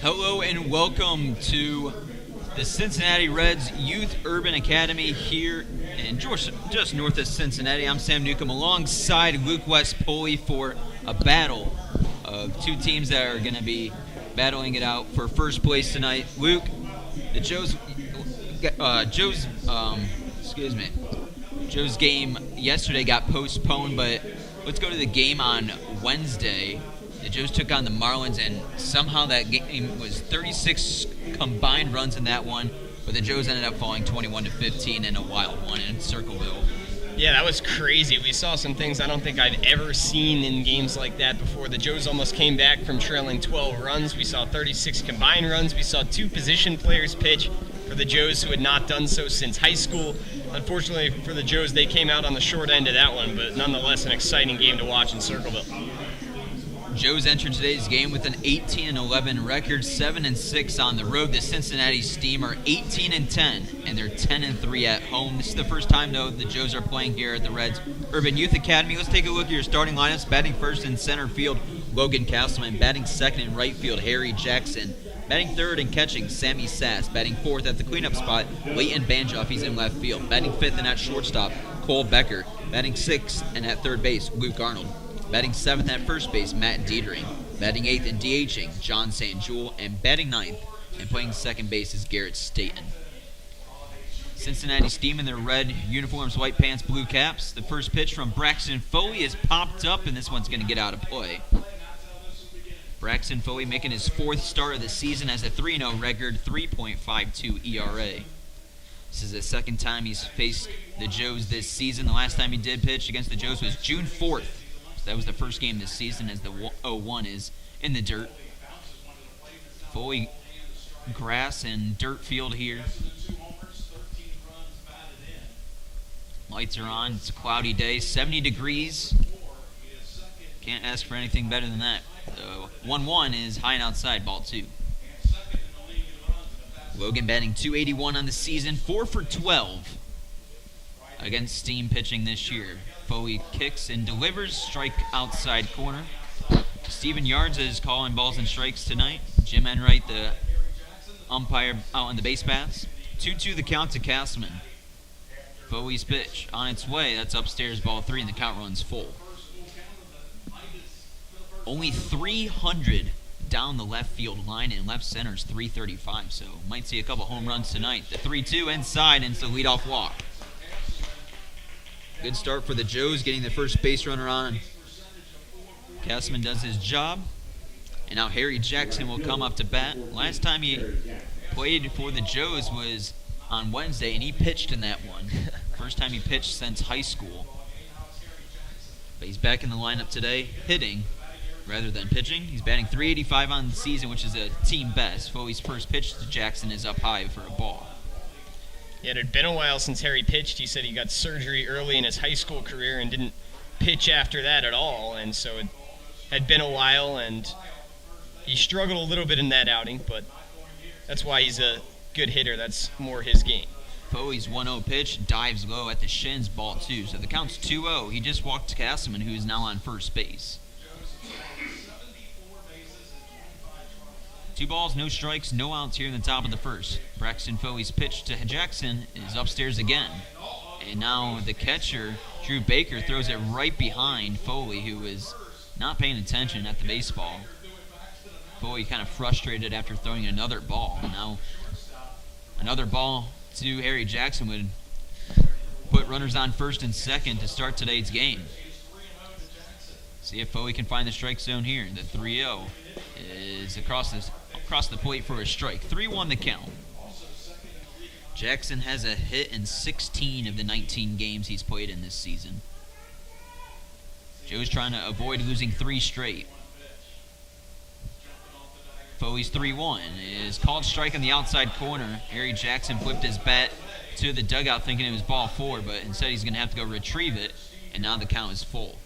Hello and welcome to the Cincinnati Reds Youth Urban Academy here in Georgia, just north of Cincinnati. I'm Sam Newcomb alongside Luke West Pulley for a battle of two teams that are going to be battling it out for first place tonight. Luke, the Joe's game yesterday got postponed, but let's go to the game on Wednesday. The Joes took on the Marlins, and somehow that game was 36 combined runs in that one, but the Joes ended up falling 21-15 in a wild one in Circleville. Yeah, that was crazy. We saw some things I don't think I'd ever seen in games like that before. The Joes almost came back from trailing 12 runs. We saw 36 combined runs. We saw two position players pitch for the Joes who had not done so since high school. Unfortunately for the Joes, they came out on the short end of that one, but nonetheless an exciting game to watch in Circleville. Joes entered today's game with an 18-11 record, 7-6 on the road. The Cincinnati Steam are 18-10, and they're 10-3 at home. This is the first time, though, the Joes are playing here at the Reds Urban Youth Academy. Let's take a look at your starting lineups. Batting first in center field, Logan Castleman. Batting second in right field, Harry Jackson. Batting third and catching, Sammy Sass. Batting fourth at the cleanup spot, Leighton Banjoff. He's in left field. Batting fifth and at shortstop, Cole Becker. Batting sixth and at third base, Luke Arnold. Batting seventh at first base, Matt Dietering. Batting eighth and DHing, John St. Jewel. And batting ninth and playing second base is Garrett Staten. Cincinnati Steam in their red uniforms, white pants, blue caps. The first pitch from Braxton Foley is popped up, and this one's going to get out of play. Braxton Foley making his fourth start of the season as a 3-0 record, 3.52 ERA. This is the second time he's faced the Joes this season. The last time he did pitch against the Joes was June 4th. That was the first game this season, as the 0-1 is in the dirt. Fully grass and dirt field here. Lights are on. It's a cloudy day. 70 degrees. Can't ask for anything better than that. The 1-1 is high and outside, ball 2. Logan batting .281 on the season, 4 for 12 against Steam pitching this year. Foley kicks and delivers, strike outside corner. Steven Yards is calling balls and strikes tonight. Jim Enright, the umpire, out on the base paths. 2-2 the count to Castleman. Foley's pitch on its way. That's upstairs, ball 3, and the count runs full. Only 300 down the left field line, and left center's 335, so might see a couple home runs tonight. The 3-2 inside, and it's the leadoff walk. Good start for the Joes, getting the first base runner on. Castleman does his job. And now Harry Jackson will come up to bat. Last time he played for the Joes was on Wednesday, and he pitched in that one. First time he pitched since high school. But he's back in the lineup today, hitting rather than pitching. He's batting .385 on the season, which is a team best. Foley's first pitch to Jackson is up high for a ball. Yeah, it had been a while since Harry pitched. He said he got surgery early in his high school career and didn't pitch after that at all. And so it had been a while, and he struggled a little bit in that outing, but that's why he's a good hitter. That's more his game. Foley's 1-0 pitch dives low at the shins, ball 2. So the count's 2-0. He just walked Castleman, who is now on first base. 2 balls, no strikes, no outs here in the top of the first. Braxton Foley's pitch to Jackson is upstairs again. And now the catcher, Drew Baker, throws it right behind Foley, who is not paying attention at the baseball. Foley kind of frustrated after throwing another ball. Now another ball to Harry Jackson would put runners on first and second to start today's game. See if Foley can find the strike zone here. The 3-0 is across the plate for a strike. 3-1 the count. Jackson has a hit in 16 of the 19 games he's played in this season. Joe's trying to avoid losing 3 straight. Foley's 3-1 is called strike on the outside corner. Harry Jackson flipped his bat to the dugout thinking it was ball 4, but instead he's going to have to go retrieve it, and now the count is full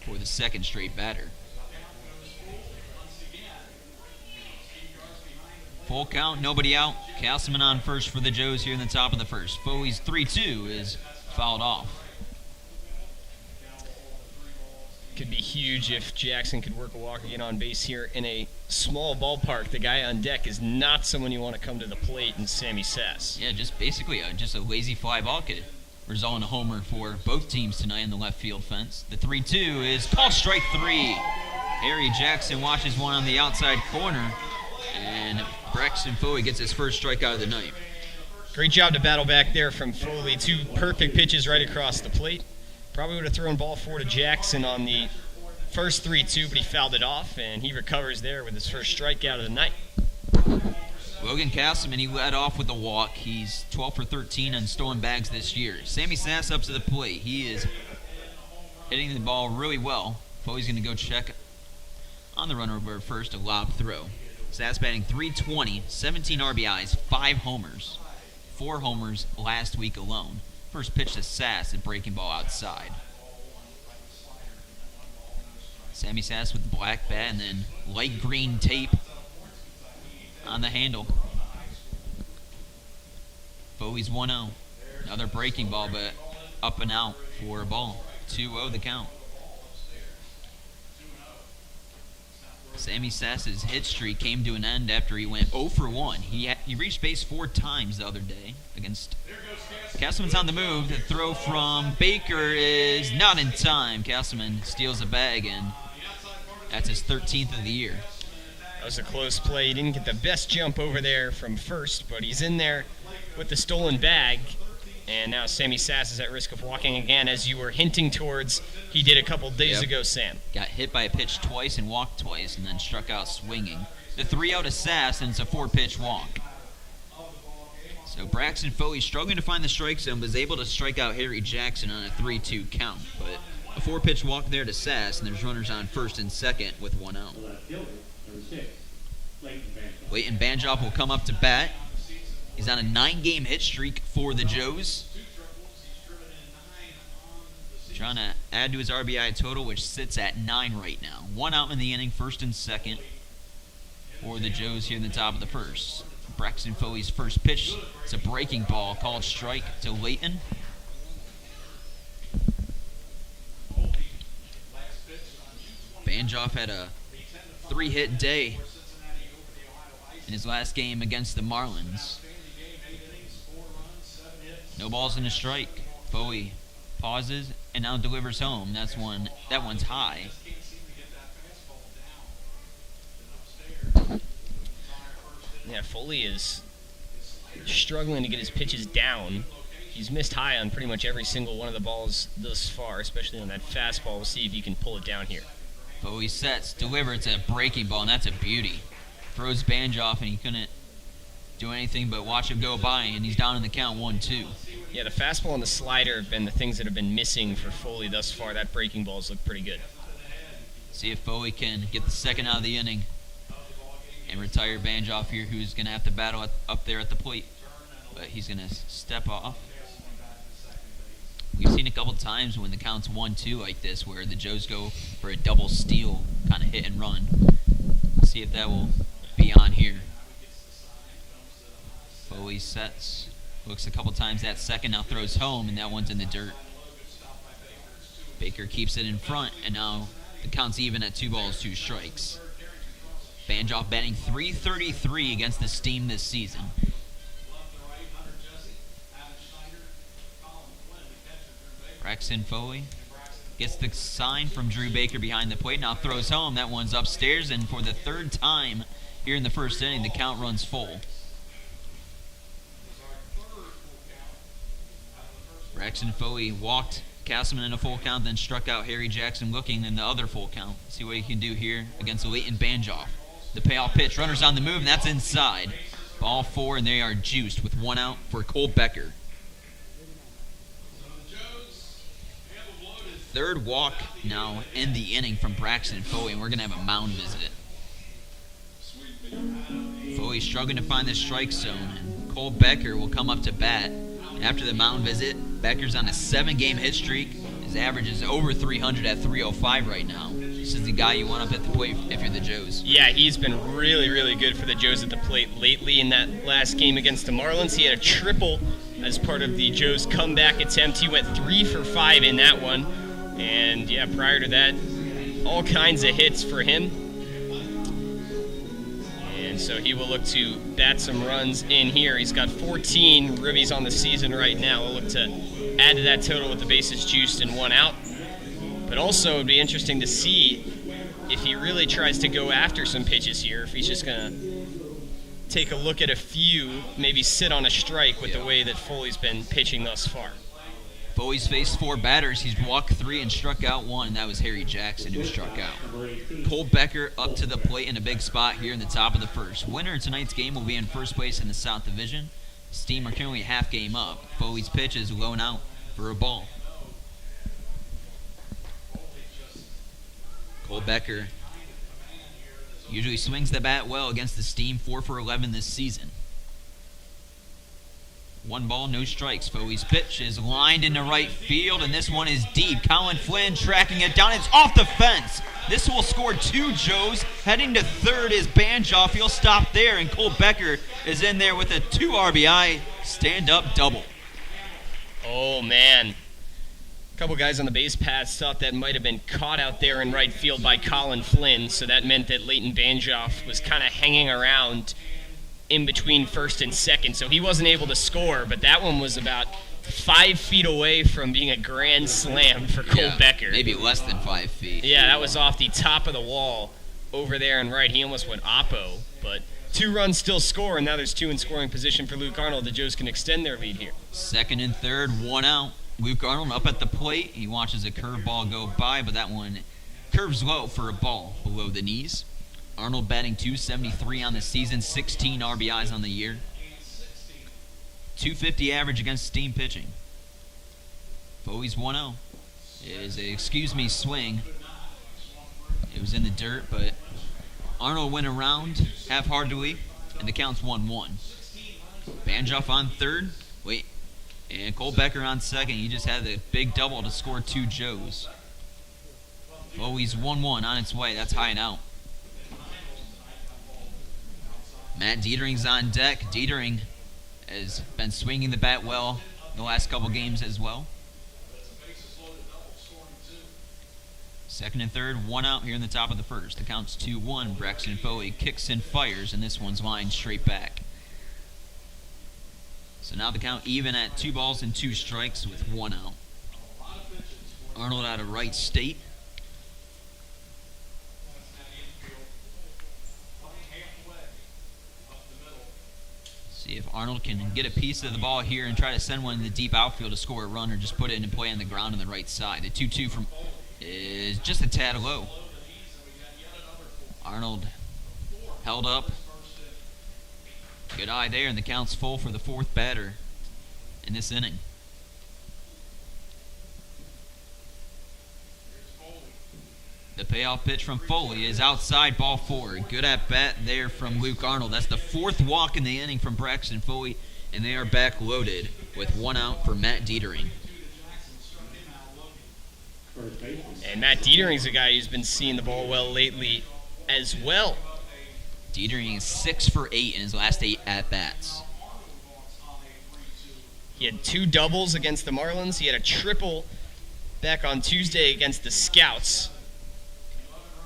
for the second straight batter. Full count, nobody out. Castleman on first for the Joes here in the top of the first. Foley's 3-2 is fouled off. Could be huge if Jackson could work a walk again on base here in a small ballpark, the guy on deck is not someone you want to come to the plate in Sammy Sass. Yeah, just basically just a lazy fly ball could result in a homer for both teams tonight in the left field fence. The 3-2 is called strike 3. Harry Jackson watches one on the outside corner, and Braxton Foley gets his first strikeout of the night. Great job to battle back there from Foley. 2 perfect pitches right across the plate. Probably would have thrown ball 4 to Jackson on the first 3-2, but he fouled it off, and he recovers there with his first strikeout of the night. Logan Castleman, he led off with a walk. He's 12 for 13 on stolen bags this year. Sammy Sass up to the plate. He is hitting the ball really well. Foley's going to go check on the runner over first, a lob throw. Sass batting .320, 17 RBIs, 5 homers. 4 homers last week alone. First pitch to Sass, a breaking ball outside. Sammy Sass with the black bat and then light green tape on the handle. Foley's 1-0. Another breaking ball, but up and out for a ball. 2-0 the count. Sammy Sass's hit streak came to an end after he went 0 for 1. He reached base 4 times the other day against Castleman's on the move. The throw from Baker is not in time. Castleman steals a bag, and that's his 13th of the year. That was a close play. He didn't get the best jump over there from first, but he's in there with the stolen bag. And now Sammy Sass is at risk of walking again, as you were hinting towards he did a couple days ago, Sam. Got hit by a pitch twice and walked twice, and then struck out swinging. The 3-0 to Sass, and it's a 4-pitch walk. So Braxton Foley struggling to find the strike zone, was able to strike out Harry Jackson on a 3-2 count. But a 4-pitch walk there to Sass, and there's runners on first and second with 1 out. Leighton Banjoff will come up to bat. He's on a 9-game hit streak for the Joes. Trying to add to his RBI total, which sits at 9 right now. 1 out in the inning, first and second for the Joes here in the top of the first. Braxton Foley's first pitch. It's a breaking ball called strike to Leighton. Banjoff had a 3-hit day in his last game against the Marlins. No balls and a strike. Foley pauses and now delivers home. That one's high. Yeah, Foley is struggling to get his pitches down. He's missed high on pretty much every single one of the balls thus far, especially on that fastball. We'll see if he can pull it down here. Foley sets, delivers a breaking ball, and that's a beauty. Throws Banjoff, and he couldn't do anything but watch him go by, and he's down in the count 1-2. Yeah, the fastball and the slider have been the things that have been missing for Foley thus far. That breaking ball's looked pretty good. See if Foley can get the second out of the inning and retire Banjoff here, who's going to have to battle up there at the plate. But he's going to step off. We've seen a couple times when the count's 1-2 like this, where the Joes go for a double steal kind of hit and run. Let's see if that will be on here. Foley sets, looks a couple times at second, now throws home, and that one's in the dirt. Baker keeps it in front, and now the count's even at 2 balls, 2 strikes. Banjoff batting .333 against the Steam this season. Braxton Foley gets the sign from Drew Baker behind the plate, now throws home. That one's upstairs, and for the 3rd time here in the first inning, the count runs full. Braxton Foley walked Castleman in a full count, then struck out Harry Jackson looking in the other full count. See what he can do here against Leighton Banjoff. The payoff pitch, runners on the move, and that's inside. Ball 4, and they are juiced with 1 out for Cole Becker. 3rd walk now in the inning from Braxton Foley, and we're going to have a mound visit. Foley struggling to find the strike zone, and Cole Becker will come up to bat. After the mound visit, Becker's on a 7-game hit streak. His average is over 300 at 305 right now. This is the guy you want up at the plate if you're the Joes. Yeah, he's been really, really good for the Joes at the plate lately. In that last game against the Marlins, he had a triple as part of the Joes' comeback attempt. He went 3 for 5 in that one. And, yeah, prior to that, all kinds of hits for him. And so he will look to bat some runs in here. He's got 14 ribbies on the season right now. We'll look to add to that total with the bases juiced and 1 out. But also, it would be interesting to see if he really tries to go after some pitches here, if he's just going to take a look at a few, maybe sit on a strike with the way that Foley's been pitching thus far. Foley's faced 4 batters. He's walked 3 and struck out 1, and that was Harry Jackson who struck out. Cole Becker up to the plate in a big spot here in the top of the first. Winner of tonight's game will be in first place in the South Division. Steam are currently a half game up. Foley's pitch is low and out for a ball. Cole Becker usually swings the bat well against the Steam, 4 for 11 this season. 1 ball, no strikes. Foley's pitch is lined into right field, and this one is deep. Colin Flynn tracking it down. It's off the fence. This will score 2 Joes. Heading to third is Banjoff. He'll stop there, and Cole Becker is in there with a 2 RBI stand-up double. Oh, man. A couple guys on the base paths thought that might have been caught out there in right field by Colin Flynn, so that meant that Leighton Banjoff was kind of hanging around in between first and second, so he wasn't able to score, but that one was about 5 feet away from being a grand slam for Cole Becker. Maybe less than 5 feet. Yeah, that was off the top of the wall over there and right. He almost went oppo, but 2 runs still score, and now there's 2 in scoring position for Luke Arnold. The Joes can extend their lead here. Second and third, 1 out. Luke Arnold up at the plate. He watches a curveball go by, but that one curves low for a ball below the knees. Arnold batting .273 on the season, 16 RBIs on the year. .250 average against Steam pitching. Foley's 1-0. It is a swing. It was in the dirt, but Arnold went around half-heartedly, and the count's 1-1. Banjoff on third. And Cole Becker on second. He just had the big double to score 2 Joes. Foley's 1-1 on its way. That's high and out. Matt Dietering's on deck. Dietering has been swinging the bat well the last couple games as well. Second and third, 1 out here in the top of the first. The count's 2-1. Braxton Foley kicks and fires, and this one's lined straight back. So now the count even at 2 balls and 2 strikes with 1 out. Arnold out of right state. See if Arnold can get a piece of the ball here and try to send one in the deep outfield to score a run, or just put it into play on the ground on the right side. The 2-2 from is just a tad low. Arnold held up. Good eye there, and the count's full for the 4th batter in this inning. The payoff pitch from Foley is outside, ball 4. Good at bat there from Luke Arnold. That's the 4th walk in the inning from Braxton Foley, and they are back loaded with 1 out for Matt Dietering. And Matt Dietering's a guy who's been seeing the ball well lately as well. Dietering is 6 for 8 in his last 8 at-bats. He had 2 doubles against the Marlins. He had a triple back on Tuesday against the Scouts.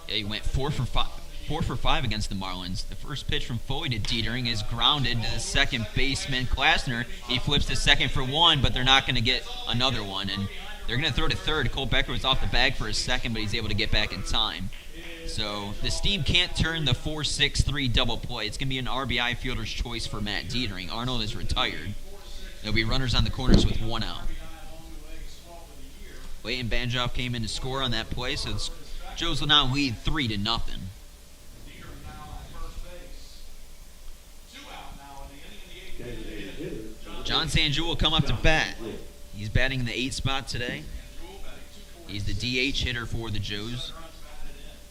Yeah, he went 4 for 5 against the Marlins. The first pitch from Foley to Dietering is grounded to the second baseman, Klasner. He flips to second for 1, but they're not going to get another one. And they're going to throw to third. Cole Becker was off the bag for a second, but he's able to get back in time. So the Steam can't turn the 4-6-3 double play. It's going to be an RBI fielder's choice for Matt Dietering. Arnold is retired. There'll be runners on the corners with 1 out. Leighton Banjoff came in to score on that play, so the Joes will now lead 3-0. John Sanjul will come up to bat. He's batting in the 8th spot today. He's the DH hitter for the Joes.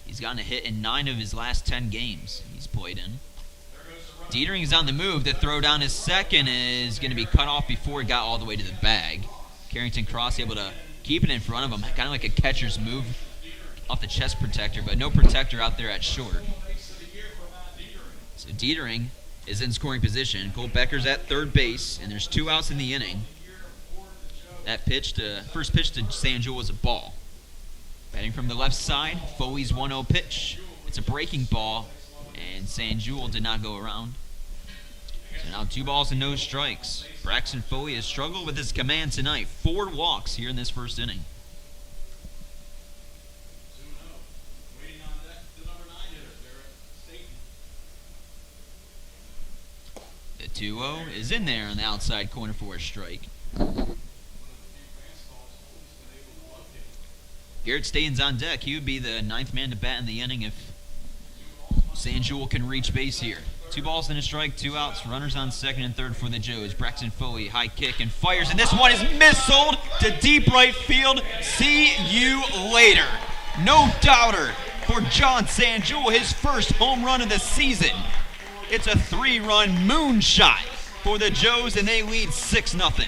He's gotten a hit in 9 of his last 10 games he's played in. Dietering is on the move. The throw down his second is going to be cut off before it got all the way to the bag. Carrington Cross able to keep it in front of him, kind of like a catcher's move off the chest protector, but no protector out there at short. So Dietering is in scoring position. Cole Becker's at third base, and there's 2 outs in the inning. That first pitch to Sanjul was a ball. Batting from the left side, Foley's 1-0 pitch. It's a breaking ball, And San Jewel did not go around. So now 2 balls and no strikes. Braxton Foley has struggled with his command tonight. 4 walks here in this first inning. The 2-0 is in there on the outside corner for a strike. Garrett Staten's on deck. He would be the 9th man to bat in the inning if San Jewel can reach base here. 2 balls and a strike, 2 outs. Runners on second and third for the Joes. Braxton Foley, high kick and fires, and this one is missiled to deep right field. See you later. No doubter for John San Jewel, his first home run of the season. It's a 3-run moonshot for the Joes, and they lead 6-0.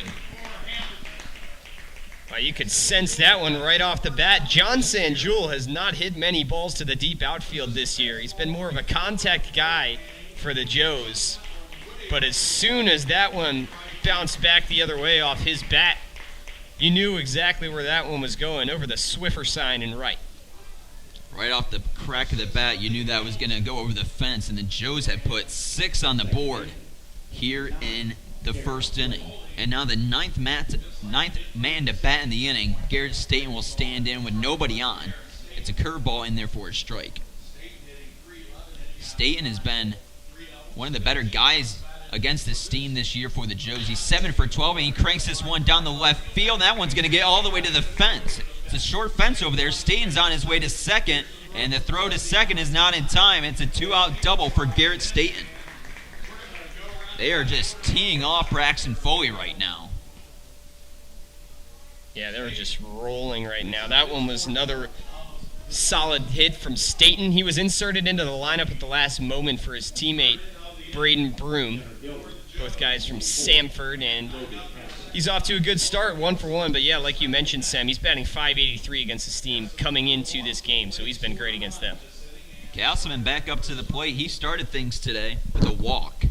Well, you could sense that one right off the bat. John San Jewel has not hit many balls to the deep outfield this year. He's been more of a contact guy for the Joes. But as soon as that one bounced back the other way off his bat, you knew exactly where that one was going, over the Swiffer sign in right. Right off the crack of the bat, you knew that was going to go over the fence, and the Joes had put 6 on the board here in the first inning. And now the ninth man to bat in the inning, Garrett Staten will stand in with nobody on. It's a curveball in there for a strike. Staten has been one of the better guys against this team this year for the Joes. He's 7 for 12, and he cranks this one down the left field. That one's going to get all the way to the fence. It's a short fence over there. Staten's on his way to second, and the throw to second is not in time. It's a 2-out double for Garrett Staten. They are just teeing off Braxton Foley right now. Yeah, they're just rolling right now. That one was another solid hit from Staten. He was inserted into the lineup at the last moment for his teammate, Braden Broom. Both guys from Samford, and he's off to a good start, 1 for 1. But yeah, like you mentioned, Sam, he's batting .583 against his team coming into this game, so he's been great against them. Castleman back up to the plate. He started things today with a walk.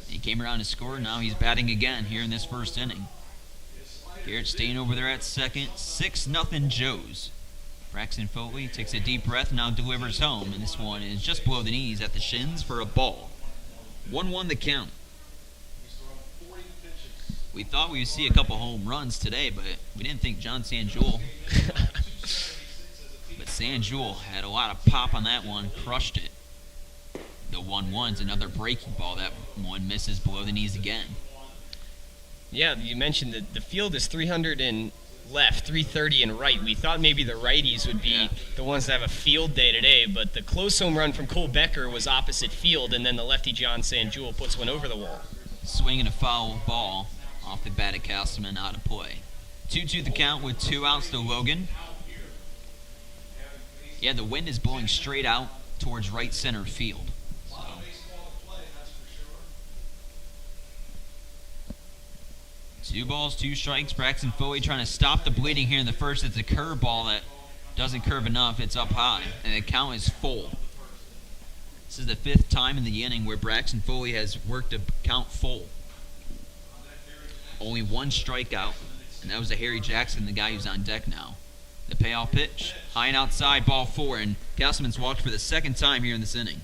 He came around to score. Now he's batting again here in this first inning. Garrett Staten over there at second. 6-0 Joes. Braxton Foley takes a deep breath, now delivers home, and this one is just below the knees at the shins for a ball. 1-1 the count. We thought we would see a couple home runs today, but we didn't think John San Jewel. But San Jewel had a lot of pop on that one, crushed it. The 1-1's another breaking ball. That one misses below the knees again. Yeah, you mentioned that the field is 300 in left, 330 in right. We thought maybe the righties would be the ones that have a field day today, but the close home run from Cole Becker was opposite field, and then the lefty John San Jewel puts one over the wall. Swinging a foul ball off the bat of Castleman, out of play. 2-2 the count with 2 outs to Logan. Yeah, the wind is blowing straight out towards right center field. 2 balls, 2 strikes. Braxton Foley trying to stop the bleeding here in the first. It's a curveball that doesn't curve enough. It's up high, and the count is full. This is the 5th time in the inning where Braxton Foley has worked a count full. Only 1 strikeout, and that was to Harry Jackson, the guy who's on deck now. The payoff pitch, high and outside, ball 4, and Castleman's walked for the 2nd time here in this inning.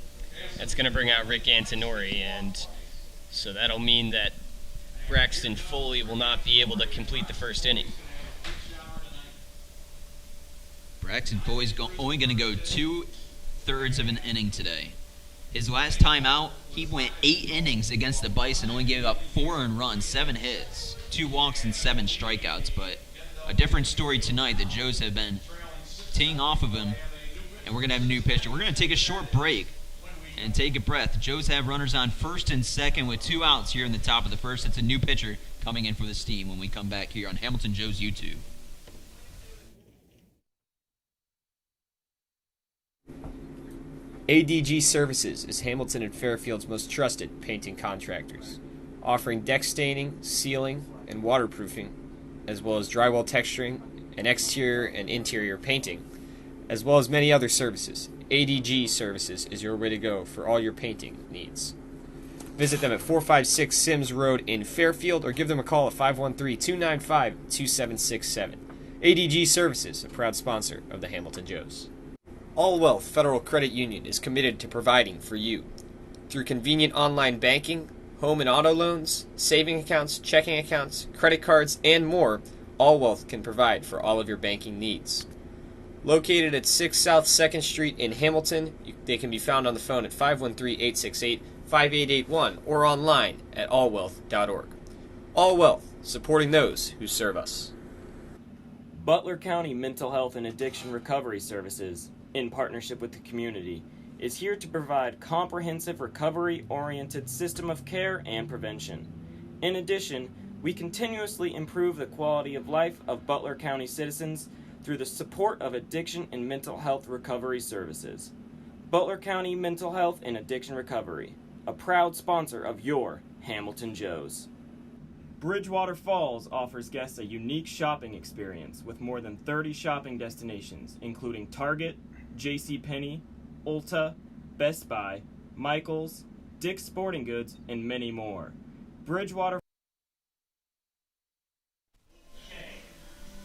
That's going to bring out Rick Antonori, and so that'll mean that Braxton Foley will not be able to complete the first inning. Braxton Foley's only going to go 2/3 of an inning today. His last time out, he went 8 innings against the Bison, only gave up 4 earned runs, 7 hits, 2 walks, and 7 strikeouts. But a different story tonight. The Joes have been teeing off of him, and we're going to have a new pitcher. We're going to take a short break and take a breath. The Joes have runners on first and second with 2 outs here in the top of the first. It's a new pitcher coming in for this team when we come back here on Hamilton Joe's YouTube. ADG Services is Hamilton and Fairfield's most trusted painting contractors, offering deck staining, sealing, and waterproofing, as well as drywall texturing and exterior and interior painting, as well as many other services. ADG Services is your way to go for all your painting needs. Visit them at 456 Sims Road in Fairfield or give them a call at 513-295-2767. ADG Services, a proud sponsor of the Hamilton Joes. All Wealth Federal Credit Union is committed to providing for you. Through convenient online banking, home and auto loans, saving accounts, checking accounts, credit cards, and more, All Wealth can provide for all of your banking needs. Located at 6 South 2nd Street in Hamilton, they can be found on the phone at 513-868-5881 or online at allwealth.org. All Wealth, supporting those who serve us. Butler County Mental Health and Addiction Recovery Services, in partnership with the community, is here to provide comprehensive recovery-oriented system of care and prevention. In addition, we continuously improve the quality of life of Butler County citizens through the support of addiction and mental health recovery services. Butler County Mental Health and Addiction Recovery, a proud sponsor of your Hamilton Joes. Bridgewater Falls offers guests a unique shopping experience with more than 30 shopping destinations, including Target, JCPenney, Ulta, Best Buy, Michaels, Dick's Sporting Goods, and many more. Bridgewater.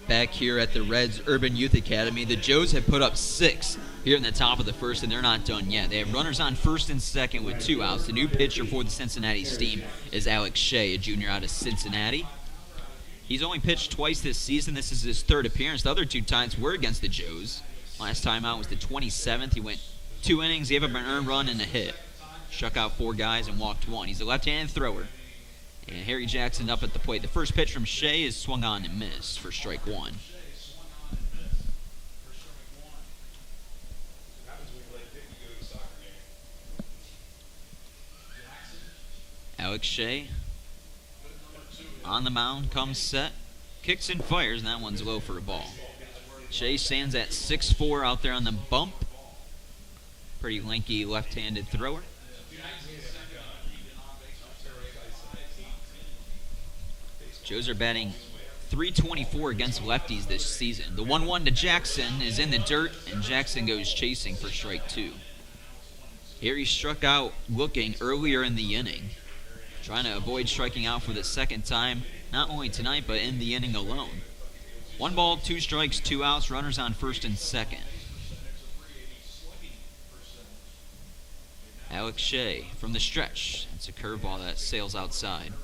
Back here at the Reds Urban Youth Academy, the Joes have put up 6 here in the top of the first, and they're not done yet. They have runners on first and second with 2 outs. The new pitcher for the Cincinnati Steam is Alex Shea, a junior out of Cincinnati. He's only pitched twice this season. This is his 3rd appearance. The other 2 times were against the Joes. Last time out was the 27th. He went 2 innings, gave up an earned run and a hit. Struck out 4 guys and walked 1. He's a left-handed thrower. And Harry Jackson up at the plate. The first pitch from Shea is swung on and missed for strike 1. Alex Shea on the mound, comes set, kicks and fires, and that one's low for a ball. Shea stands at 6'4" out there on the bump. Pretty lanky left-handed thrower. Joes are batting .324 against lefties this season. The 1-1 to Jackson is in the dirt, and Jackson goes chasing for strike 2. Here he struck out looking earlier in the inning, trying to avoid striking out for the 2nd time, not only tonight, but in the inning alone. 1 ball, 2 strikes, 2 outs, runners on first and second. Alex Shea from the stretch. It's a curveball that sails outside.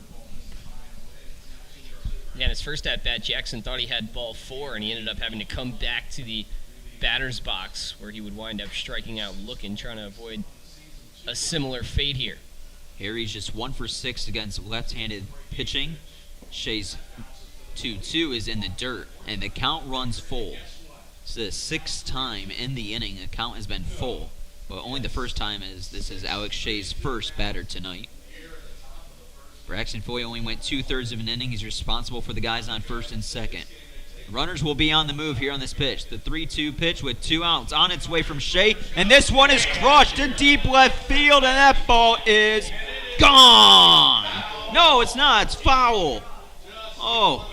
Yeah, in his first at-bat, Jackson thought he had ball 4, and he ended up having to come back to the batter's box where he would wind up striking out looking, trying to avoid a similar fate here. Harry's just 1 for 6 against left-handed pitching. Shea's 2-2 is in the dirt, and the count runs full. It's the 6th time in the inning the count has been full, but only the first time as this is Alex Shea's first batter tonight. Braxton Foy only went 2/3 of an inning. He's responsible for the guys on first and second. Runners will be on the move here on this pitch. The 3-2 pitch with 2 outs on its way from Shea, and this one is crushed in deep left field, and that ball is gone. No, it's not. It's foul. Oh,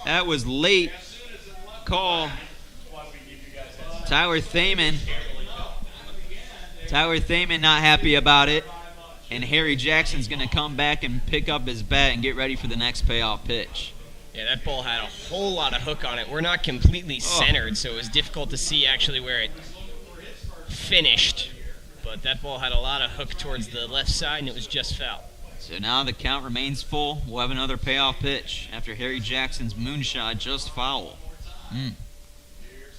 that was late call. Tyler Thaman not happy about it. And Harry Jackson's going to come back and pick up his bat and get ready for the next payoff pitch. Yeah, that ball had a whole lot of hook on it. We're not completely centered, so it was difficult to see actually where it finished. But that ball had a lot of hook towards the left side, and it was just foul. So now the count remains full. We'll have another payoff pitch after Harry Jackson's moonshot just foul.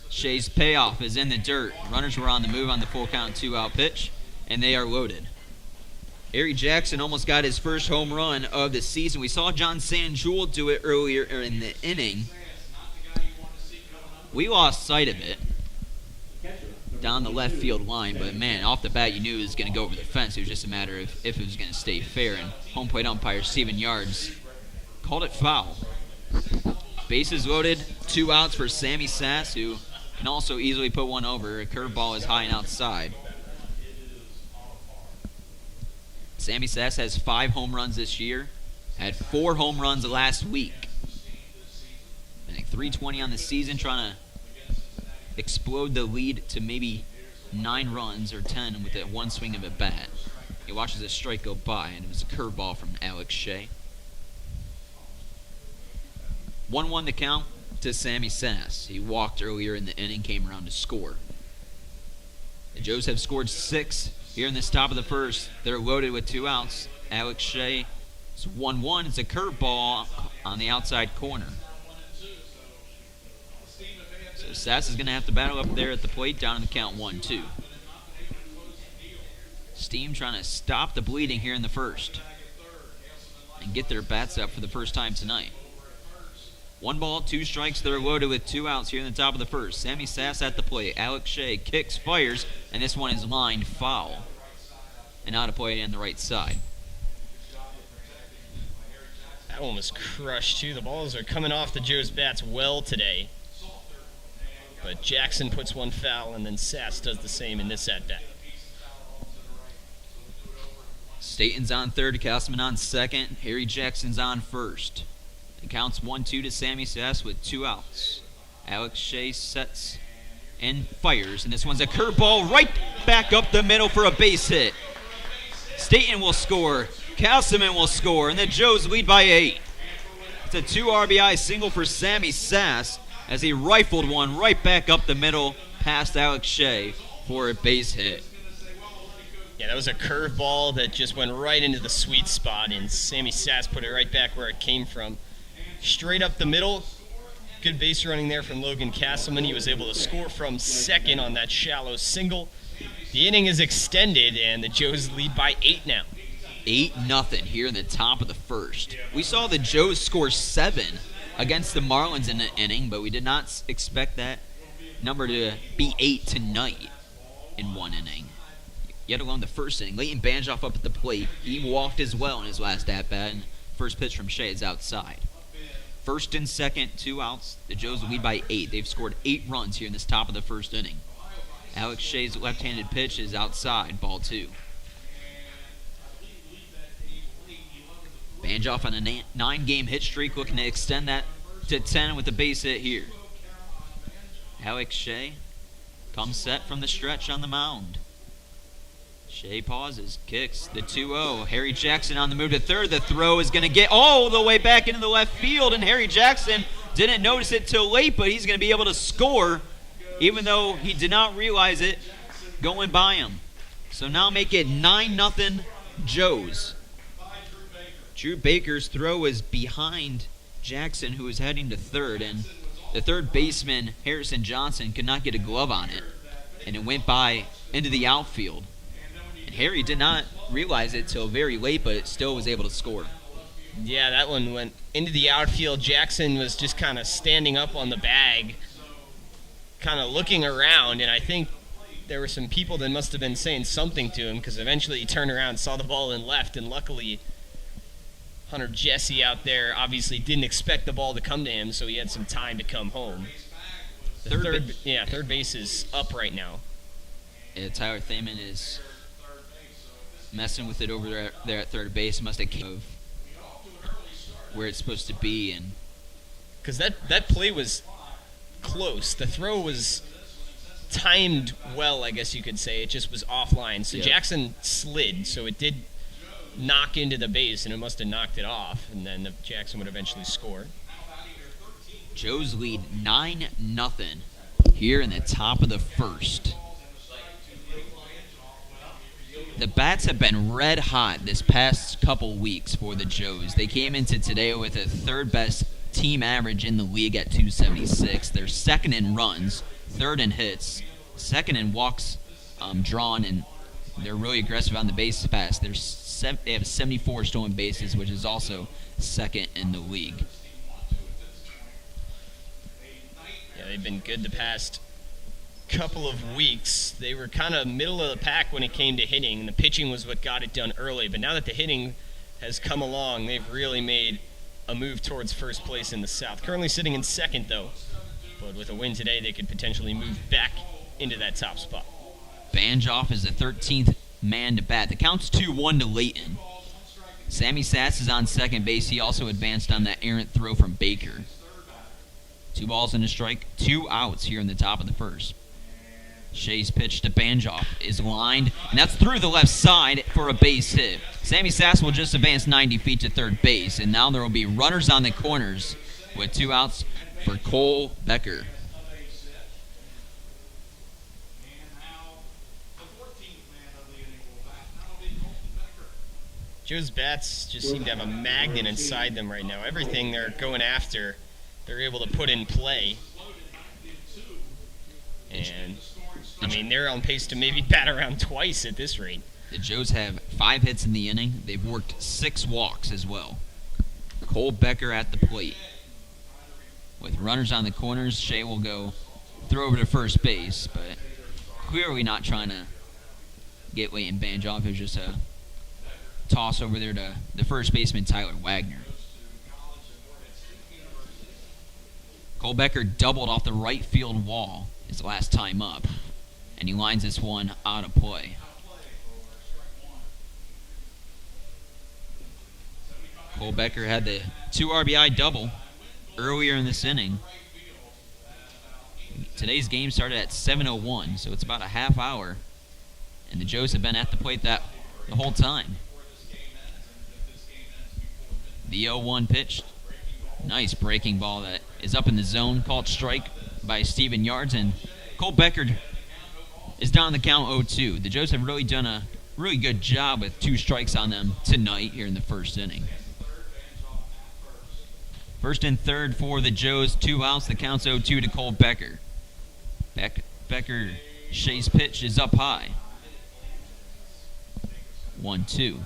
Shea's payoff is in the dirt. Runners were on the move on the full count 2-out pitch, and they are loaded. Harry Jackson almost got his first home run of the season. We saw John Sanjul do it earlier in the inning. We lost sight of it down the left field line, but man, off the bat you knew it was going to go over the fence. It was just a matter of if it was going to stay fair, and home plate umpire Steven Yards called it foul. Bases loaded, 2 outs for Sammy Sass, who can also easily put one over. A curveball is high and outside. Sammy Sass has 5 home runs this year. Had 4 home runs last week. I think .320 on the season, trying to explode the lead to maybe 9 runs or 10 with that one swing of a bat. He watches a strike go by, and it was a curveball from Alex Shea. 1-1 the count. to Sammy Sass. He walked earlier in the inning, came around to score. The Joes have scored 6 here in this top of the first. They're loaded with 2 outs. Alex Shea, it's 1-1. It's a curveball on the outside corner. So Sass is going to have to battle up there at the plate, down in the count 1-2. Steam trying to stop the bleeding here in the first and get their bats up for the first time tonight. 1 ball, 2 strikes. They're loaded with 2 outs here in the top of the first. Sammy Sass at the plate. Alex Shea kicks, fires, and this one is lined foul. And out of play on the right side. That one was crushed, too. The balls are coming off the Joes' bats well today. But Jackson puts one foul, and then Sass does the same in this at-bat. Staton's on third, Castleman on second, Harry Jackson's on first. It counts 1-2 to Sammy Sass with 2 outs. Alex Shea sets and fires, and this one's a curveball right back up the middle for a base hit. Staton will score, Castleman will score, and the Joes lead by 8. It's a 2 RBI single for Sammy Sass as he rifled one right back up the middle past Alex Shea for a base hit. Yeah, that was a curveball that just went right into the sweet spot, and Sammy Sass put it right back where it came from. Straight up the middle. Good base running there from Logan Castleman. He was able to score from second on that shallow single. The inning is extended, and the Joes lead by 8 now. 8-0 here in the top of the first. We saw the Joes score 7 against the Marlins in the inning, but we did not expect that number to be 8 tonight in one inning. Yet alone the first inning. Leighton Banjoff up at the plate. He walked as well in his last at-bat, and first pitch from Shea is outside. First and second, 2 outs. The Joes lead by 8. They've scored 8 runs here in this top of the first inning. Alex Shea's left-handed pitch is outside, ball 2. Banjoff on a 9-game hit streak, looking to extend that to 10 with a base hit here. Alex Shea comes set from the stretch on the mound. Shea pauses, kicks the 2-0. Harry Jackson on the move to third. The throw is going to get all the way back into the left field, and Harry Jackson didn't notice it till late, but he's going to be able to score, even though he did not realize it going by him. So now make it 9-0 Joes. Drew Baker's throw is behind Jackson, who is heading to third, and the third baseman, Harrison Johnson, could not get a glove on it, and it went by into the outfield. And Harry did not realize it till very late, but it still was able to score. Yeah, that one went into the outfield. Jackson was just kind of standing up on the bag, kind of looking around, and I think there were some people that must have been saying something to him, because eventually he turned around, saw the ball and left, and luckily Hunter Jesse out there obviously didn't expect the ball to come to him, so he had some time to come home. Third base is up right now. Yeah, Tyler Thaman is messing with it over there at third base. Must have came of where it's supposed to be, and because that play was close. The throw was timed well, I guess you could say. It just was offline. So Yep. Jackson slid, so it did knock into the base, and it must have knocked it off, and then Jackson would eventually score. Joes lead 9-0 here in the top of the first. The bats have been red hot this past couple weeks for the Joes. They came into today with a third best team average in the league at 276. They're second in runs, third in hits, second in walks drawn, and they're really aggressive on the base pass. They have 74 stolen bases, which is also second in the league. Yeah, they've been good the past couple of weeks. They were kind of middle of the pack when it came to hitting, and the pitching was what got it done early. But now that the hitting has come along, they've really made a move towards first place in the South. Currently sitting in second, though. But with a win today, they could potentially move back into that top spot. Banjoff is the 13th man to bat. The count's 2-1 to Leighton. Sammy Sass is on second base. He also advanced on that errant throw from Baker. 2 balls and a strike, 2 outs here in the top of the first. Shea's pitch to Banjoff is lined, and that's through the left side for a base hit. Sammy Sass will just advance 90 feet to third base, and now there will be runners on the corners with 2 outs for Cole Becker. Joe's bats just seem to have a magnet inside them right now. Everything they're going after, they're able to put in play. And, I mean, they're on pace to maybe bat around twice at this rate. The Joes have 5 hits in the inning. They've worked 6 walks as well. Cole Becker at the plate. With runners on the corners, Shea will go throw over to first base, but clearly not trying to get Leighton Banjoff. It was just a toss over there to the first baseman, Tyler Wagner. Cole Becker doubled off the right field wall his last time up, and he lines this one out of play. Cole Becker had the 2 RBI double earlier in this inning. Today's game started at 7:01, so it's about a half hour, and the Joes have been at the plate the whole time. The 0-1 pitch. Nice breaking ball that is up in the zone, called strike by Steven Yards, and Cole Becker is down the count 0-2. The Joes have really done a really good job with 2 strikes on them tonight here in the first inning. First and third for the Joes, 2 outs. The count's 0-2 to Cole Becker. Becker, Shea's pitch is up high. 1-2.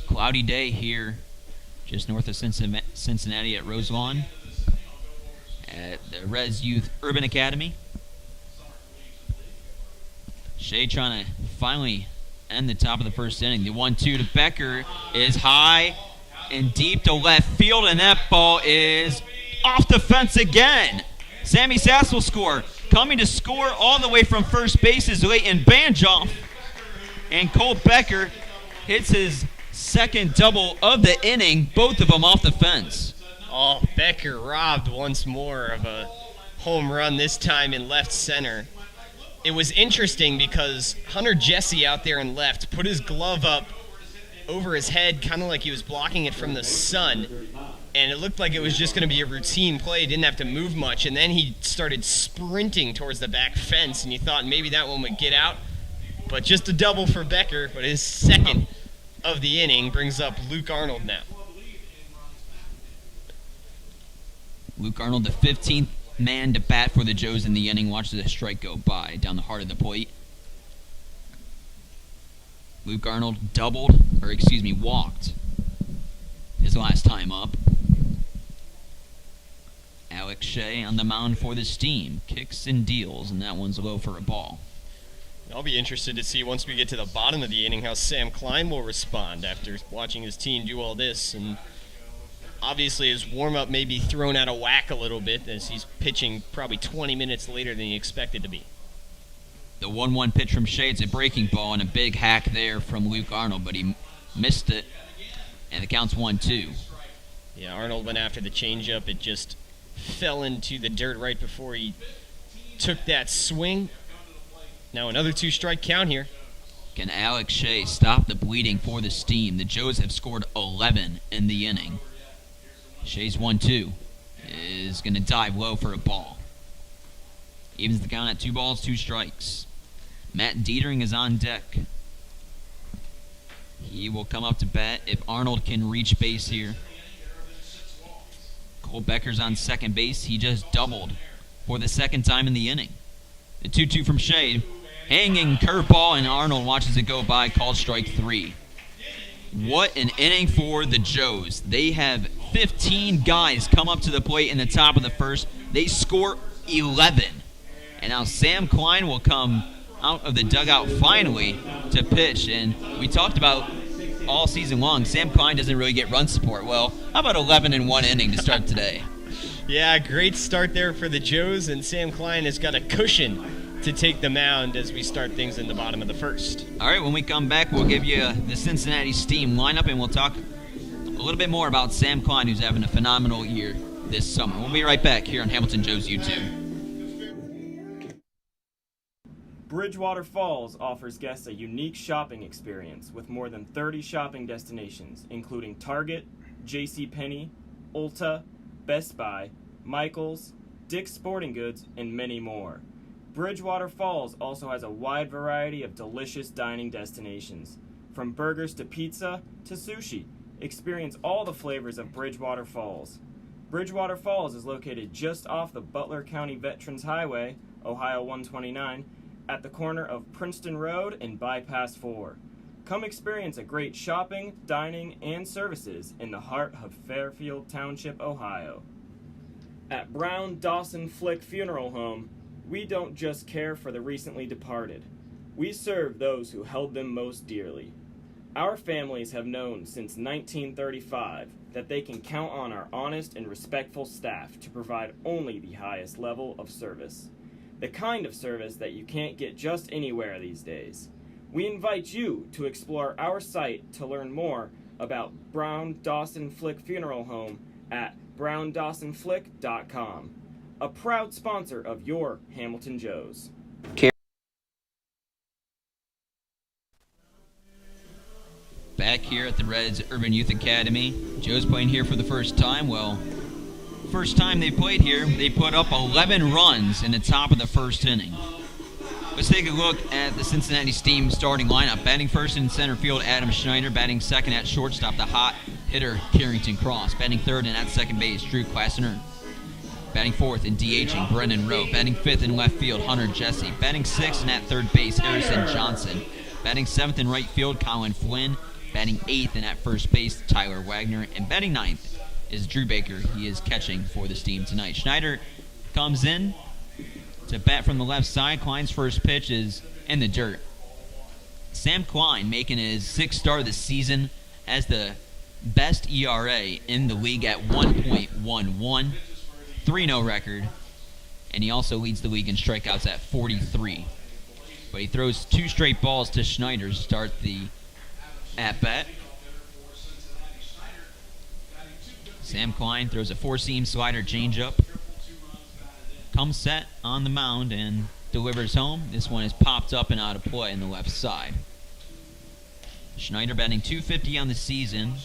Cloudy day here just north of Cincinnati at Roselawn at the Res Youth Urban Academy. Shea trying to finally end the top of the first inning. The 1-2 to Becker is high and deep to left field, and that ball is off the fence again. Sammy Sass will score. Coming to score all the way from first base is Leighton Banjoff. And Cole Becker hits his second double of the inning, both of them off the fence. Oh, Becker robbed once more of a home run, this time in left center. It was interesting because Hunter Jesse out there in left put his glove up over his head, kind of like he was blocking it from the sun, and it looked like it was just going to be a routine play. He didn't have to move much, and then he started sprinting towards the back fence, and you thought maybe that one would get out, but just a double for Becker. But his second of the inning brings up Luke Arnold now. Luke Arnold, the 15th man to bat for the Joes in the inning, watches a strike go by down the heart of the plate. Luke Arnold walked his last time up. Alex Shea on the mound for the Steam. Kicks and deals, and that one's low for a ball. I'll be interested to see once we get to the bottom of the inning how Sam Klein will respond after watching his team do all this. And obviously his warm-up may be thrown out of whack a little bit as he's pitching probably 20 minutes later than he expected to be. The 1-1 pitch from Shea, it's a breaking ball and a big hack there from Luke Arnold, but he missed it, and the count's 1-2. Yeah, Arnold went after the changeup. It just fell into the dirt right before he took that swing. Now another 2-strike count here. Can Alex Shea stop the bleeding for the Steam? The Joes have scored 11 in the inning. Shea's 1-2 is going to dive low for a ball. Evens the count at 2 balls, 2 strikes. Matt Dietering is on deck. He will come up to bat if Arnold can reach base here. Cole Becker's on second base. He just doubled for the second time in the inning. The 2-2 from Shea. Hanging curveball, and Arnold watches it go by, called strike 3. What an inning for the Joes. They have 15 guys come up to the plate in the top of the first. They score 11. And now Sam Klein will come out of the dugout finally to pitch. And we talked about all season long, Sam Klein doesn't really get run support. Well, how about 11 in 1 inning to start today? Yeah, great start there for the Joes, and Sam Klein has got a cushion to take the mound as we start things in the bottom of the first. All right, when we come back, we'll give you the Cincinnati Steam lineup, and we'll talk a little bit more about Sam Klein, who's having a phenomenal year this summer. We'll be right back here on Hamilton Joe's YouTube. Bridgewater Falls offers guests a unique shopping experience with more than 30 shopping destinations, including Target, JCPenney, Ulta, Best Buy, Michaels, Dick's Sporting Goods, and many more. Bridgewater Falls also has a wide variety of delicious dining destinations. From burgers to pizza to sushi, experience all the flavors of Bridgewater Falls. Bridgewater Falls is located just off the Butler County Veterans Highway, Ohio 129, at the corner of Princeton Road and Bypass 4. Come experience a great shopping, dining, and services in the heart of Fairfield Township, Ohio. At Brown Dawson Flick Funeral Home, we don't just care for the recently departed. We serve those who held them most dearly. Our families have known since 1935 that they can count on our honest and respectful staff to provide only the highest level of service. The kind of service that you can't get just anywhere these days. We invite you to explore our site to learn more about Brown Dawson Flick Funeral Home at browndawsonflick.com. A proud sponsor of your Hamilton Joes. Back here at the Reds Urban Youth Academy, Joe's playing here for the first time. Well, first time they played here, they put up 11 runs in the top of the first inning. Let's take a look at the Cincinnati Steam starting lineup. Batting first in center field, Adam Schneider. Batting second at shortstop, the hot hitter, Carrington Cross. Batting third and at second base, Drew Klassner. Batting fourth and DHing, Brennan Rowe. Batting fifth in left field, Hunter Jesse. Batting sixth and at third base, Harrison Johnson. Batting seventh in right field, Colin Flynn. Batting eighth and at first base, Tyler Wagner. And batting ninth is Drew Baker. He is catching for the Steam tonight. Schneider comes in to bat from the left side. Klein's first pitch is in the dirt. Sam Klein making his sixth start of the season, has the best ERA in the league at 1.11. 3-0 record, and he also leads the league in strikeouts at 43. But he throws two straight balls to Schneider to start the at-bat. Sam Klein throws a four-seam slider changeup. Comes set on the mound and delivers home. This one is popped up and out of play on the left side. Schneider batting .250 on the season,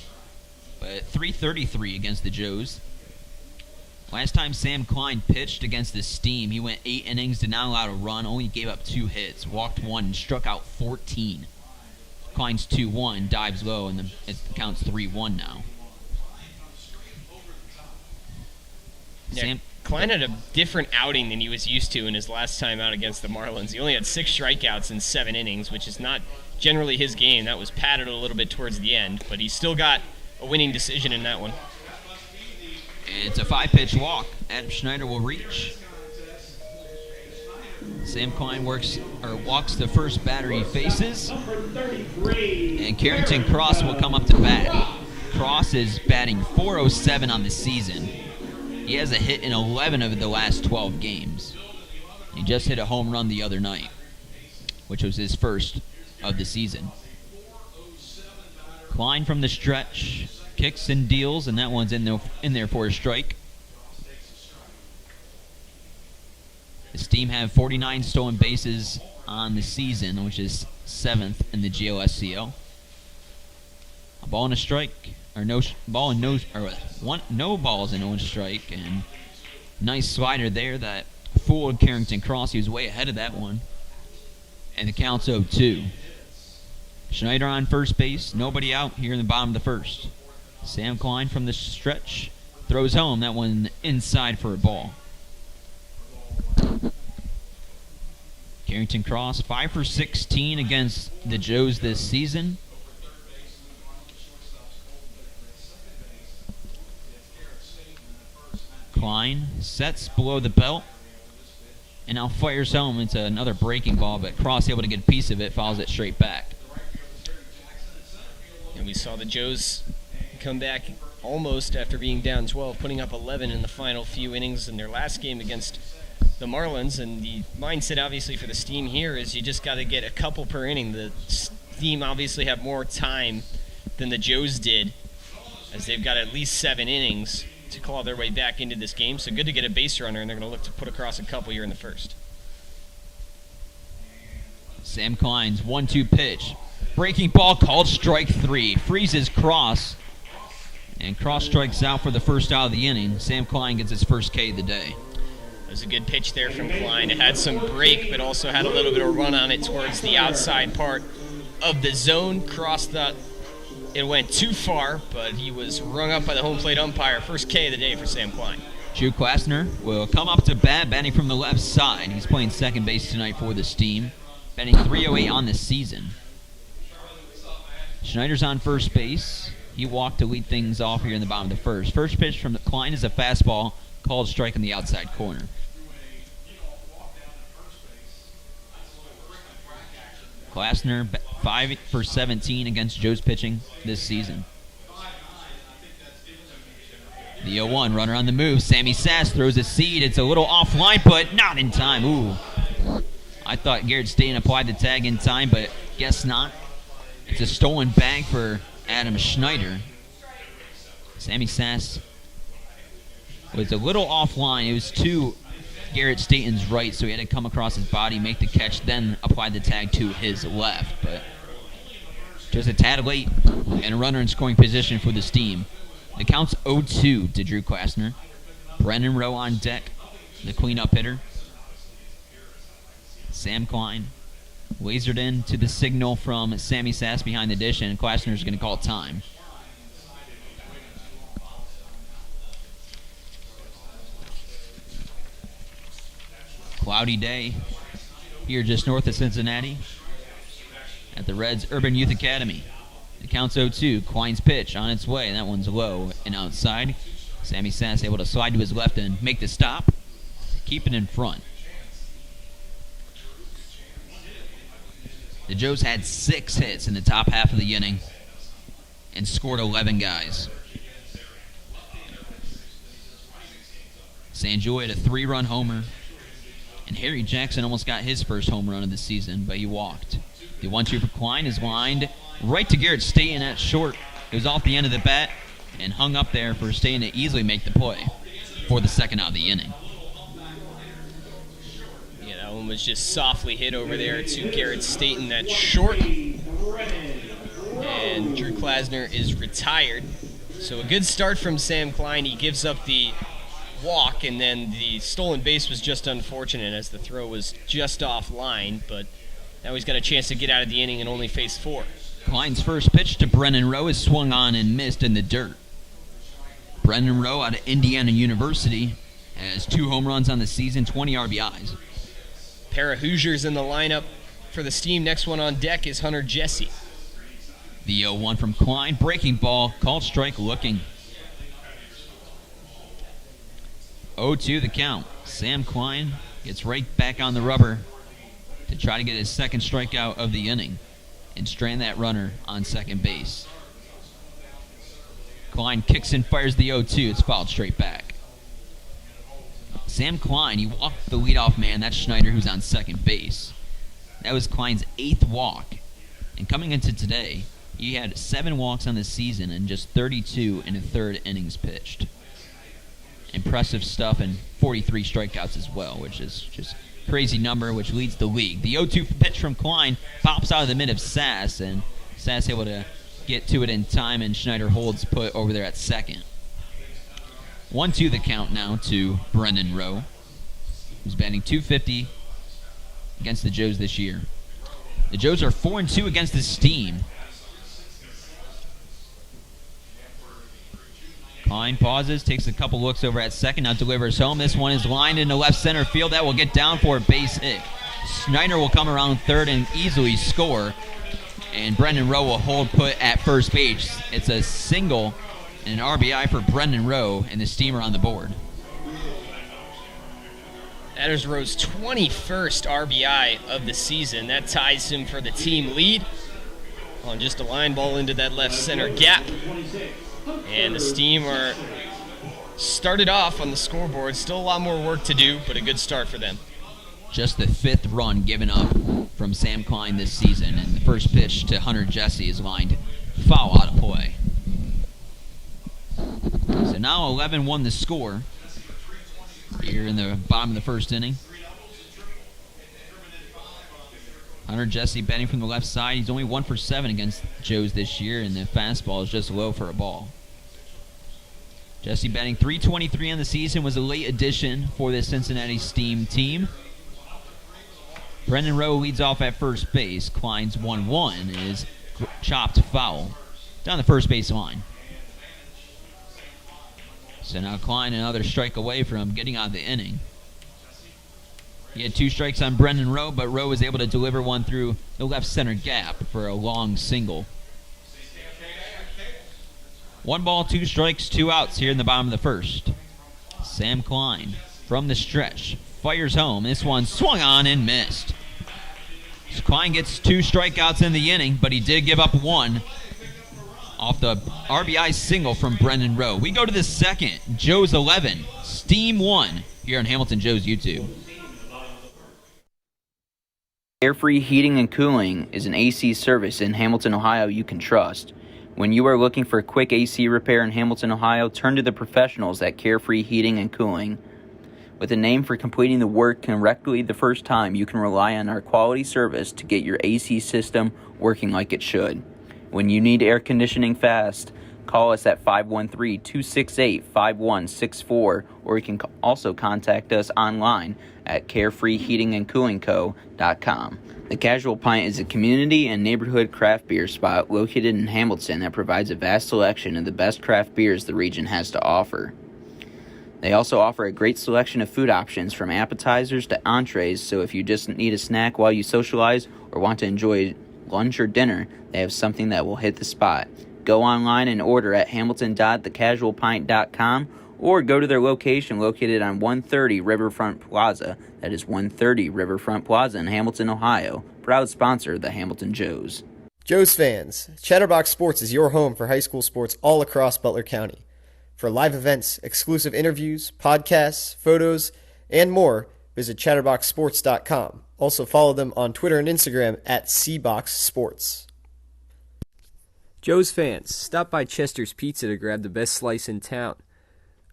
but .333 against the Joes. Last time Sam Klein pitched against the Steam, he went 8 innings, did not allow a run, only gave up 2 hits, walked 1, and struck out 14. Klein's 2-1, dives low, and it counts 3-1 now. Yeah, Klein had a different outing than he was used to in his last time out against the Marlins. He only had 6 strikeouts in 7 innings, which is not generally his game. That was padded a little bit towards the end, but he still got a winning decision in that one. It's a 5-pitch walk. Adam Schneider will reach. Sam Klein walks the first batter he faces. And Carrington Cross will come up to bat. Cross is batting .407 on the season. He has a hit in 11 of the last 12 games. He just hit a home run the other night, which was his first of the season. Klein from the stretch. Kicks and deals, and that one's in there for a strike. The Steam have 49 stolen bases on the season, which is 7th in the GLSCO. A ball and a strike, or no balls and no strike, and nice slider there that fooled Carrington Cross. He was way ahead of that one, and the count's 0-2. Schneider on first base, nobody out here in the bottom of the first. Sam Klein from the stretch throws home. That one inside for a ball. Carrington Cross 5 for 16 against the Joes this season. Klein sets below the belt and now fires home into another breaking ball, but Cross able to get a piece of it, follows it straight back. And we saw the Joes come back almost after being down 12, putting up 11 in the final few innings in their last game against the Marlins. And the mindset obviously for the Steam here is you just got to get a couple per inning. The Steam obviously have more time than the Joes did, as they've got at least 7 innings to claw their way back into this game. So good to get a base runner, and they're going to look to put across a couple here in the first. Sam Klein's 1-2 pitch. Breaking ball called strike 3. Freezes Cross. And Cross strikes out for the first out of the inning. Sam Klein gets his first K of the day. It was a good pitch there from Klein. It had some break, but also had a little bit of run on it towards the outside part of the zone. It went too far, but he was rung up by the home plate umpire. First K of the day for Sam Klein. Drew Klasner will come up to bat, batting from the left side. He's playing second base tonight for the Steam, batting .308 on the season. Schneider's on first base. He walked to lead things off here in the bottom of the first. First pitch from Klein is a fastball, called strike in the outside corner. Klasner 5 for 17 against Joe's pitching this season. The 0-1 runner on the move. Sammy Sass throws a seed. It's a little offline, but not in time. Ooh. I thought Garrett Staten applied the tag in time, but guess not. It's a stolen bag for Adam Schneider. Sammy Sass was a little offline. It was to Garrett Staten's right, so he had to come across his body, make the catch, then apply the tag to his left. But just a tad late, and a runner in scoring position for the Steam. The count's 0-2 to Drew Klasner. Brennan Rowe on deck, the cleanup hitter. Sam Klein lasered in to the signal from Sammy Sass behind the dish, and Klasner's going to call time. Cloudy day here just north of Cincinnati at the Reds Urban Youth Academy. The count's 0-2. Klein's pitch on its way, and that one's low and outside. Sammy Sass able to slide to his left and make the stop. Keep it in front. The Joes had 6 hits in the top half of the inning and scored 11 guys. Sanjoy had a 3-run homer, and Harry Jackson almost got his first home run of the season, but he walked. The 1-2 for Klein is lined right to Garrett Staten at short. It was off the end of the bat and hung up there for Staten to easily make the play for the second out of the inning. Yeah, that one was just softly hit over there to Garrett Staten at short. And Drew Klasner is retired. So a good start from Sam Klein. He gives up the walk, and then the stolen base was just unfortunate as the throw was just offline, but now he's got a chance to get out of the inning and only face 4. Klein's first pitch to Brennan Rowe is swung on and missed in the dirt. Brennan Rowe out of Indiana University has 2 home runs on the season, 20 RBIs. Pair of Hoosiers in the lineup for the Steam. Next one on deck is Hunter Jesse. The 0-1 from Klein, breaking ball, called strike looking. 0-2 the count. Sam Klein gets right back on the rubber to try to get his second strikeout of the inning and strand that runner on second base. Klein kicks and fires the 0-2. It's fouled straight back. Sam Klein, he walked the leadoff man. That's Schneider, who's on second base. That was Klein's 8th walk. And coming into today, he had 7 walks on the season and just 32 in the 3rd innings pitched. Impressive stuff, and 43 strikeouts as well, which is just crazy number, which leads the league. The 0-2 pitch from Klein pops out of the mid of Sass, and Sass able to get to it in time, and Schneider holds put over there at second. 1-2 the count now to Brennan Rowe, who's batting .250 against the Joes this year. The Joes are 4-2 against the Steam. Klein pauses, takes a couple looks over at second, now delivers home. This one is lined into left center field. That will get down for a base hit. Schneider will come around third and easily score. And Brendan Rowe will hold put at first base. It's a single and an RBI for Brendan Rowe, and the Steamer on the board. That is Rowe's 21st RBI of the season. That ties him for the team lead on just a line ball into that left center gap. And the Steam are started off on the scoreboard. Still a lot more work to do, but a good start for them. Just the 5th run given up from Sam Klein this season, and the first pitch to Hunter Jesse is lined foul out of play. So now 11-1 the score here in the bottom of the first inning. Hunter Jesse batting from the left side. He's only 1 for 7 against Joes this year, and the fastball is just low for a ball. Jesse batting .323 on the season, was a late addition for the Cincinnati Steam team. Brendan Rowe leads off at first base. Klein's 1-1 is chopped foul down the first base line. So now Klein another strike away from getting out of the inning. He had 2 strikes on Brendan Rowe, but Rowe was able to deliver one through the left center gap for a long single. 1 ball, 2 strikes, 2 outs here in the bottom of the first. Sam Klein from the stretch fires home. This one swung on and missed. So Klein gets 2 strikeouts in the inning, but he did give up 1 off the RBI single from Brendan Rowe. We go to the second. Joe's 11, Steam 1 here on Hamilton Joe's YouTube. Carefree Heating and Cooling is an AC service in Hamilton, Ohio you can trust. When you are looking for a quick AC repair in Hamilton, Ohio, turn to the professionals at Carefree Heating and Cooling. With a name for completing the work correctly the first time, you can rely on our quality service to get your AC system working like it should. When you need air conditioning fast, call us at 513-268-5164, or you can also contact us online at carefreeheatingandcoolingco.com. The Casual Pint is a community and neighborhood craft beer spot located in Hamilton that provides a vast selection of the best craft beers the region has to offer. They also offer a great selection of food options from appetizers to entrees, so if you just need a snack while you socialize or want to enjoy lunch or dinner, they have something that will hit the spot. Go online and order at hamilton.thecasualpint.com or go to their location located on 130 Riverfront Plaza. That is 130 Riverfront Plaza in Hamilton, Ohio. Proud sponsor of the Hamilton Joes. Joes fans, Chatterbox Sports is your home for high school sports all across Butler County. For live events, exclusive interviews, podcasts, photos, and more, visit chatterboxsports.com. Also follow them on Twitter and Instagram at cboxsports. Joe's fans, stop by Chester's Pizza to grab the best slice in town.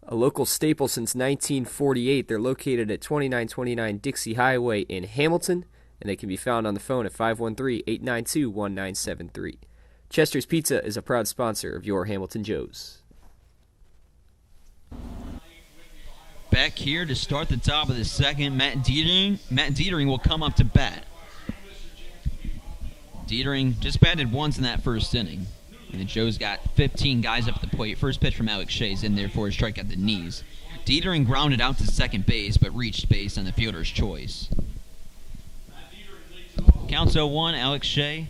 A local staple since 1948, they're located at 2929 Dixie Highway in Hamilton, and they can be found on the phone at 513-892-1973. Chester's Pizza is a proud sponsor of your Hamilton Joes. Back here to start the top of the second, Matt Dietering will come up to bat. Dietering just batted once in that first inning. And the Joes got 15 guys up at the plate. First pitch from Alex Shea is in there for a strike at the knees. Dietering grounded out to second base, but reached base on the fielder's choice. Counts 0-1, Alex Shea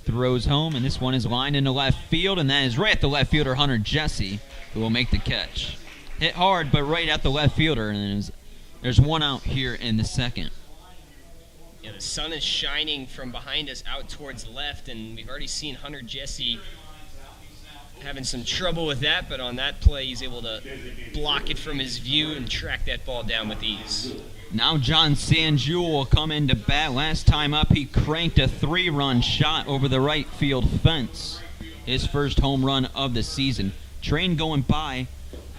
throws home, and this one is lined into left field, and that is right at the left fielder, Hunter Jesse, who will make the catch. Hit hard, but right at the left fielder, and there's 1 out here in the second. Yeah, the sun is shining from behind us out towards left, and we've already seen Hunter Jesse having some trouble with that, but on that play he's able to block it from his view and track that ball down with ease. Now John Sanjul will come into bat. Last time up he cranked a 3-run shot over the right field fence. His first home run of the season. Train going by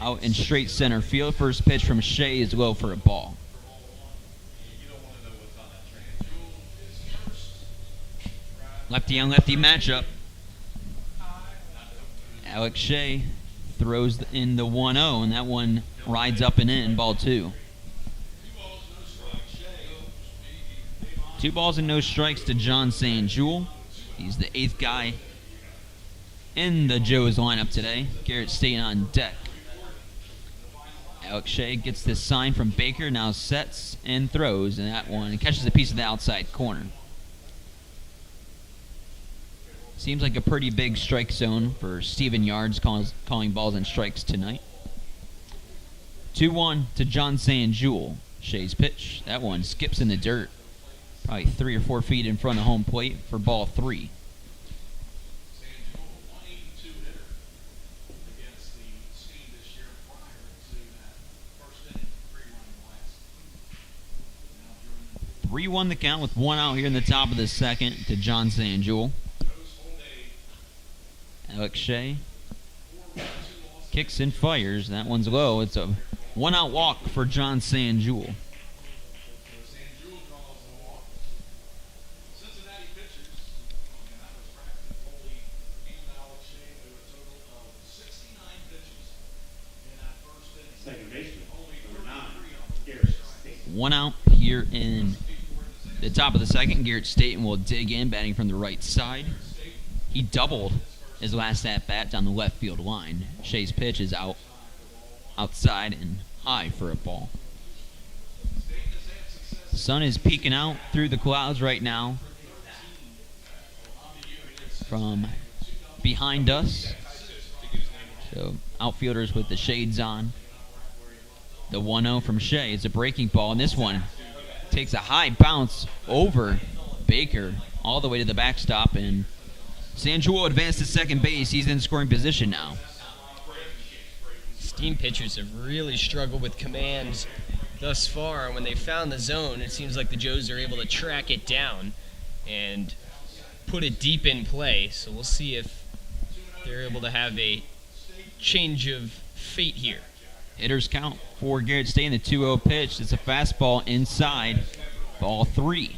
out in straight center field. First pitch from Shea is low for a ball. Lefty on lefty matchup. Alex Shea throws in the 1-0, and that one rides up and in, ball 2. 2 balls and no strikes to John Sanjul. He's the 8th guy in the Joes lineup today. Garrett staying on deck. Alex Shea gets this sign from Baker, now sets and throws, and that one catches a piece of the outside corner. Seems like a pretty big strike zone for Steven Yards calling balls and strikes tonight. 2-1 to John Sanjul. Shea's pitch. That one skips in the dirt. Probably 3 or 4 feet in front of home plate for ball 3. Won the count with 1 out here in the top of the second to John Sanjul. Alex Shea kicks and fires. That one's low. It's a 1-out walk for John Sanjul. 1 out here in the top of the second. Garrett Staten will dig in, batting from the right side. He doubled his last at-bat down the left field line. Shea's pitch is outside and high for a ball. The sun is peeking out through the clouds right now from behind us. So outfielders with the shades on. The 1-0 from Shea is a breaking ball, and this one takes a high bounce over Baker all the way to the backstop, and Sanjul advanced to second base. He's in scoring position now. Steam pitchers have really struggled with command thus far. When they found the zone, it seems like the Joes are able to track it down and put it deep in play. So we'll see if they're able to have a change of fate here. Hitters count for Garrett Staten. The 2-0 pitch. It's a fastball inside. Ball 3.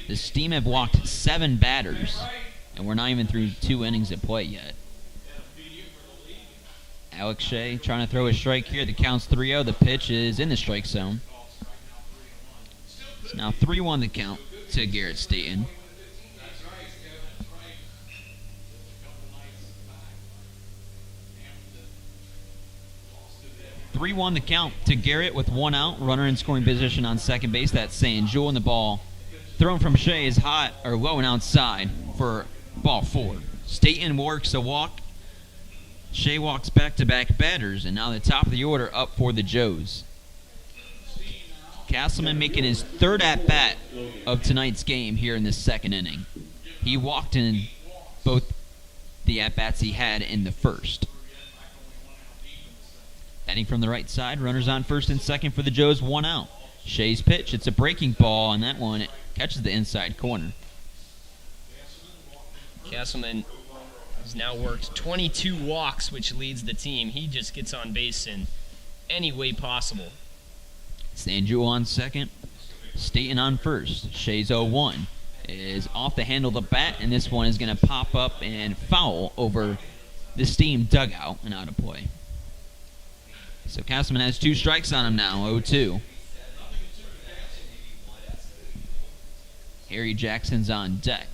The Steam have walked 7 batters, and we're not even through 2 innings of play yet. Alex Shea trying to throw a strike here. The count's 3-0. The pitch is in the strike zone. It's now 3-1 the count to Garrett Staten. Three-1 the count to Garrett with 1 out. Runner in scoring position on second base. That's St. Jewel, and the ball thrown from Shea is hot or low and outside for ball 4. Staten works a walk. Shea walks back-to-back batters, and now the top of the order up for the Joes. Castleman making his 3rd at-bat of tonight's game here in the 2nd inning. He walked in both the at-bats he had in the 1st. Batting from the right side, runners on 1st and 2nd for the Joes, 1 out. Shea's pitch, it's a breaking ball, and that one catches the inside corner. Castleman has now worked 22 walks, which leads the team. He just gets on base in any way possible. Sanjul on 2nd, Staten on 1st. Shea's 0-1 is off the handle of the bat, and this one is going to pop up and foul over the Steam dugout and out of play. So Castleman has 2 strikes on him now, 0-2. Harry Jackson's on deck.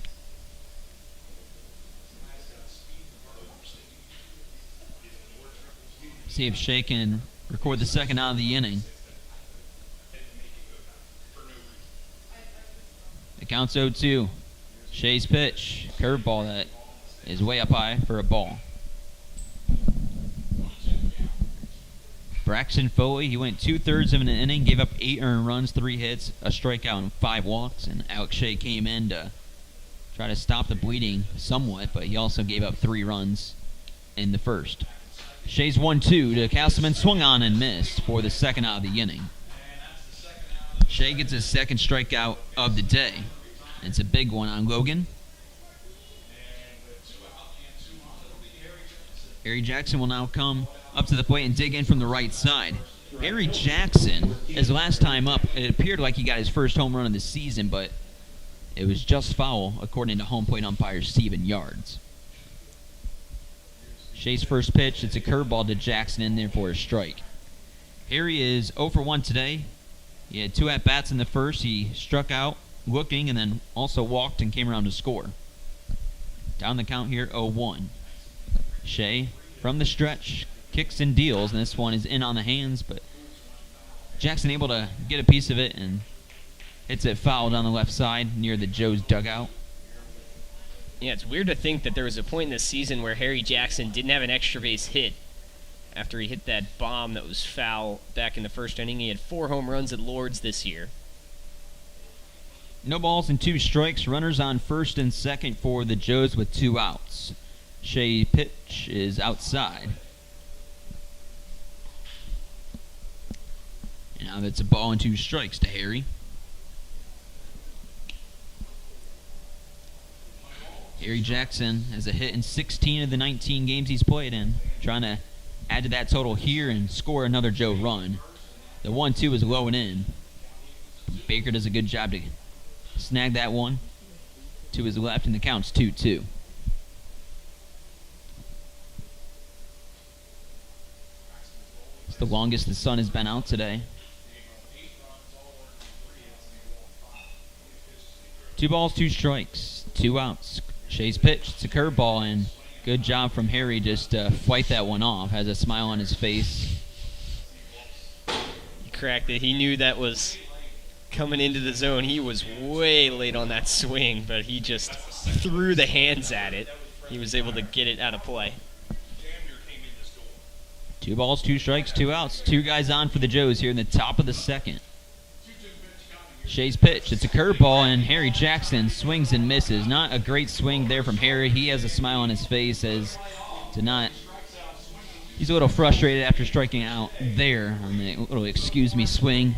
See if Shea can record the 2nd out of the inning. The count's 0-2. Shea's pitch, curveball that is way up high for a ball. Braxton Foley, he went 2/3 of an inning, gave up 8 earned runs, 3 hits, a strikeout, and 5 walks. And Alex Shea came in to try to stop the bleeding somewhat, but he also gave up 3 runs in the 1st. Shea's 1-2 to Castleman, swung on and missed for the 2nd out of the inning. Shea gets his 2nd strikeout of the day. It's a big one on Logan. Harry Jackson will now come up to the plate and dig in from the right side. Harry Jackson, his last time up, it appeared like he got his first home run of the season, but it was just foul, according to home plate umpire Steven Yards. Shea's first pitch, it's a curveball to Jackson in there for a strike. Harry is 0-for-1 today. He had 2 at-bats in the 1st. He struck out looking and then also walked and came around to score. Down the count here, 0-1. Shea, from the stretch, kicks and deals, and this one is in on the hands, but Jackson able to get a piece of it and hits it foul down the left side near the Joes dugout. Yeah, it's weird to think that there was a point in this season where Harry Jackson didn't have an extra base hit after he hit that bomb that was foul back in the 1st inning. He had 4 home runs at Lords this year. No balls and 2 strikes. Runners on 1st and 2nd for the Joes with 2 outs. Shea pitch is outside. And now that's a ball and 2 strikes to Harry. Harry Jackson has a hit in 16 of the 19 games he's played in. Trying to add to that total here and score another Joe run. The 1-2 is low and in. Baker does a good job to snag that one to his left, and the count's 2-2. It's the longest the sun has been out today. 2 balls, 2 strikes, 2 outs. Shea's pitch. It's a curveball, and good job from Harry just to fight that one off. Has a smile on his face. He cracked it. He knew that was coming into the zone. He was way late on that swing, but he just threw the hands at it. He was able to get it out of play. 2 balls, 2 strikes, 2 outs. 2 guys on for the Joes here in the top of the second. Shea's pitch. It's a curveball, and Harry Jackson swings and misses. Not a great swing there from Harry. He has a smile on his face as to not. He's a little frustrated after striking out there on the little excuse me swing.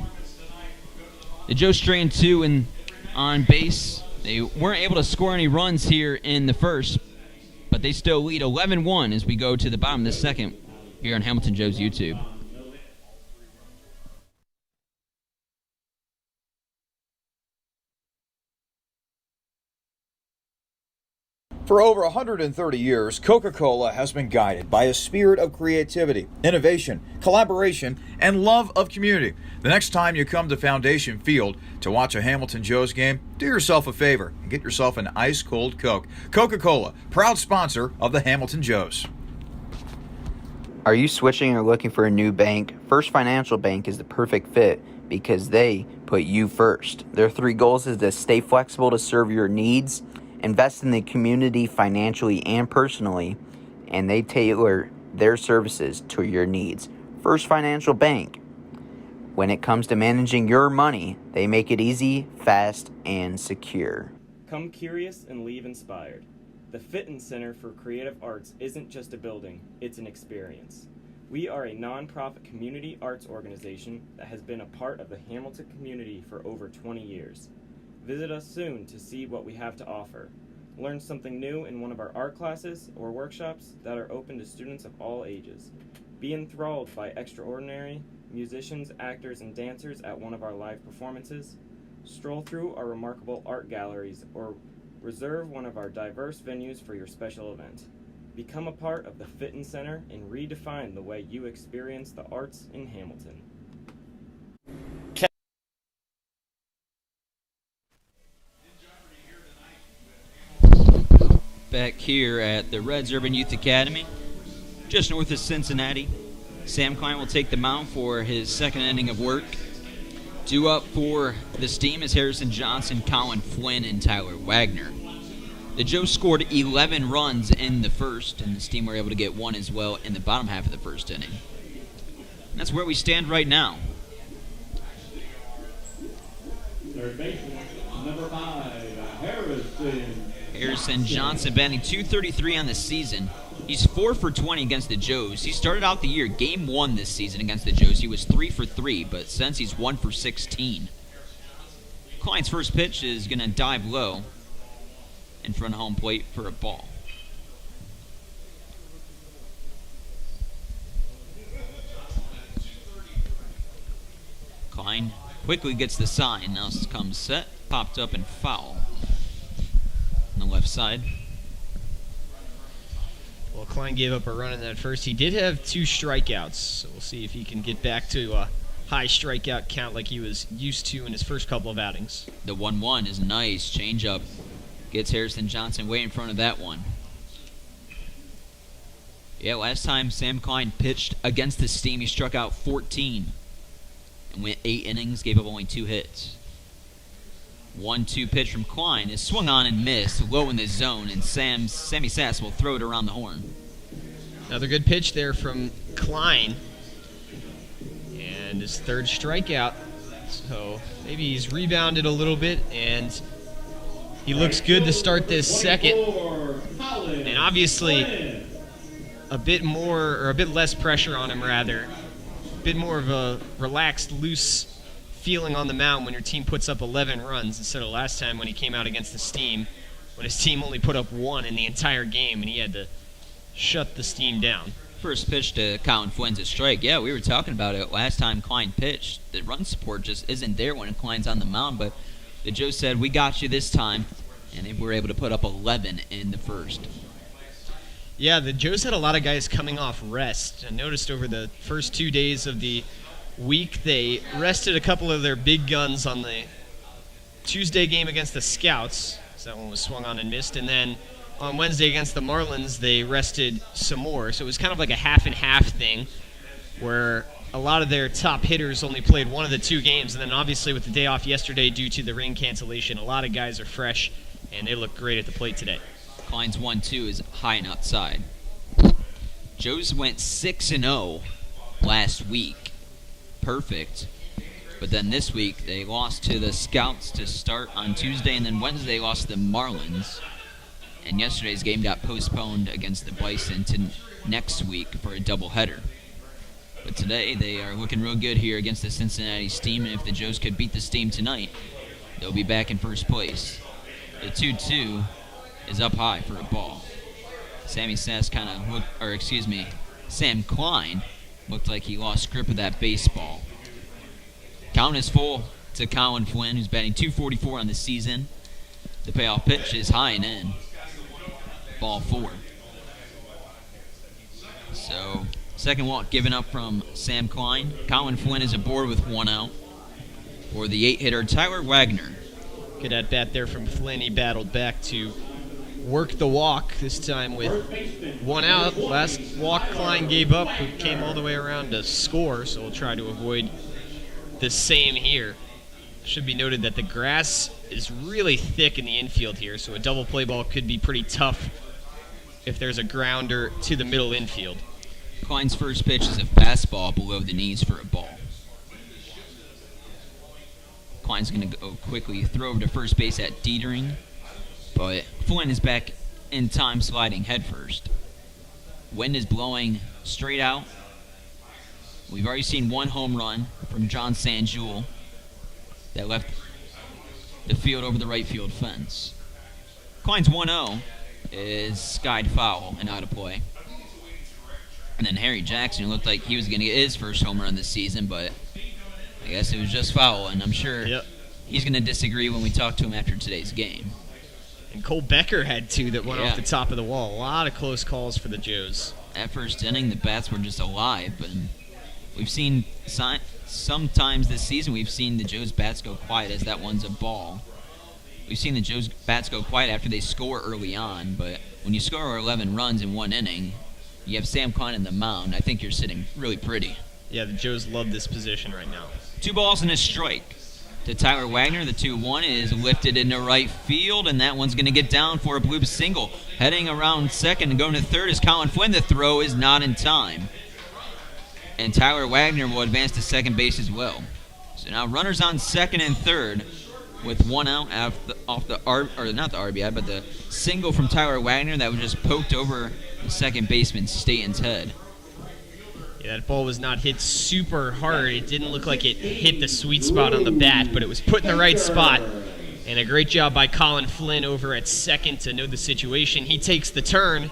The Joes straying 2 and on base. They weren't able to score any runs here in the first, but they still lead 11-1 as we go to the bottom of the second here on Hamilton Joe's YouTube. For over 130 years, Coca-Cola has been guided by a spirit of creativity, innovation, collaboration, and love of community. The next time you come to Foundation Field to watch a Hamilton Joes game, do yourself a favor and get yourself an ice-cold Coke. Coca-Cola, proud sponsor of the Hamilton Joes. Are you switching or looking for a new bank? First Financial Bank is the perfect fit because they put you first. Their 3 goals is to stay flexible to serve your needs, invest in the community financially and personally, and they tailor their services to your needs. First Financial Bank. When it comes to managing your money, they make it easy, fast, and secure. Come curious and leave inspired. The Fitton Center for Creative Arts isn't just a building, it's an experience. We are a nonprofit community arts organization that has been a part of the Hamilton community for over 20 years. Visit us soon to see what we have to offer. Learn something new in one of our art classes or workshops that are open to students of all ages. Be enthralled by extraordinary musicians, actors, and dancers at one of our live performances. Stroll through our remarkable art galleries or reserve one of our diverse venues for your special event. Become a part of the Fitton Center and redefine the way you experience the arts in Hamilton. Back here at the Reds Urban Youth Academy, just north of Cincinnati. Sam Klein will take the mound for his second inning of work. Due up for the Steam is Harrison Johnson, Colin Flynn, and Tyler Wagner. The Joes scored 11 runs in the first, and the Steam were able to get 1 as well in the bottom half of the first inning. And that's where we stand right now. Third baseman, number 5, Harrison. Harrison Johnson batting .233 on the season. He's 4 for 20 against the Joes. He started out the year, game 1 this season against the Joes. He was 3 for 3, but since he's 1 for 16. Klein's first pitch is going to dive low in front of home plate for a ball. Klein quickly gets the sign. Now comes set, popped up and foul on the left side. Well, Klein gave up a run in that first. He did have 2 strikeouts, so we'll see if he can get back to a high strikeout count like he was used to in his first couple of outings. The 1-1 is nice. Change up. Gets Harrison Johnson way in front of that one. Yeah, last time Sam Klein pitched against the Steam, he struck out 14 and went 8 innings, gave up only 2 hits. 1-2 pitch from Klein is swung on and missed, low in the zone, and Sammy Sass will throw it around the horn. Another good pitch there from Klein. And his 3rd strikeout. So maybe he's rebounded a little bit, and he looks good to start this second. And obviously a bit more, or a bit less pressure on him rather. A bit more of a relaxed, loose feeling on the mound when your team puts up 11 runs instead of last time when he came out against the Steam, when his team only put up 1 in the entire game and he had to shut the Steam down. First pitch to Colin Flynn's a strike. Yeah, we were talking about it last time Klein pitched. The run support just isn't there when Klein's on the mound, but the Joe said, we got you this time, and they were able to put up 11 in the first. Yeah, the Joes had a lot of guys coming off rest. I noticed over the first 2 days of the week, they rested a couple of their big guns on the Tuesday game against the Scouts. So that one was swung on and missed. And then on Wednesday against the Marlins, they rested some more. So it was kind of like a half and half thing where a lot of their top hitters only played one of the 2 games. And then obviously with the day off yesterday due to the rain cancellation, a lot of guys are fresh, and they look great at the plate today. Klein's 1-2 is high and outside. Joes went 6-0 last week. Perfect. But then this week, they lost to the Scouts to start on Tuesday, and then Wednesday lost to the Marlins. And yesterday's game got postponed against the Bison to next week for a doubleheader. But today, they are looking real good here against the Cincinnati Steam, and if the Joes could beat the Steam tonight, they'll be back in first place. The 2-2 is up high for a ball. Sam Klein looked like he lost grip of that baseball. Count is full to Colin Flynn, who's batting .244 on the season. The payoff pitch is high and in. Ball 4. So, second walk given up from Sam Klein. Colin Flynn is aboard with 1 out. For the 8-hitter, Tyler Wagner. Good at bat there from Flynn. He battled back to work the walk, this time with 1 out. Last walk Klein gave up, who came all the way around to score, so we'll try to avoid the same here. Should be noted that the grass is really thick in the infield here, so a double play ball could be pretty tough if there's a grounder to the middle infield. Klein's first pitch is a fastball below the knees for a ball. Klein's going to go quickly, throw over to first base at Dietering, but Flynn is back in time, sliding headfirst. Wind is blowing straight out. We've already seen 1 home run from John Sanjul that left the field over the right field fence. Klein's 1-0 is skied foul and out of play. And then Harry Jackson, who looked like he was going to get his first home run this season, but I guess it was just foul, and I'm sure he's going to disagree when we talk to him after today's game. And Cole Becker had 2 that went off the top of the wall. A lot of close calls for the Joes. That first inning, the bats were just alive, but we've seen sometimes this season we've seen the Joes bats go quiet as that one's a ball. We've seen the Joes bats go quiet after they score early on, but when you score 11 runs in 1 inning, you have Sam Klein in the mound. I think you're sitting really pretty. Yeah, the Joes love this position right now. 2 balls and a strike to Tyler Wagner. The 2-1 is lifted into right field, and that one's going to get down for a bloop single. Heading around second and going to third is Colin Flynn. The throw is not in time. And Tyler Wagner will advance to second base as well. So now runners on second and third with 1 out off the RBI, but the single from Tyler Wagner that was just poked over the second baseman Staten's head. Yeah, that ball was not hit super hard. It didn't look like it hit the sweet spot on the bat, but it was put in the right spot. And a great job by Colin Flynn over at second to know the situation. He takes the turn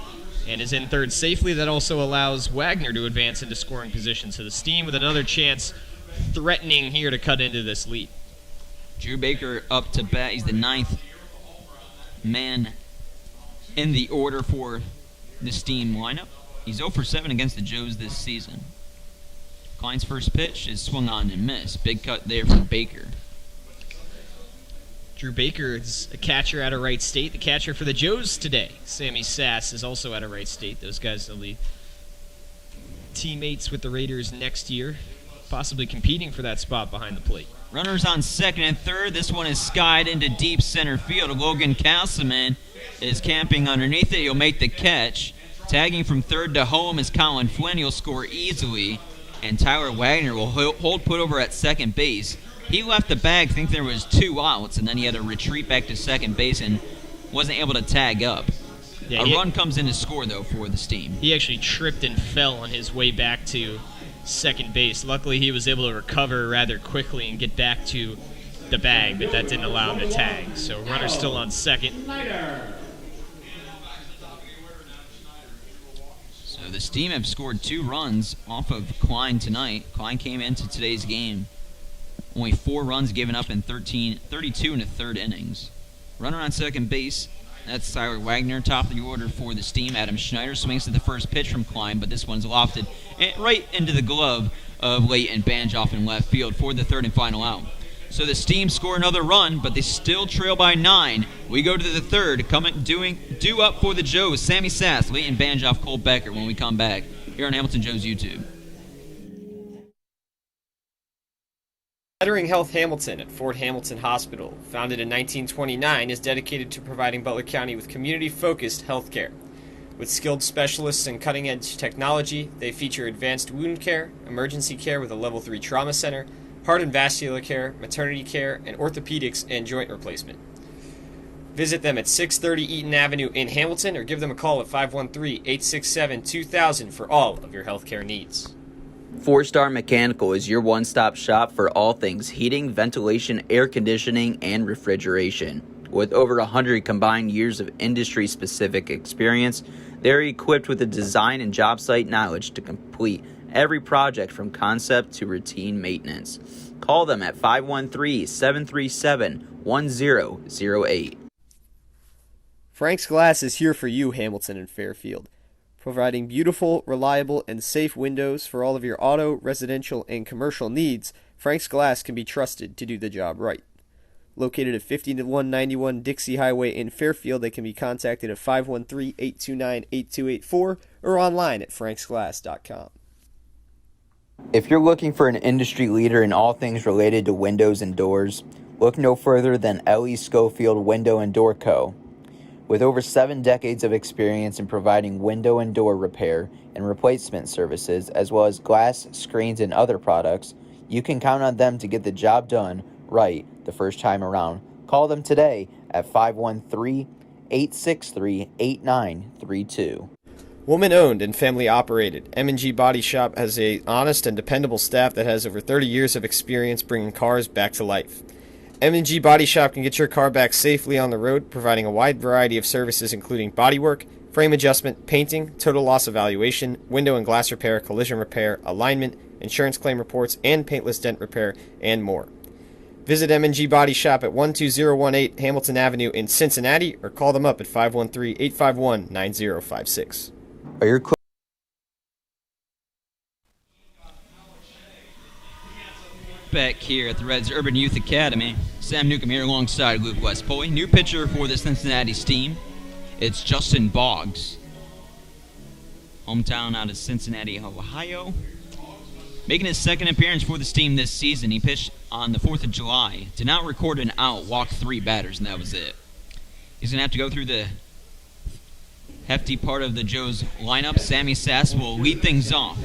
and is in third safely. That also allows Wagner to advance into scoring position. So the Steam with another chance, threatening here to cut into this lead. Drew Baker up to bat. He's the 9th man in the order for the Steam lineup. He's 0 for 7 against the Joes this season. Klein's first pitch is swung on and missed. Big cut there from Baker. Drew Baker is a catcher out of Wright State, the catcher for the Joes today. Sammy Sass is also out of Wright State. Those guys will be teammates with the Raiders next year, possibly competing for that spot behind the plate. Runners on second and third. This one is skied into deep center field. Logan Castleman is camping underneath it. He'll make the catch. Tagging from third to home is Colin Flynn. He'll score easily. And Tyler Wagner will hold put over at second base. He left the bag, think there was 2 outs, and then he had to retreat back to second base and wasn't able to tag up. A run comes in to score, though, for the Steam. He actually tripped and fell on his way back to second base. Luckily, he was able to recover rather quickly and get back to the bag, but that didn't allow him to tag. So runner still on second. So the Steam have scored 2 runs off of Klein tonight. Klein came into today's game. Only 4 runs given up in 32 and a third innings. Runner on second base That's Tyler Wagner, top of the order for the Steam. Adam Schneider swings at the first pitch from Klein, but this one's lofted right into the glove of Leighton Banjoff in left field for the third and final out. So the Steam score another run, but they still trail by 9. We go to the third, due up for the Joes. Sammy Sass, Leighton Banjoff, Cole Becker when we come back here on Hamilton Joe's YouTube. Bettering Health Hamilton at Fort Hamilton Hospital, founded in 1929, is dedicated to providing Butler County with community-focused health care. With skilled specialists and cutting-edge technology, they feature advanced wound care, emergency care with a Level 3 trauma center, heart and vascular care, maternity care, and orthopedics and joint replacement. Visit them at 630 Eaton Avenue in Hamilton or give them a call at 513-867-2000 for all of your healthcare needs. 4-Star Mechanical is your one-stop shop for all things heating, ventilation, air conditioning, and refrigeration. With over 100 combined years of industry-specific experience, they're equipped with the design and job site knowledge to complete every project from concept to routine maintenance. Call them at 513-737-1008. Frank's Glass is here for you, Hamilton and Fairfield, providing beautiful, reliable, and safe windows for all of your auto, residential, and commercial needs. Frank's Glass can be trusted to do the job right. Located at 5191 Dixie Highway in Fairfield, they can be contacted at 513-829-8284 or online at franksglass.com. If you're looking for an industry leader in all things related to windows and doors, look no further than L.E. Schofield Window and Door Co. With over 7 decades of experience in providing window and door repair and replacement services, as well as glass, screens, and other products, you can count on them to get the job done right the first time around. Call them today at 513-863-8932. Woman-owned and family-operated, M&G Body Shop has a honest and dependable staff that has over 30 years of experience bringing cars back to life. M&G Body Shop can get your car back safely on the road, providing a wide variety of services including bodywork, frame adjustment, painting, total loss evaluation, window and glass repair, collision repair, alignment, insurance claim reports, and paintless dent repair, and more. Visit M&G Body Shop at 12018 Hamilton Avenue in Cincinnati or call them up at 513-851-9056. Are your Back here at the Reds Urban Youth Academy, Sam Newcomb here alongside Luke Westpoy. New pitcher for the Cincinnati Steam, it's Justin Boggs. Hometown out of Cincinnati, Ohio. Making his second appearance for the Steam this season, he pitched on the 4th of July. Did not record an out, walked 3 batters, and that was it. He's going to have to go through the hefty part of the Joes lineup. Sammy Sass will lead things off.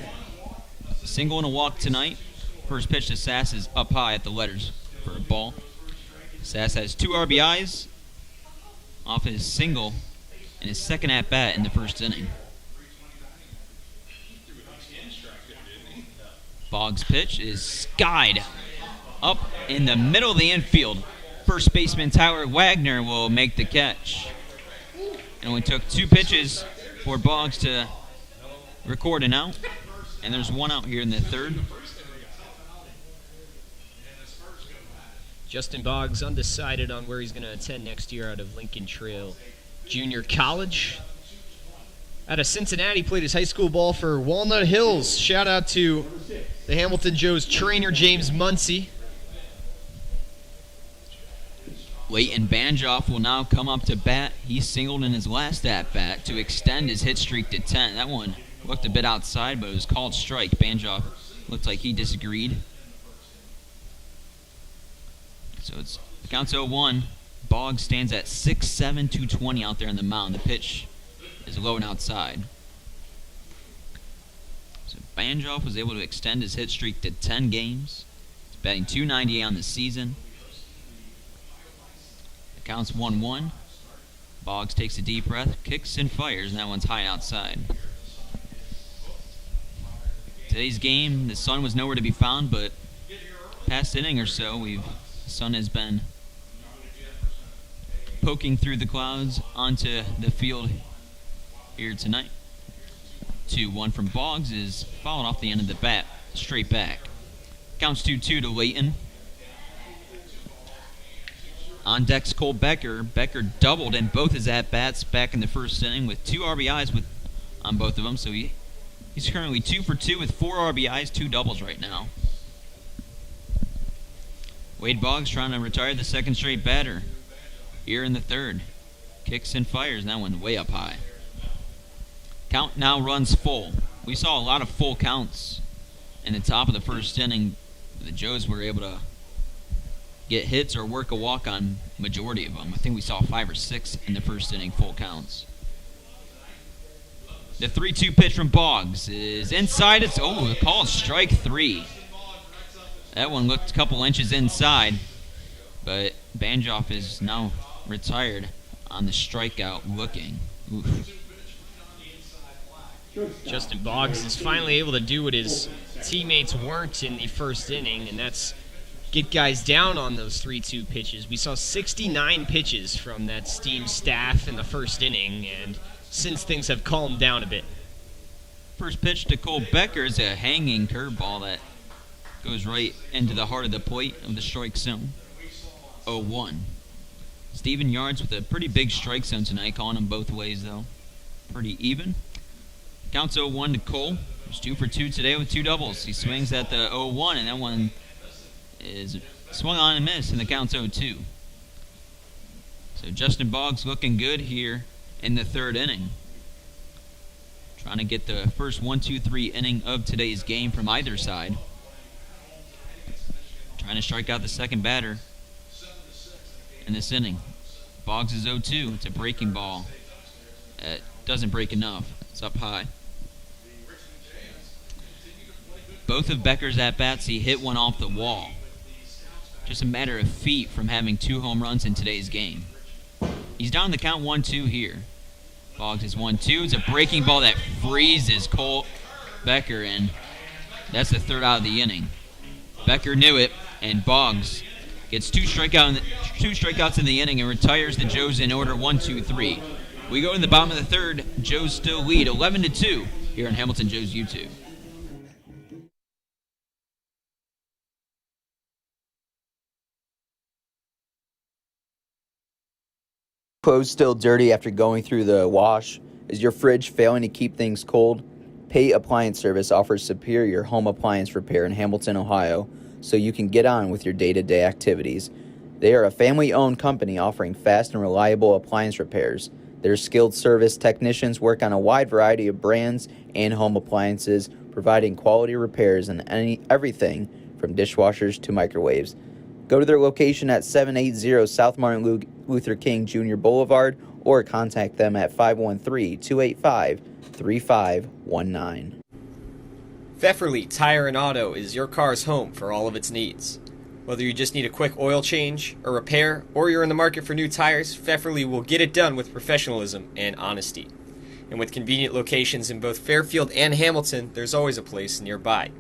Single and a walk tonight. First pitch to Sass is up high at the letters for a ball. Sass has 2 RBIs off his single in his second at-bat in the first inning. Boggs' pitch is skied up in the middle of the infield. First baseman Tyler Wagner will make the catch. It only took 2 pitches for Boggs to record an out, and there's 1 out here in the third. Justin Boggs undecided on where he's going to attend next year out of Lincoln Trail Junior College. Out of Cincinnati, played his high school ball for Walnut Hills. Shout out to the Hamilton Joes trainer, James Muncie. Leighton Banjoff will now come up to bat. He singled in his last at-bat to extend his hit streak to 10. That one looked a bit outside, but it was called strike. Banjoff looked like he disagreed. So it's the count's 0-1. Boggs stands at 6'7", 220 out there on the mound. The pitch is low and outside. So Banjoff was able to extend his hit streak to 10 games. He's batting .298 on the season. The count's 1-1. Boggs takes a deep breath, kicks and fires, and that one's high outside. Today's game, the sun was nowhere to be found, but past inning or so, the sun has been poking through the clouds onto the field here tonight. 2-1 from Boggs is fouled off the end of the bat, straight back. Counts 2-2 to Leighton. On deck's Cole Becker. Becker doubled in both his at-bats back in the first inning with 2 RBIs on both of them, so he's currently 2 for 2 with 4 RBIs, 2 doubles right now. Wade Boggs trying to retire the second straight batter here in the third. Kicks and fires, that one way up high. Count now runs full. We saw a lot of full counts in the top of the first inning. The Joes were able to get hits or work a walk on majority of them. I think we saw 5 or 6 in the first inning full counts. The 3-2 pitch from Boggs is inside. It's called strike 3. That one looked a couple inches inside, but Banjoff is now retired on the strikeout looking. Oof. Justin Boggs is finally able to do what his teammates weren't in the first inning, and that's get guys down on those 3-2 pitches. We saw 69 pitches from that Steam staff in the first inning, and since things have calmed down a bit. First pitch to Cole Becker is a hanging curveball that goes right into the heart of the plate of the strike zone. 0-1. Steven Yards with a pretty big strike zone tonight, calling them both ways though. Pretty even. Counts 0-1 to Cole. He's 2 for 2 today with 2 doubles. He swings at the 0-1, and that one is swung on and missed, and the count's 0-2. So Justin Boggs looking good here in the third inning. Trying to get the first 1-2-3 inning of today's game from either side. Trying to strike out the second batter in this inning. Boggs is 0-2. It's a breaking ball. It doesn't break enough. It's up high. Both of Becker's at-bats, he hit one off the wall. Just a matter of feet from having 2 home runs in today's game. He's down the count 1-2 here. Boggs is 1-2. It's a breaking ball that freezes Cole Becker, and that's the third out of the inning. Becker knew it, and Boggs gets 2 strikeouts in the inning and retires the Joes in order 1-2-3. We go in the bottom of the third. Joes still lead 11-2 here on Hamilton Joe's YouTube. Clothes still dirty after going through the wash? Is your fridge failing to keep things cold? Pay Appliance Service offers superior home appliance repair in Hamilton, Ohio, so you can get on with your day-to-day activities. They are a family-owned company offering fast and reliable appliance repairs. Their skilled service technicians work on a wide variety of brands and home appliances, providing quality repairs on everything from dishwashers to microwaves. Go to their location at 780 South Martin Luther King Jr. Boulevard or contact them at 513-285-3519. Pfefferly Tire and Auto is your car's home for all of its needs. Whether you just need a quick oil change, a repair, or you're in the market for new tires, Pfefferly will get it done with professionalism and honesty. And with convenient locations in both Fairfield and Hamilton, there's always a place nearby.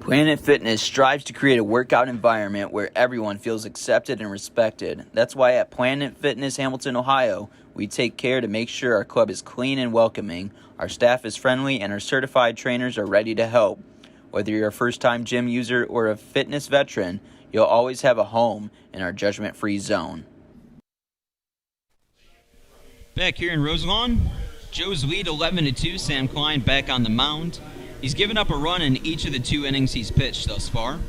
Planet Fitness strives to create a workout environment where everyone feels accepted and respected. That's why at Planet Fitness Hamilton, Ohio, we take care to make sure our club is clean and welcoming, our staff is friendly, and our certified trainers are ready to help. Whether you're a first-time gym user or a fitness veteran, you'll always have a home in our judgment-free zone. Back here in Roselawn, Joe's lead 11-2. Sam Klein back on the mound. He's given up a run in each of the 2 innings he's pitched thus far.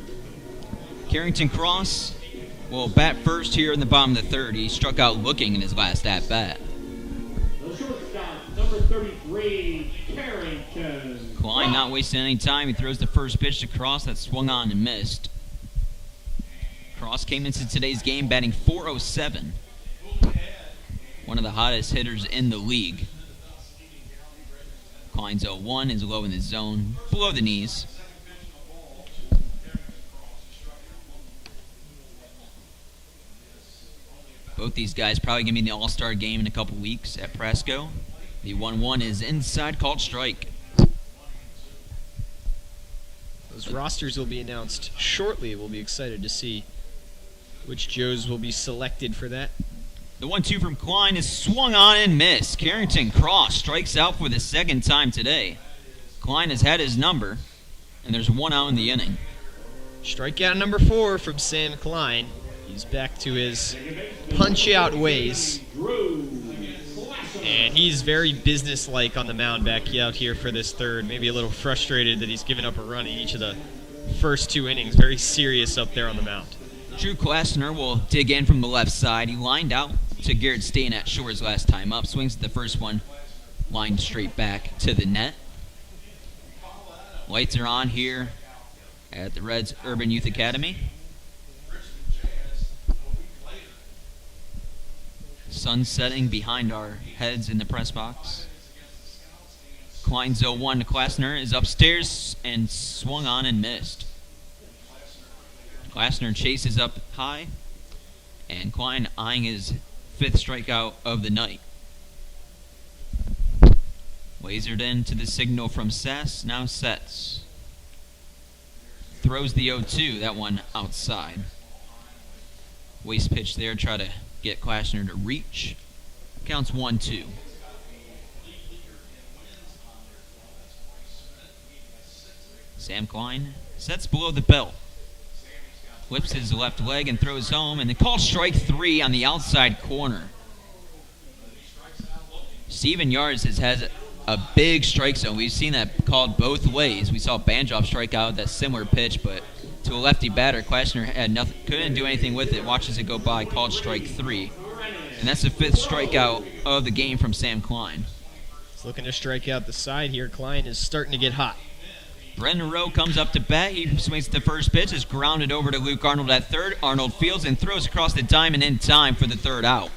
Carrington Cross will bat first here in the bottom of the third. He struck out looking in his last at-bat. The shortstop, number 33, Carrington. Klein not wasting any time. He throws the first pitch to Cross that swung on and missed. Cross came into today's game batting .407. One of the hottest hitters in the league. Klein's 0-1 is low in the zone, below the knees. Both these guys probably going to be in the All-Star game in a couple weeks at Presco. The 1-1 is inside, called strike. Those rosters will be announced shortly. We'll be excited to see which Joes will be selected for that. The 1-2 from Klein is swung on and missed. Carrington Cross strikes out for the second time today. Klein has had his number, and there's 1 out in the inning. Strikeout number 4 from Sam Klein. He's He's back to his punch-out ways. And he's very businesslike on the mound back out here for this third. Maybe a little frustrated that he's given up a run in each of the first 2 innings. Very serious up there on the mound. Drew Klassner will dig in from the left side. He lined out to Garrett Stain at Shores last time up. Swings at the first one, lined straight back to the net. Lights are on here at the Reds Urban Youth Academy. Sun setting behind our heads in the press box. Klein's 0-1 to Klassner is upstairs and swung on and missed. Klassner chases up high, and Klein eyeing his 5th strikeout of the night. Lasered in to the signal from Sass, now sets. Throws the 0-2, that one outside. Waste pitch there, try to get Klassner to reach. Counts 1-2. Sam Klein sets below the belt. Flips his left leg and throws home, and they call strike 3 on the outside corner. Steven Yards has a big strike zone. We've seen that called both ways. We saw Bandrop strike out that similar pitch, but to a lefty batter, Klassner had nothing, couldn't do anything with it. Watches it go by, called strike 3. And that's the 5th strikeout of the game from Sam Klein. He's looking to strike out the side here. Klein is starting to get hot. Brendan Rowe comes up to bat. He swings at the first pitch. Is grounded over to Luke Arnold at third. Arnold fields and throws across the diamond in time for the 3rd out.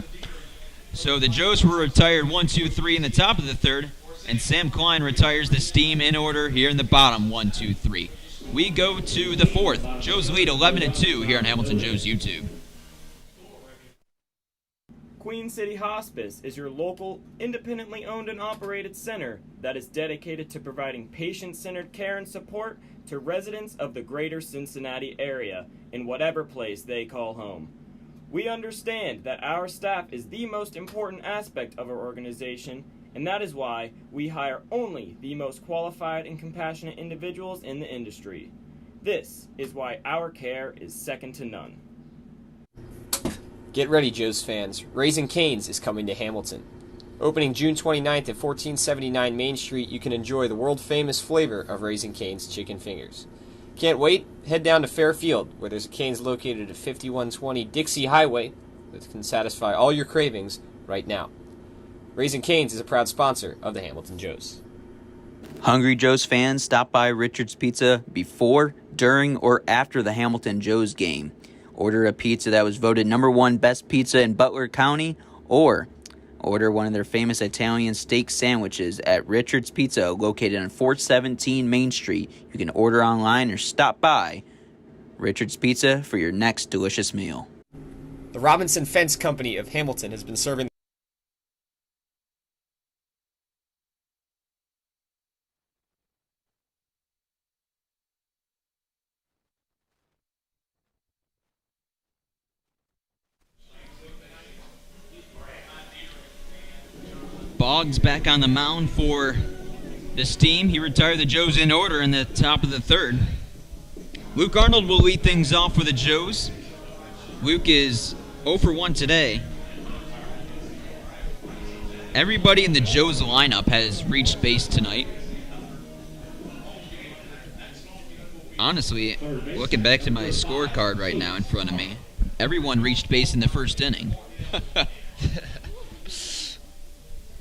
So the Joes were retired 1-2-3 in the top of the 3rd, and Sam Klein retires the steam in order here in the bottom 1-2-3. We go to the 4th. Joes lead 11-2 here on Hamilton Joe's YouTube. Queen City Hospice is your local, independently owned and operated center that is dedicated to providing patient-centered care and support to residents of the greater Cincinnati area in whatever place they call home. We understand that our staff is the most important aspect of our organization, and that is why we hire only the most qualified and compassionate individuals in the industry. This is why our care is second to none. Get ready, Joe's fans. Raising Cane's is coming to Hamilton. Opening June 29th at 1479 Main Street, you can enjoy the world-famous flavor of Raising Cane's chicken fingers. Can't wait? Head down to Fairfield, where there's a Cane's located at 5120 Dixie Highway that can satisfy all your cravings right now. Raising Cane's is a proud sponsor of the Hamilton Joes. Hungry Joe's fans, stop by Richard's Pizza before, during, or after the Hamilton Joe's game. Order a pizza that was voted #1 best pizza in Butler County, or order one of their famous Italian steak sandwiches at Richard's Pizza, located on 417 Main Street. You can order online or stop by Richard's Pizza for your next delicious meal. The Robinson Fence Company of Hamilton has been serving Boggs back on the mound for the Steam. He retired the Joes in order in the top of the 3rd. Luke Arnold will lead things off for the Joes. Luke is 0 for 1 today. Everybody in the Joes lineup has reached base tonight. Honestly, looking back to my scorecard right now in front of me, everyone reached base in the 1st inning.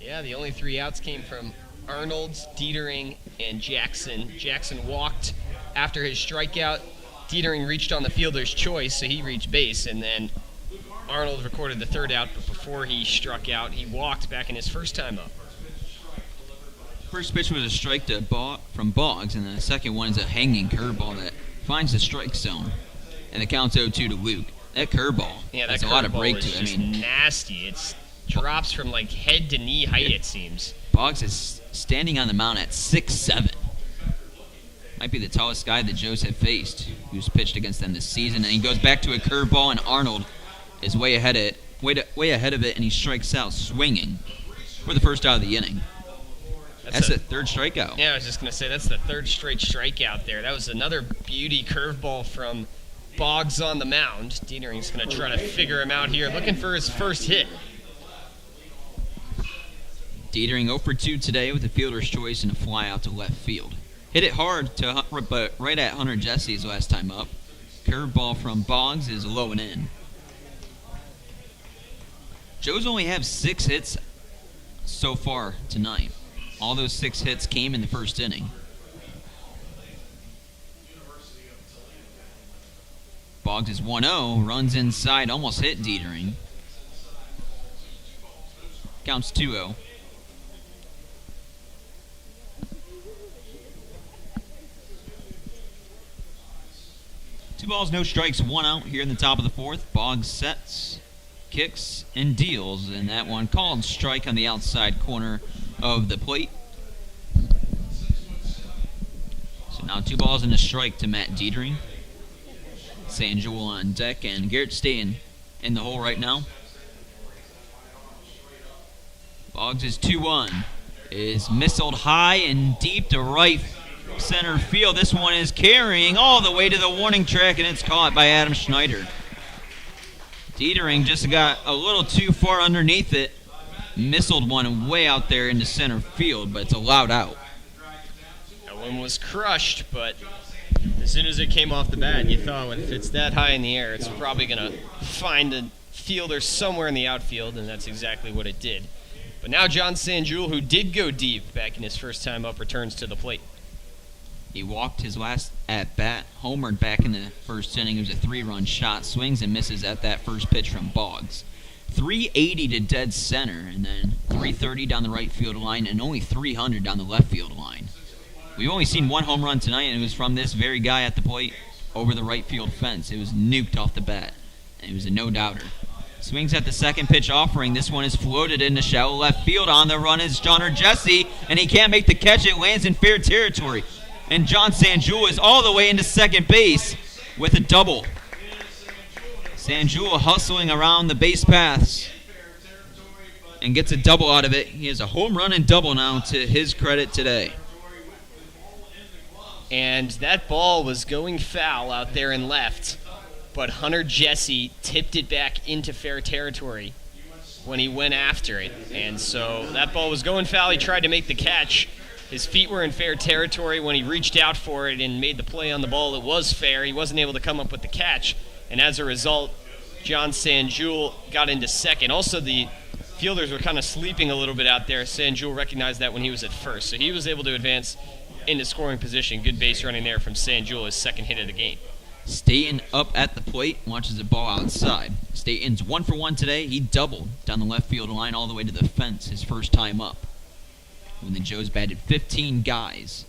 Yeah, the only 3 outs came from Arnold, Dietering, and Jackson. Jackson walked after his strikeout. Dietering reached on the fielder's choice, so he reached base, and then Arnold recorded the 3rd out, but before he struck out, he walked back in his first time up. First pitch was a strike to from Boggs, and the second one is a hanging curveball that finds the strike zone. And the count's 0-2 to Luke. That curveball has a lot of break to it. I mean, nasty. It's drops from like head to knee height, it seems. Boggs is standing on the mound at 6'7". Might be the tallest guy the Joes have faced, who's pitched against them this season. And he goes back to a curveball, and Arnold is way ahead of it, and he strikes out swinging for the 1st out of the inning. That's the 3rd strikeout. Yeah, I was just going to say, that's the 3rd straight strikeout there. That was another beauty curveball from Boggs on the mound. Diedering's going to try to figure him out here, looking for his first hit. Diedering 0 for 2 today with a fielder's choice and a fly out to left field. Hit it hard, but right at Hunter Jesse's last time up. Curveball from Boggs is low and in. Joes only have 6 hits so far tonight. All those 6 hits came in the first inning. Boggs is 1-0, runs inside, almost hit Diedering. Counts 2-0. Two balls, no strikes, 1 out here in the top of the 4th. Boggs sets, kicks, and deals, and that one called strike on the outside corner of the plate. So now 2 balls and a strike to Matt Diedering. Sanjul on deck, and Garrett staying in the hole right now. Boggs is 2-1. Is missiled high and deep to right center field. This one is carrying all the way to the warning track, and it's caught by Adam Schneider. Diedering just got a little too far underneath it. Missiled one way out there into center field, but it's allowed out. That one was crushed, but as soon as it came off the bat, you thought if it's that high in the air, it's probably going to find a fielder somewhere in the outfield, and that's exactly what it did. But now John Sanjul, who did go deep back in his first time up, returns to the plate. He walked his last at-bat, homered back in the first inning. It was a 3-run shot, swings and misses at that first pitch from Boggs. 380 to dead center, and then 330 down the right field line, and only 300 down the left field line. We've only seen 1 home run tonight, and it was from this very guy at the plate over the right field fence. It was nuked off the bat, and it was a no-doubter. Swings at the second pitch offering. This one is floated into shallow left field. On the run is Hunter Jesse, and he can't make the catch. It lands in fair territory. And John Sanjul is all the way into second base with a double. Sanjul hustling around the base paths and gets a double out of it. He has a home run and double now to his credit today. And that ball was going foul out there in left, but Hunter Jesse tipped it back into fair territory when he went after it. And so that ball was going foul. He tried to make the catch. His feet were in fair territory when he reached out for it and made the play on the ball. It was fair. He wasn't able to come up with the catch. And as a result, John Sanjul got into second. Also, the fielders were kind of sleeping a little bit out there. Sanjul recognized that when he was at first. So he was able to advance into scoring position. Good base running there from Sanjul, his second hit of the game. Staten up at the plate, watches the ball outside. Staten's 1 for 1 today. He doubled down the left field line all the way to the fence his first time up, when the Joes batted 15 guys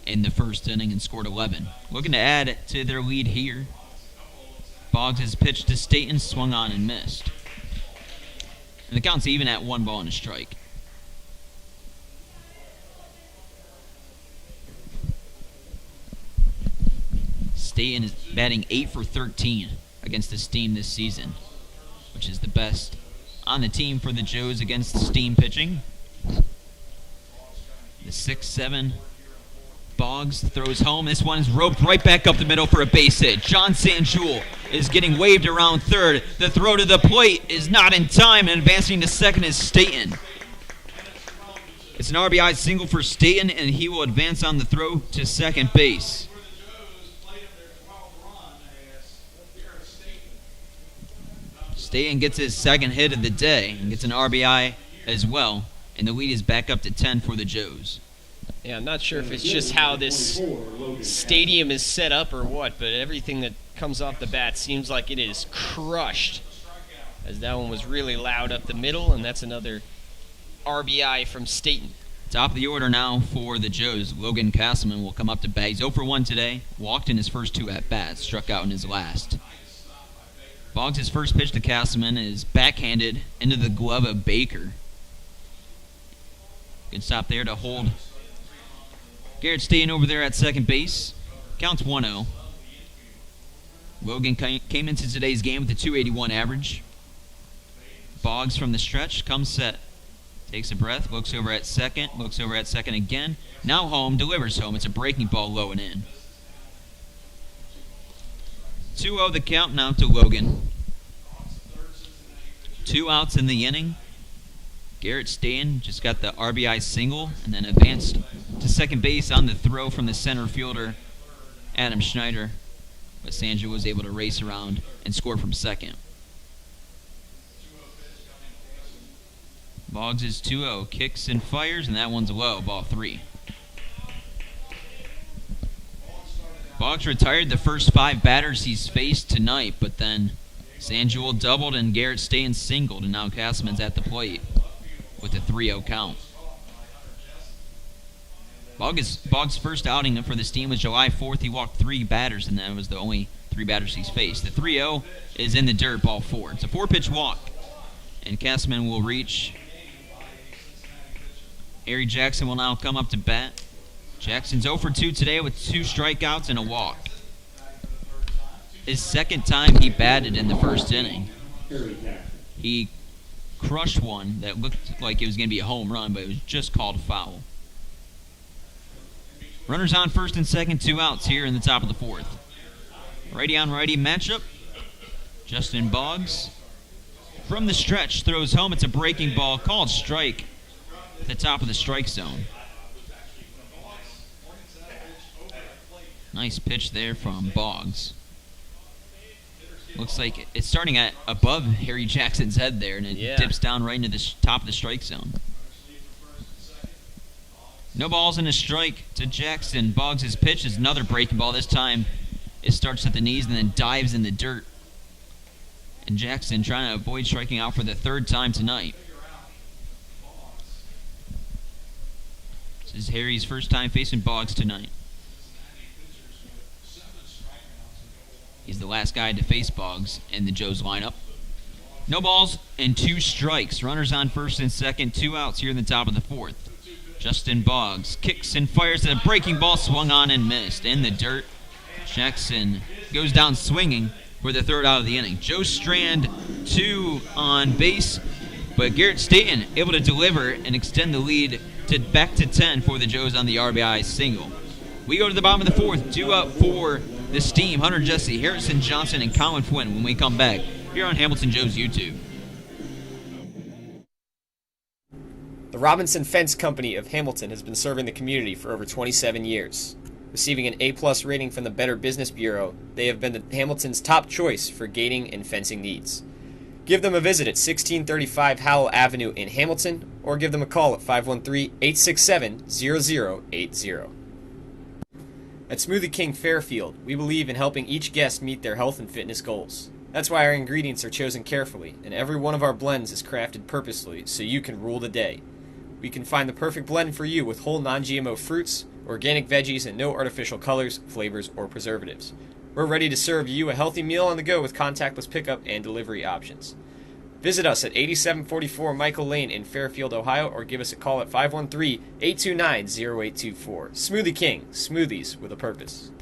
in the first inning and scored 11. Looking to add to their lead here. Boggs has pitched to Staten, swung on and missed. And the count's even at 1 ball and a strike. Staten is batting 8 for 13 against the Steam this season, which is the best on the team for the Joes against Steam pitching. The 6-7 Boggs throws home. This one is roped right back up the middle for a base hit. John Sanjul is getting waved around third. The throw to the plate is not in time, and advancing to second is Staten. It's an RBI single for Staten, and he will advance on the throw to second base. Staten gets his second hit of the day and gets an RBI as well, and the lead is back up to 10 for the Joes. Yeah, I'm not sure if it's just how this stadium is set up or what, but everything that comes off the bat seems like it is crushed, as that one was really loud up the middle, and that's another RBI from Staten. Top of the order now for the Joes. Logan Castleman will come up to bat. He's 0 for 1 today. Walked in his first 2 at-bats. Struck out in his last. Boggs' first pitch to Castleman is backhanded into the glove of Baker. Good stop there to hold Garrett Staten over there at second base. Counts 1-0. Logan came into today's game with a .281 average. Boggs from the stretch comes set. Takes a breath, looks over at second again. Now home, delivers home. It's a breaking ball low and in. 2-0 the count now to Logan. 2 outs in the inning. Garrett Staten just got the RBI single and then advanced to second base on the throw from the center fielder, Adam Schneider. But Sanjo was able to race around and score from second. Boggs is 2-0, kicks and fires, and that one's low, ball 3. Boggs retired the first 5 batters he's faced tonight, but then Sanjewell doubled and Garrett Staten singled, and now Castleman's at the plate with a 3-0 count. Boggs' first outing for this team was July 4th. He walked 3 batters, and that was the only 3 batters he's faced. The 3-0 is in the dirt, ball 4. It's a 4-pitch walk, and Castleman will reach. Harry Jackson will now come up to bat. Jackson's 0 for 2 today with 2 strikeouts and a walk. His second time he batted in the first inning. He crushed one that looked like it was going to be a home run, but it was just called foul. Runners on first and second, 2 outs here in the top of the 4th. Righty on righty matchup. Justin Boggs from the stretch throws home. It's a breaking ball called strike at the top of the strike zone. Nice pitch there from Boggs. Looks like it's starting at above Harry Jackson's head there, and it dips down right into the top of the strike zone. No balls and a strike to Jackson. Boggs' pitch is another breaking ball. This time it starts at the knees and then dives in the dirt. And Jackson trying to avoid striking out for the 3rd time tonight. This is Harry's first time facing Boggs tonight. He's the last guy to face Boggs in the Joes lineup. No balls and 2 strikes. Runners on first and second, 2 outs here in the top of the 4th. Justin Boggs kicks and fires at a breaking ball, swung on and missed. In the dirt, Jackson goes down swinging for the 3rd out of the inning. Joe Strand, 2 on base, but Garrett Staten able to deliver and extend the lead to back to 10 for the Joes on the RBI single. We go to the bottom of the 4th, 2 up for the Steam. Hunter Jesse, Harrison Johnson, and Colin Flynn when we come back here on Hamilton Joe's YouTube. The Robinson Fence Company of Hamilton has been serving the community for over 27 years. Receiving an A+ rating from the Better Business Bureau, they have been Hamilton's top choice for gating and fencing needs. Give them a visit at 1635 Howell Avenue in Hamilton, or give them a call at 513-867-0080. At Smoothie King Fairfield, we believe in helping each guest meet their health and fitness goals. That's why our ingredients are chosen carefully, and every one of our blends is crafted purposefully so you can rule the day. We can find the perfect blend for you with whole non-GMO fruits, organic veggies, and no artificial colors, flavors, or preservatives. We're ready to serve you a healthy meal on the go with contactless pickup and delivery options. Visit us at 8744 Michael Lane in Fairfield, Ohio, or give us a call at 513-829-0824. Smoothie King, smoothies with a purpose.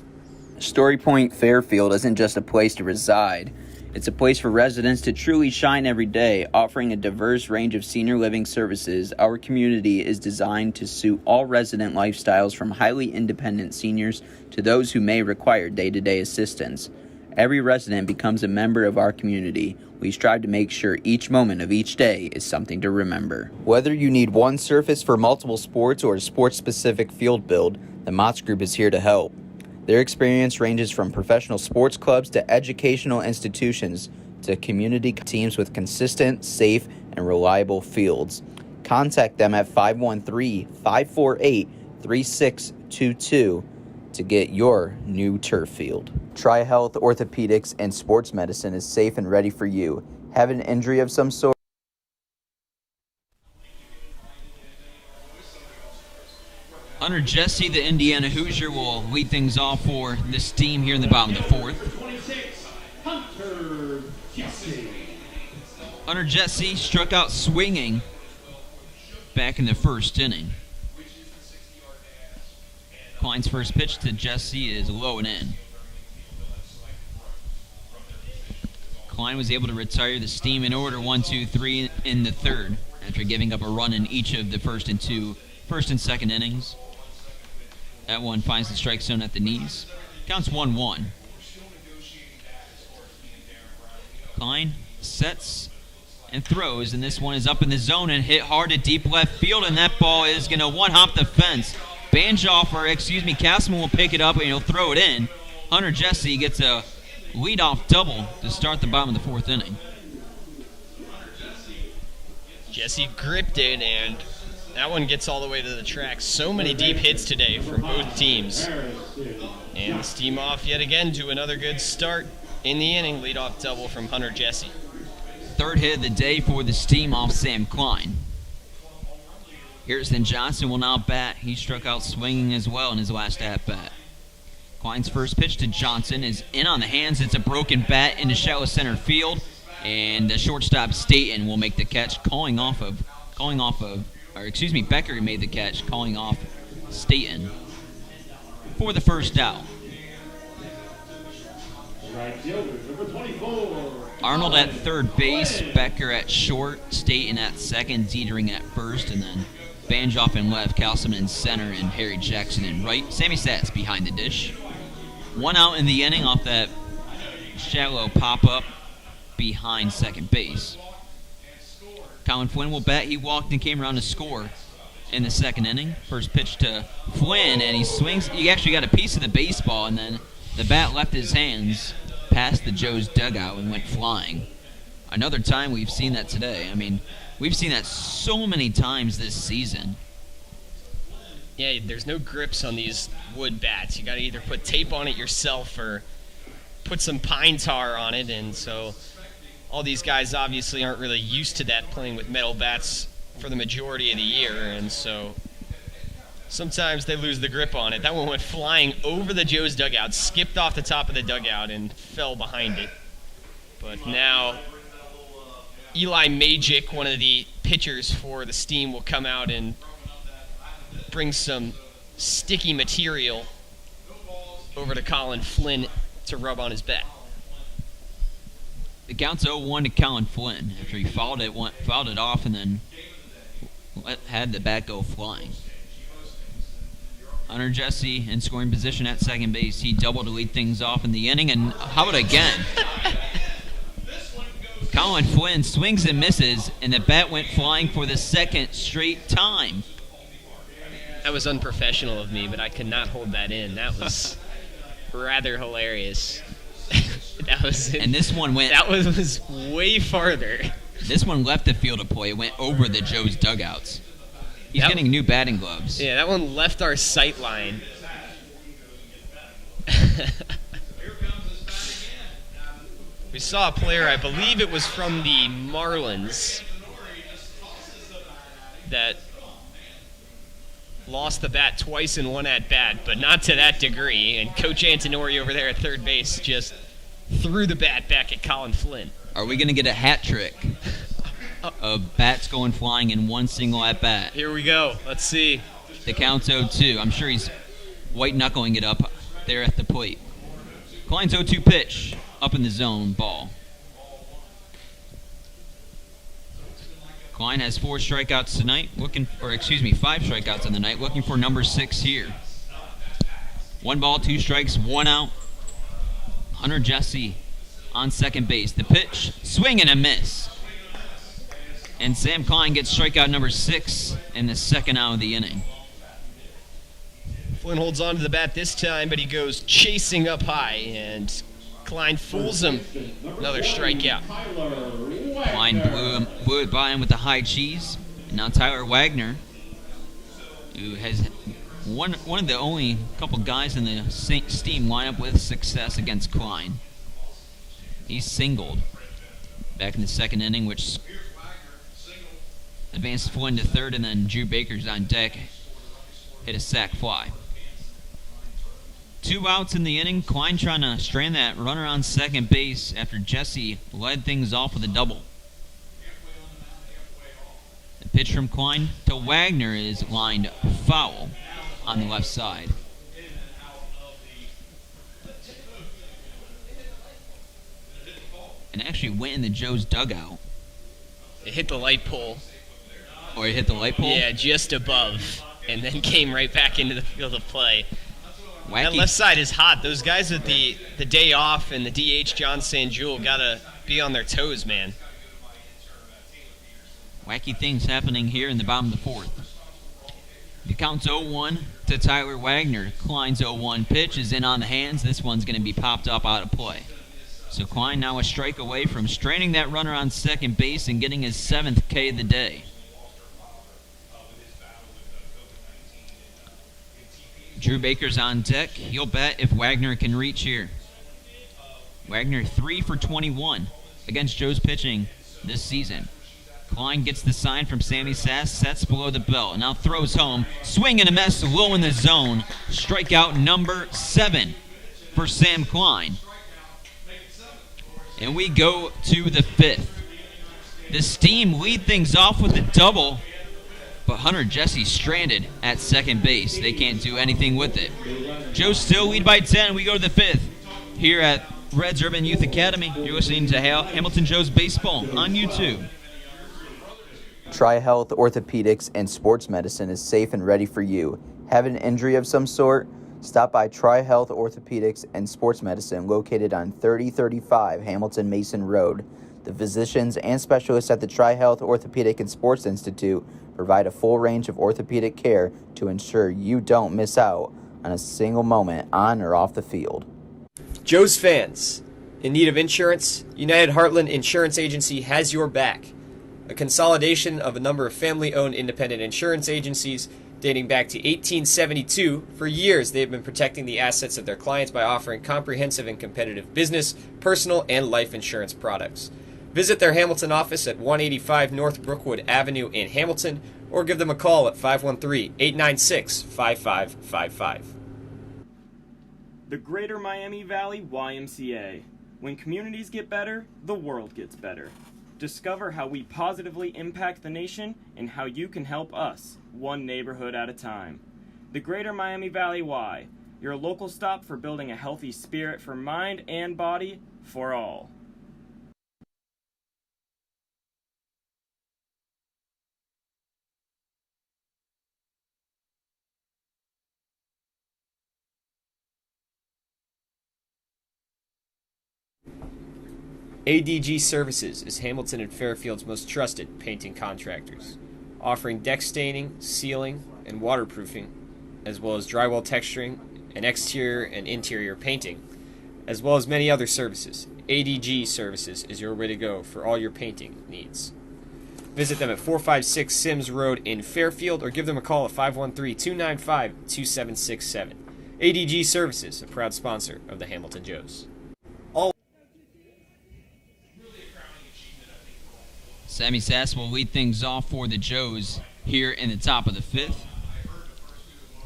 Story Point Fairfield isn't just a place to reside. It's a place for residents to truly shine every day. Offering a diverse range of senior living services, our community is designed to suit all resident lifestyles, from highly independent seniors to those who may require day-to-day assistance. Every resident becomes a member of our community. We strive to make sure each moment of each day is something to remember. Whether you need one surface for multiple sports or a sports-specific field build, the Motts Group is here to help. Their experience ranges from professional sports clubs to educational institutions to community teams with consistent, safe, and reliable fields. Contact them at 513-548-3622 to get your new turf field. Tri-Health Orthopedics and Sports Medicine is safe and ready for you. Have an injury of some sort? Hunter Jesse, the Indiana Hoosier, will lead things off for this team here in the bottom of the 4th. 26, Hunter Jesse. Hunter Jesse struck out swinging back in the first inning. Klein's first pitch to Jesse is low and in. Klein was able to retire the Steam in order 1-2-3 in the 3rd after giving up a run in each of the first and second innings. That one finds the strike zone at the knees. Counts 1-1. Klein sets and throws, and this one is up in the zone and hit hard to deep left field, and that ball is going to one-hop the fence. Castleman will pick it up and he'll throw it in. Hunter Jesse gets a leadoff double to start the bottom of the fourth inning. Jesse gripped it, and that one gets all the way to the track. So many deep hits today from both teams. And the Steam off yet again to another good start in the inning. Leadoff double from Hunter Jesse. Third hit of the day for the Steam off Sam Klein. Harrison Johnson will now bat. He struck out swinging as well in his last at-bat. Klein's first pitch to Johnson is in on the hands. It's a broken bat into shallow center field, and the shortstop Staten will make the catch, Becker made the catch, calling off Staten for the first out. Right fielder, number 24. Arnold at third base, Becker at short, Staten at second, Dietering at first, and then Banjoff in left, Castleman in center, and Harry Jackson in right. Sammy Stats behind the dish. One out in the inning off that shallow pop-up behind second base. Colin Flynn will bat. He walked and came around to score in the second inning. First pitch to Flynn, and he swings. He actually got a piece of the baseball, and then the bat left his hands past the Joe's dugout and went flying. Another time we've seen that today. I mean, we've seen that so many times this season. Yeah, there's no grips on these wood bats. You got to either put tape on it yourself or put some pine tar on it, and so all these guys obviously aren't really used to that, playing with metal bats for the majority of the year, and so sometimes they lose the grip on it. That one went flying over the Joe's dugout, skipped off the top of the dugout, and fell behind it. But now Eli Majic, one of the pitchers for the Steam, will come out and bring some sticky material over to Colin Flynn to rub on his bat. The count's 0-1 to Colin Flynn after he fouled it off and then had the bat go flying. Hunter Jesse in scoring position at second base. He doubled to lead things off in the inning, and how about again? Colin Flynn swings and misses, and the bat went flying for the second straight time. That was unprofessional of me, but I could not hold that in. That was rather hilarious. And this one went... That was way farther. This one left the field of play. It went over the Joe's dugouts. He's getting new batting gloves. Yeah, that one left our sight line. We saw a player, I believe it was from the Marlins, that lost the bat twice in one at-bat, but not to that degree. And Coach Antonori over there at third base just threw the bat back at Colin Flynn. Are we going to get a hat trick of bats going flying in one single at-bat? Here we go. Let's see. The count's 0-2. I'm sure he's white-knuckling it up there at the plate. Klein's 0-2 pitch. Up in the zone, ball. Klein has 4 strikeouts tonight, 5 strikeouts on the night, looking for number 6 here. 1 ball, 2 strikes, 1 out. Hunter Jesse on second base. The pitch, swing and a miss. And Sam Klein gets strikeout number 6 in the second out of the inning. Flynn holds on to the bat this time, but he goes chasing up high, and Klein fools him. Another strikeout. Klein blew it by him with the high cheese. And now Tyler Wagner, who has one of the only couple guys in the Steam lineup with success against Klein. He's singled back in the second inning, which advanced Flynn to third, and then Drew Baker's on deck, hit a sac fly. 2 outs in the inning. Klein trying to strand that runner on second base after Jesse led things off with a double. The pitch from Klein to Wagner is lined foul on the left side. And actually went in the Joe's dugout. It hit the light pole. Or it hit the light pole? Yeah, just above. And then came right back into the field of play. Wacky. That left side is hot. Those guys with the day off and the DH, John Sanjul, got to be on their toes, man. Wacky things happening here in the bottom of the fourth. The count's 0-1 to Tyler Wagner. Klein's 0-1 pitch is in on the hands. This one's going to be popped up out of play. So Klein now a strike away from straining that runner on second base and getting his 7th K of the day. Drew Baker's on deck. He'll bet if Wagner can reach here. Wagner 3 for 21 against Joe's pitching this season. Klein gets the sign from Sammy Sass, sets below the belt, now throws home. Swing and a miss, low in the zone. Strikeout number 7 for Sam Klein. And we go to the 5th. The Steam lead things off with a double, but Hunter Jesse stranded at second base. They can't do anything with it. Joe still lead by 10. We go to the 5th here at Reds Urban Youth Academy. You're listening to Hamilton Joe's Baseball on YouTube. Tri-Health Orthopedics and Sports Medicine is safe and ready for you. Have an injury of some sort? Stop by Tri-Health Orthopedics and Sports Medicine located on 3035 Hamilton Mason Road. The physicians and specialists at the Tri-Health Orthopedic and Sports Institute provide a full range of orthopedic care to ensure you don't miss out on a single moment on or off the field. Joe's fans, in need of insurance, United Heartland Insurance Agency has your back. A consolidation of a number of family-owned independent insurance agencies dating back to 1872, for years they have been protecting the assets of their clients by offering comprehensive and competitive business, personal, and life insurance products. Visit their Hamilton office at 185 North Brookwood Avenue in Hamilton, or give them a call at 513-896-5555. The Greater Miami Valley YMCA. When communities get better, the world gets better. Discover how we positively impact the nation and how you can help us, one neighborhood at a time. The Greater Miami Valley Y, your local stop for building a healthy spirit for mind and body for all. ADG Services is Hamilton and Fairfield's most trusted painting contractors, offering deck staining, sealing, and waterproofing, as well as drywall texturing and exterior and interior painting, as well as many other services. ADG Services is your way to go for all your painting needs. Visit them at 456 Sims Road in Fairfield or give them a call at 513-295-2767. ADG Services, a proud sponsor of the Hamilton Joes. Sammy Sass will lead things off for the Joes here in the top of the 5th.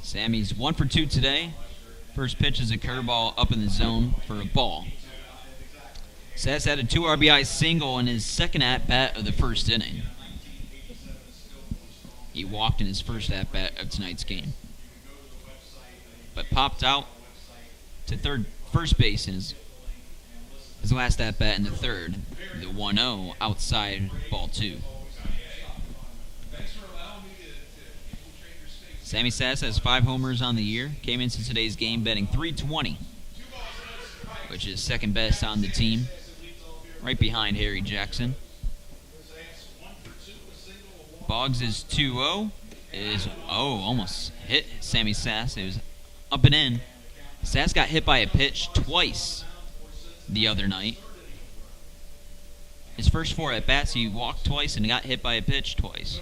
Sammy's 1 for 2 today. First pitch is a curveball up in the zone for a ball. Sass had a 2 RBI single in his second at-bat of the first inning. He walked in his first at-bat of tonight's game, but popped out to first base in his last at-bat in the third, the 1-0 outside ball 2. Sammy Sass has 5 homers on the year, came into today's game batting .320, which is second best on the team, right behind Harry Jackson. Boggs is 2-0, almost hit Sammy Sass. It was up and in. Sass got hit by a pitch twice the other night. His first 4 at-bats, he walked twice and got hit by a pitch twice.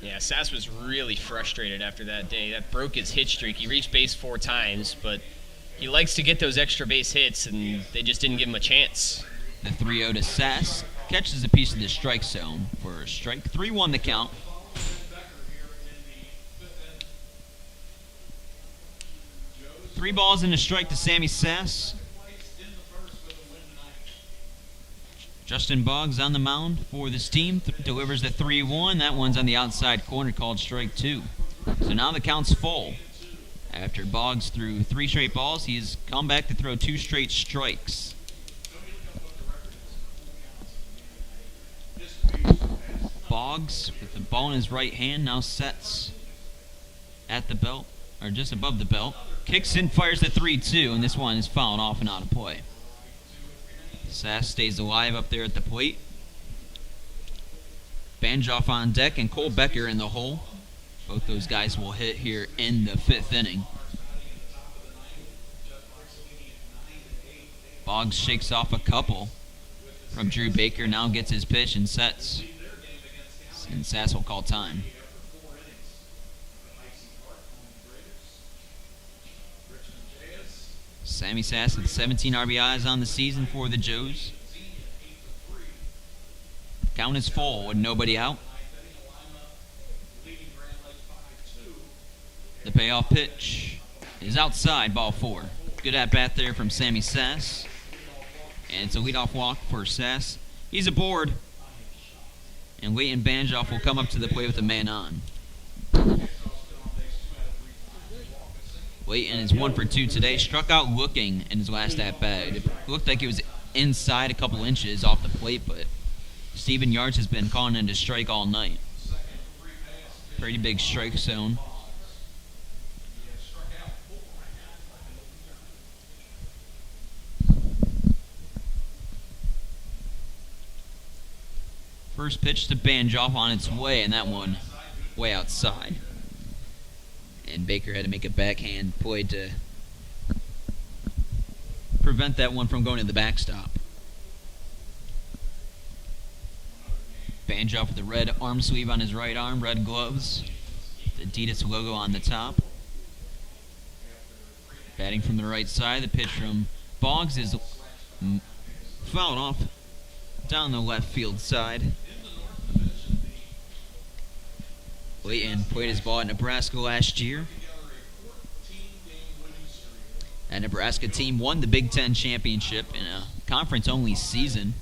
Yeah, Sass was really frustrated after that day. That broke his hit streak. He reached base 4 times, but he likes to get those extra base hits, and they just didn't give him a chance. The 3-0 to Sass catches a piece of the strike zone for a strike. 3-1 the count. Three balls and a strike to Sammy Sass. Justin Boggs on the mound for this team, delivers the 3-1. That one's on the outside corner, called strike 2. So now the count's full. After Boggs threw 3 straight balls, he's come back to throw 2 straight strikes. Boggs, with the ball in his right hand, now sets at the belt, or just above the belt. Kicks in, fires the 3-2, and this one is fouled off and out of play. Sass stays alive up there at the plate. Banjoff on deck and Cole Becker in the hole. Both those guys will hit here in the 5th inning. Boggs shakes off a couple from Drew Baker, now gets his pitch and sets. And Sass will call time. Sammy Sass with 17 RBIs on the season for the Joes. Count is full with nobody out. The payoff pitch is outside, ball 4. Good at-bat there from Sammy Sass. And it's a leadoff walk for Sass. He's aboard. And Leighton Banjoff will come up to the plate with a man on. Leighton is 1 for 2 today. Struck out looking in his last at-bat. It looked like he was inside a couple inches off the plate, but Steven Yards has been calling in to strike all night. Pretty big strike zone. First pitch to Banjoff on its way, and that one way outside. And Baker had to make a backhand play to prevent that one from going to the backstop. Banjoff with the red arm sleeve on his right arm, red gloves, the Adidas logo on the top. Batting from the right side, the pitch from Boggs is fouled off down the left field side. Leighton played his ball at Nebraska last year. That Nebraska team won the Big Ten championship in a conference-only season.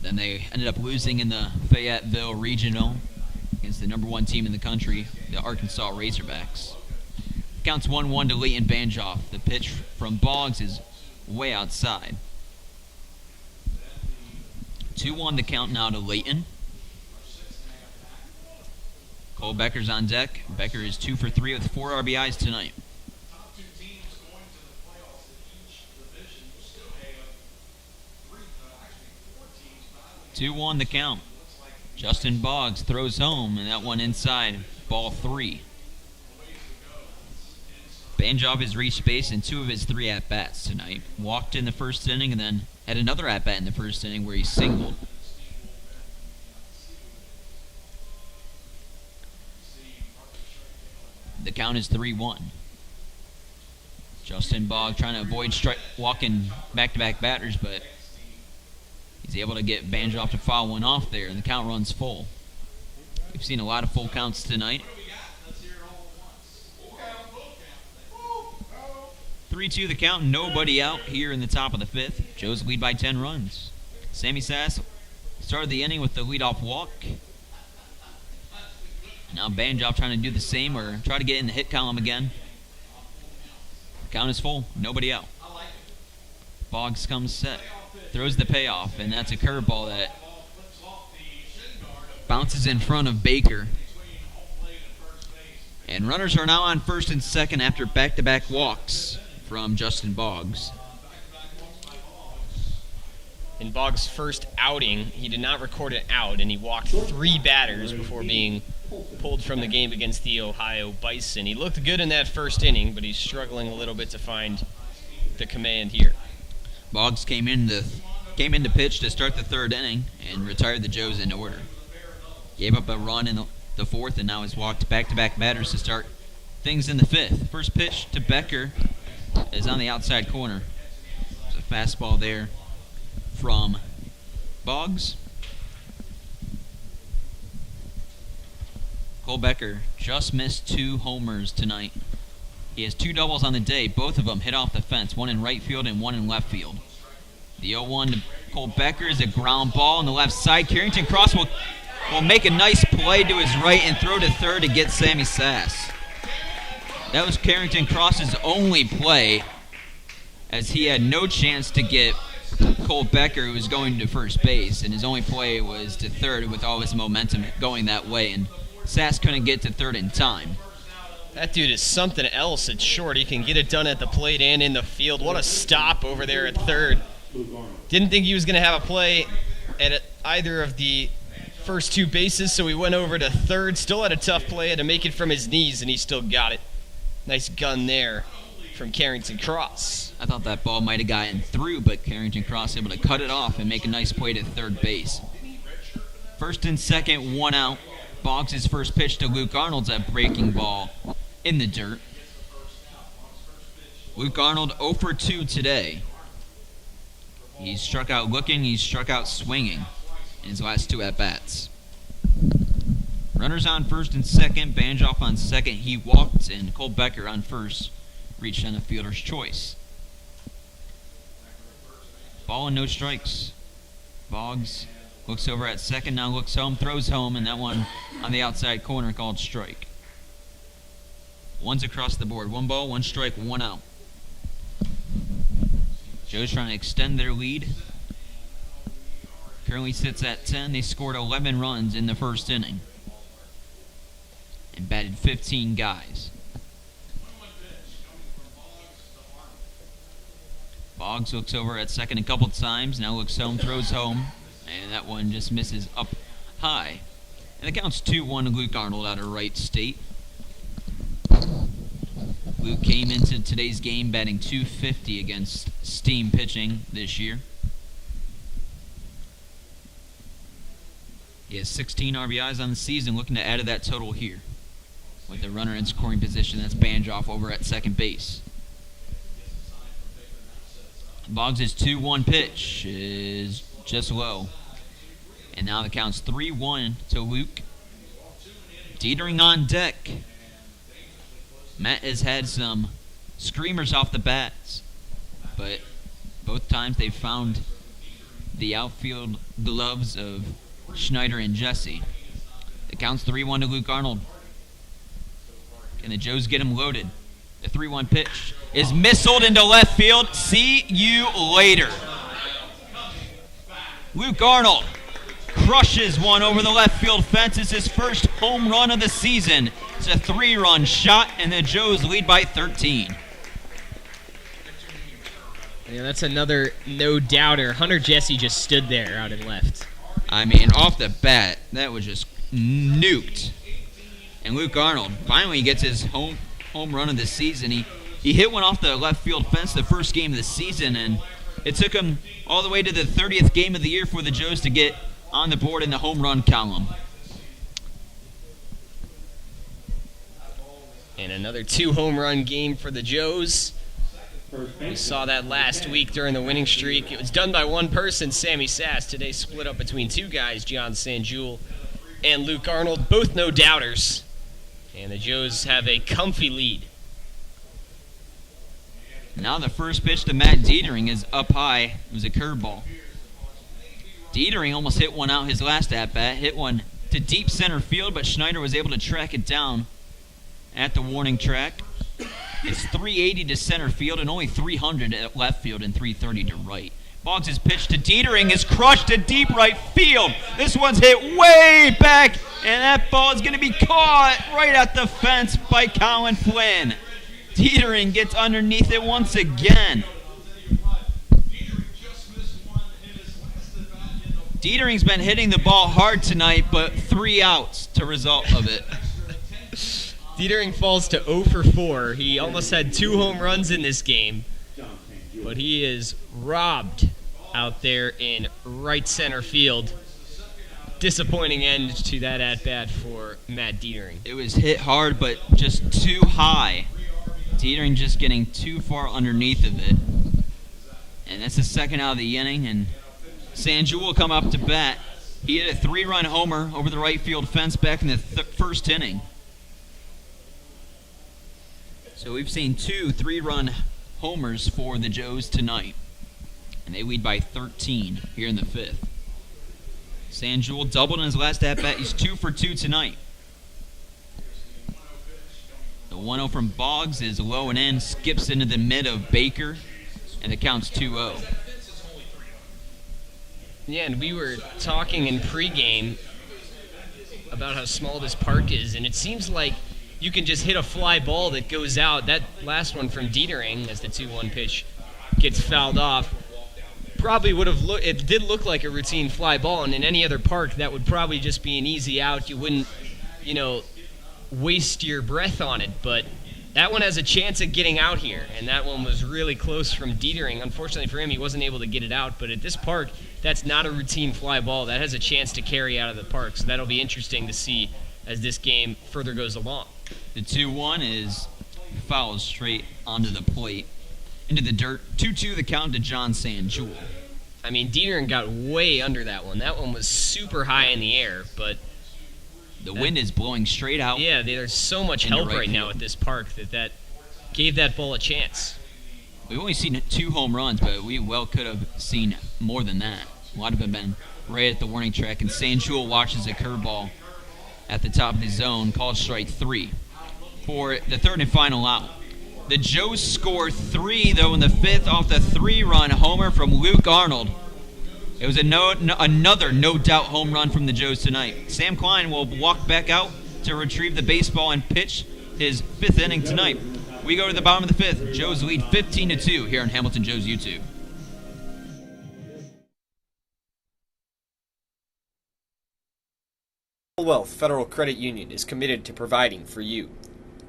Then they ended up losing in the Fayetteville Regional against the number 1 team in the country, the Arkansas Razorbacks. Counts 1-1 to Leighton Banjoff. The pitch from Boggs is way outside. 2-1 the count now to Leighton. Cole Becker's on deck. Becker is 2 for 3 with 4 RBIs tonight. 2-1 the count. Justin Boggs throws home, and that one inside, ball 3. Banjoff has reached base in 2 of his 3 at-bats tonight. Walked in the first inning and then had another at-bat in the first inning where he singled. The count is 3-1. Justin Boggs trying to avoid walking back-to-back batters, but he's able to get Banjoff to foul one off there, and the count runs full. We've seen a lot of full counts tonight. 3-2 the count, nobody out here in the top of the 5th. Joes lead by 10 runs. Sammy Sass started the inning with the leadoff walk. Now Banjoff trying to do the same or try to get in the hit column again. Count is full, nobody out. Boggs comes set, throws the payoff, and that's a curveball that bounces in front of Baker. And runners are now on first and second after back-to-back walks from Justin Boggs. In Boggs' first outing, he did not record an out, and he walked 3 batters before being pulled from the game against the Ohio Bison. He looked good in that first inning, but he's struggling a little bit to find the command here. Boggs came in to pitch to start the 3rd inning and retired the Joes in order. Gave up a run in the 4th and now has walked back-to-back batters to start things in the 5th. First pitch to Becker is on the outside corner. There's a fastball there from Boggs. Cole Becker just missed 2 homers tonight. He has 2 doubles on the day. Both of them hit off the fence, one in right field and one in left field. The 0-1 to Cole Becker is a ground ball on the left side. Carrington Cross will make a nice play to his right and throw to third to get Sammy Sass. That was Carrington Cross's only play, as he had no chance to get Cole Becker, who was going to first base, and his only play was to third with all his momentum going that way, and Sass couldn't get to third in time. That dude is something else at short. He can get it done at the plate and in the field. What a stop over there at third. Didn't think he was going to have a play at either of the first two bases, so he went over to third. Still had a tough play, had to make it from his knees, and he still got it. Nice gun there from Carrington Cross. I thought that ball might have gotten through, but Carrington Cross able to cut it off and make a nice play to third base. First and second, 1 out. Boggs' first pitch to Luke Arnold's a breaking ball in the dirt. Luke Arnold 0 for 2 today. He's struck out looking, he's struck out swinging in his last 2 at-bats. Runners on first and second, Banjoff on second. He walked, and Cole Becker on first reached on the fielder's choice. Ball and no strikes. Boggs looks over at second, now looks home, throws home, and that one on the outside corner called strike. One's across the board. 1 ball, 1 strike, 1 out. Joe's trying to extend their lead. Currently sits at 10. They scored 11 runs in the first inning and batted 15 guys. Boggs looks over at second a couple times, now looks home, throws home, and that one just misses up high. And the count's 2-1 to Luke Arnold out of Wright State. Luke came into today's game batting .250 against steam pitching this year. He has 16 RBIs on the season, looking to add to that total here. With the runner in scoring position, that's Banjoff over at second base. Boggs' 2-1 pitch is just low. And now the count's 3-1 to Luke. Dietering on deck. Matt has had some screamers off the bats, but both times they've found the outfield gloves of Schneider and Jesse. The count's 3-1 to Luke Arnold. Can the Joes get him loaded? The 3-1 pitch is missiled into left field. See you later. Luke Arnold crushes one over the left field fence. It's his first home run of the season. It's a 3-run shot, and the Joes lead by 13. Yeah, that's another no-doubter. Hunter Jesse just stood there out in left. I mean, off the bat, that was just nuked. And Luke Arnold finally gets his home run of the season. He hit one off the left field fence the first game of the season, and it took him all the way to the 30th game of the year for the Joes to get on the board in the home run column. And another 2-home run game for the Joes. We saw that last week during the winning streak. It was done by one person, Sammy Sass. Today split up between 2 guys, John Sanjul and Luke Arnold, both no-doubters. And the Joes have a comfy lead. Now the first pitch to Matt Dietering is up high. It was a curveball. Dietering almost hit one out his last at-bat, hit one to deep center field, but Schneider was able to track it down at the warning track. It's 380 to center field and only 300 at left field and 330 to right. Boggs' pitch to Dietering is crushed to deep right field. This one's hit way back, and that ball is going to be caught right at the fence by Colin Flynn. Dietering gets underneath it once again. Dietering's been hitting the ball hard tonight, but 3 outs to result of it. Dietering falls to 0 for 4. He almost had 2 home runs in this game, but he is robbed out there in right center field. Disappointing end to that at-bat for Matt Dietering. It was hit hard, but just too high. Dietering just getting too far underneath of it. And that's the second out of the inning, and Sanjul will come up to bat. He hit a 3-run homer over the right field fence back in the first inning. So we've seen 2 3-run homers for the Joes tonight. And they lead by 13 here in the 5th. Sanjul doubled in his last at-bat. He's 2 for 2 tonight. The 1-0 from Boggs is low and in, skips into the mid of Baker, and the count's 2-0. Yeah, and we were talking in pregame about how small this park is, and it seems like you can just hit a fly ball that goes out. That last one from Dietering, as the 2-1 pitch gets fouled off, probably would have it did look like a routine fly ball, and in any other park that would probably just be an easy out. You wouldn't, waste your breath on it, but that one has a chance of getting out here, and that one was really close from Dietering. Unfortunately for him, he wasn't able to get it out, but at this park, that's not a routine fly ball. That has a chance to carry out of the park, so that'll be interesting to see as this game further goes along. The 2-1 is foul straight onto the plate, into the dirt. 2-2 the count to John Sanjul. I mean, Dietering got way under that one. That one was super high in the air, but the wind is blowing straight out. Yeah, there's so much help right now at this park that gave that ball a chance. We've only seen 2 home runs, but we well could have seen more than that. A lot of them been right at the warning track, and Sanjul watches a curveball at the top of the zone, called strike 3 for the third and final out. The Joes score 3, though, in the 5th off the 3-run homer from Luke Arnold. It was another no-doubt home run from the Joes tonight. Sam Klein will walk back out to retrieve the baseball and pitch his 5th inning tonight. We go to the bottom of the 5th. Joes lead 15-2 here on Hamilton Joes YouTube. Wealth Federal Credit Union is committed to providing for you.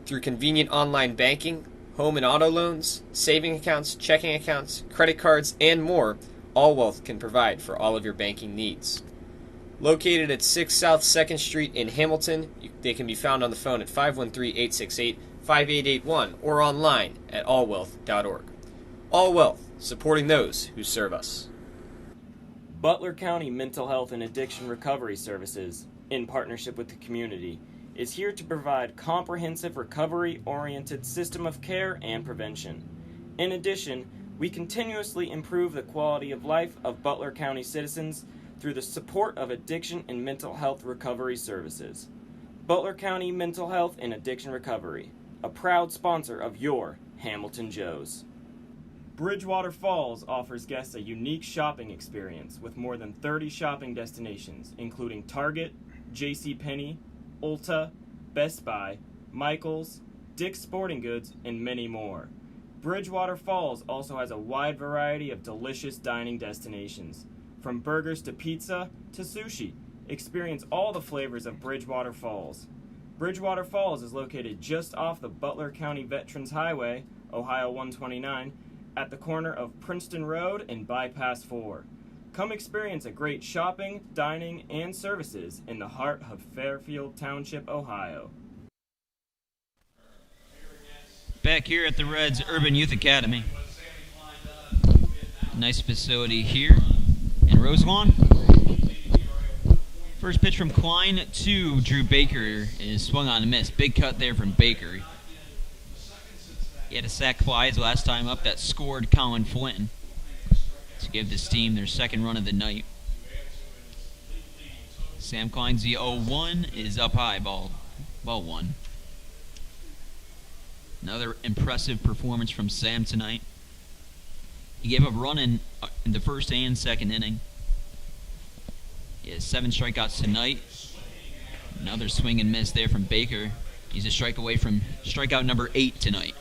Through convenient online banking, home and auto loans, saving accounts, checking accounts, credit cards, and more, All Wealth can provide for all of your banking needs. Located at 6 South 2nd Street in Hamilton, they can be found on the phone at 513-868-5881 or online at allwealth.org. All Wealth, supporting those who serve us. Butler County Mental Health and Addiction Recovery Services, in partnership with the community, is here to provide comprehensive recovery-oriented system of care and prevention. In addition, we continuously improve the quality of life of Butler County citizens through the support of addiction and mental health recovery services. Butler County Mental Health and Addiction Recovery, a proud sponsor of your Hamilton Joes. Bridgewater Falls offers guests a unique shopping experience with more than 30 shopping destinations, including Target, JCPenney, Ulta, Best Buy, Michaels, Dick's Sporting Goods, and many more. Bridgewater Falls also has a wide variety of delicious dining destinations. From burgers to pizza to sushi, experience all the flavors of Bridgewater Falls. Bridgewater Falls is located just off the Butler County Veterans Highway, Ohio 129, at the corner of Princeton Road and Bypass 4. Come experience a great shopping, dining, and services in the heart of Fairfield Township, Ohio. Back here at the Reds Urban Youth Academy. Nice facility here in Roselawn. First pitch from Klein to Drew Baker is swung on a miss. Big cut there from Baker. He had a sac fly his last time up that scored Colin Flynn to give this team their second run of the night. Sam Klein's the 0-1 is up high, ball one. Another impressive performance from Sam tonight. He gave up a run in the first and second inning. He has 7 strikeouts tonight. Another swing and miss there from Baker. He's a strike away from strikeout number 8 tonight.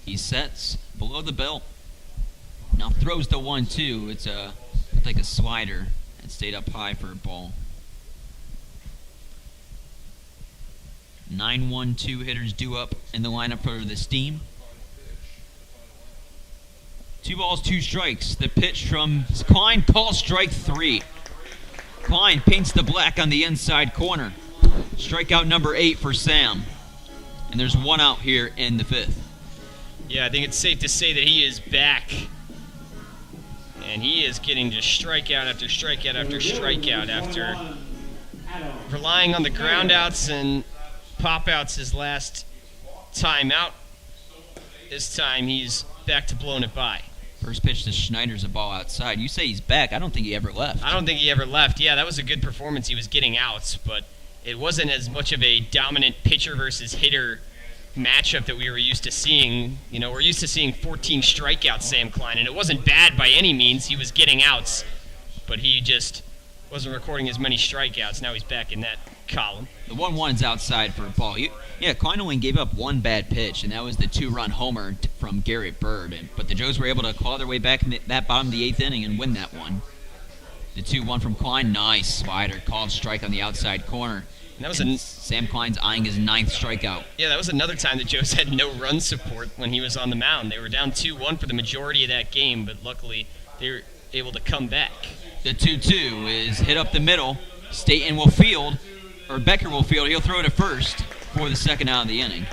He sets below the belt. Now throws the 1-2. It's like a slider. It stayed up high for a ball. 9-1-2 hitters due up in the lineup for the Steam. 2 balls, 2 strikes. The pitch from Klein, call strike 3. Klein paints the black on the inside corner. Strikeout number 8 for Sam. And there's 1 out here in the 5th. Yeah, I think it's safe to say that he is back. And he is getting just strikeout after strikeout after strikeout after relying on the groundouts and pop-outs his last time out. This time he's back to blowing it by. First pitch to Schneider's a ball outside. You say he's back. I don't think he ever left. I don't think he ever left. Yeah, that was a good performance. He was getting outs, but it wasn't as much of a dominant pitcher versus hitter matchup that we were used to seeing. You know, we're used to seeing 14 strikeouts, Sam Klein, and it wasn't bad by any means. He was getting outs, but he just wasn't recording as many strikeouts. Now he's back in that column. The 1-1 is outside for a ball. Klein only gave up one bad pitch, and that was the 2-run homer from Garrett Bird. But the Joes were able to claw their way back in that bottom of the 8th inning and win that one. The 2-1 from Klein, nice slider, called strike on the outside corner. And that was Sam Klein's eyeing his 9th strikeout. Yeah, that was another time the Joes had no run support when he was on the mound. They were down 2-1 for the majority of that game, but luckily they were able to come back. The 2-2 is hit up the middle. Staten will field, or Becker will field. He'll throw to first for the second out of the inning.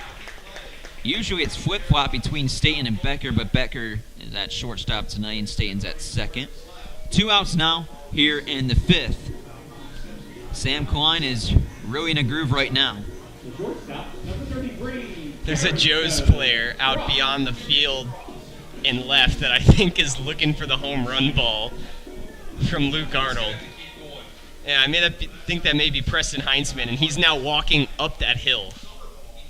Usually it's flip-flop between Staten and Becker, but Becker is at shortstop tonight and Staten's at second. 2 outs now here in the 5th. Sam Klein is really in a groove right now. There's a Joes player out beyond the field in left that I think is looking for the home run ball from Luke Arnold. Yeah, I think that may be Preston Heinzman, and he's now walking up that hill.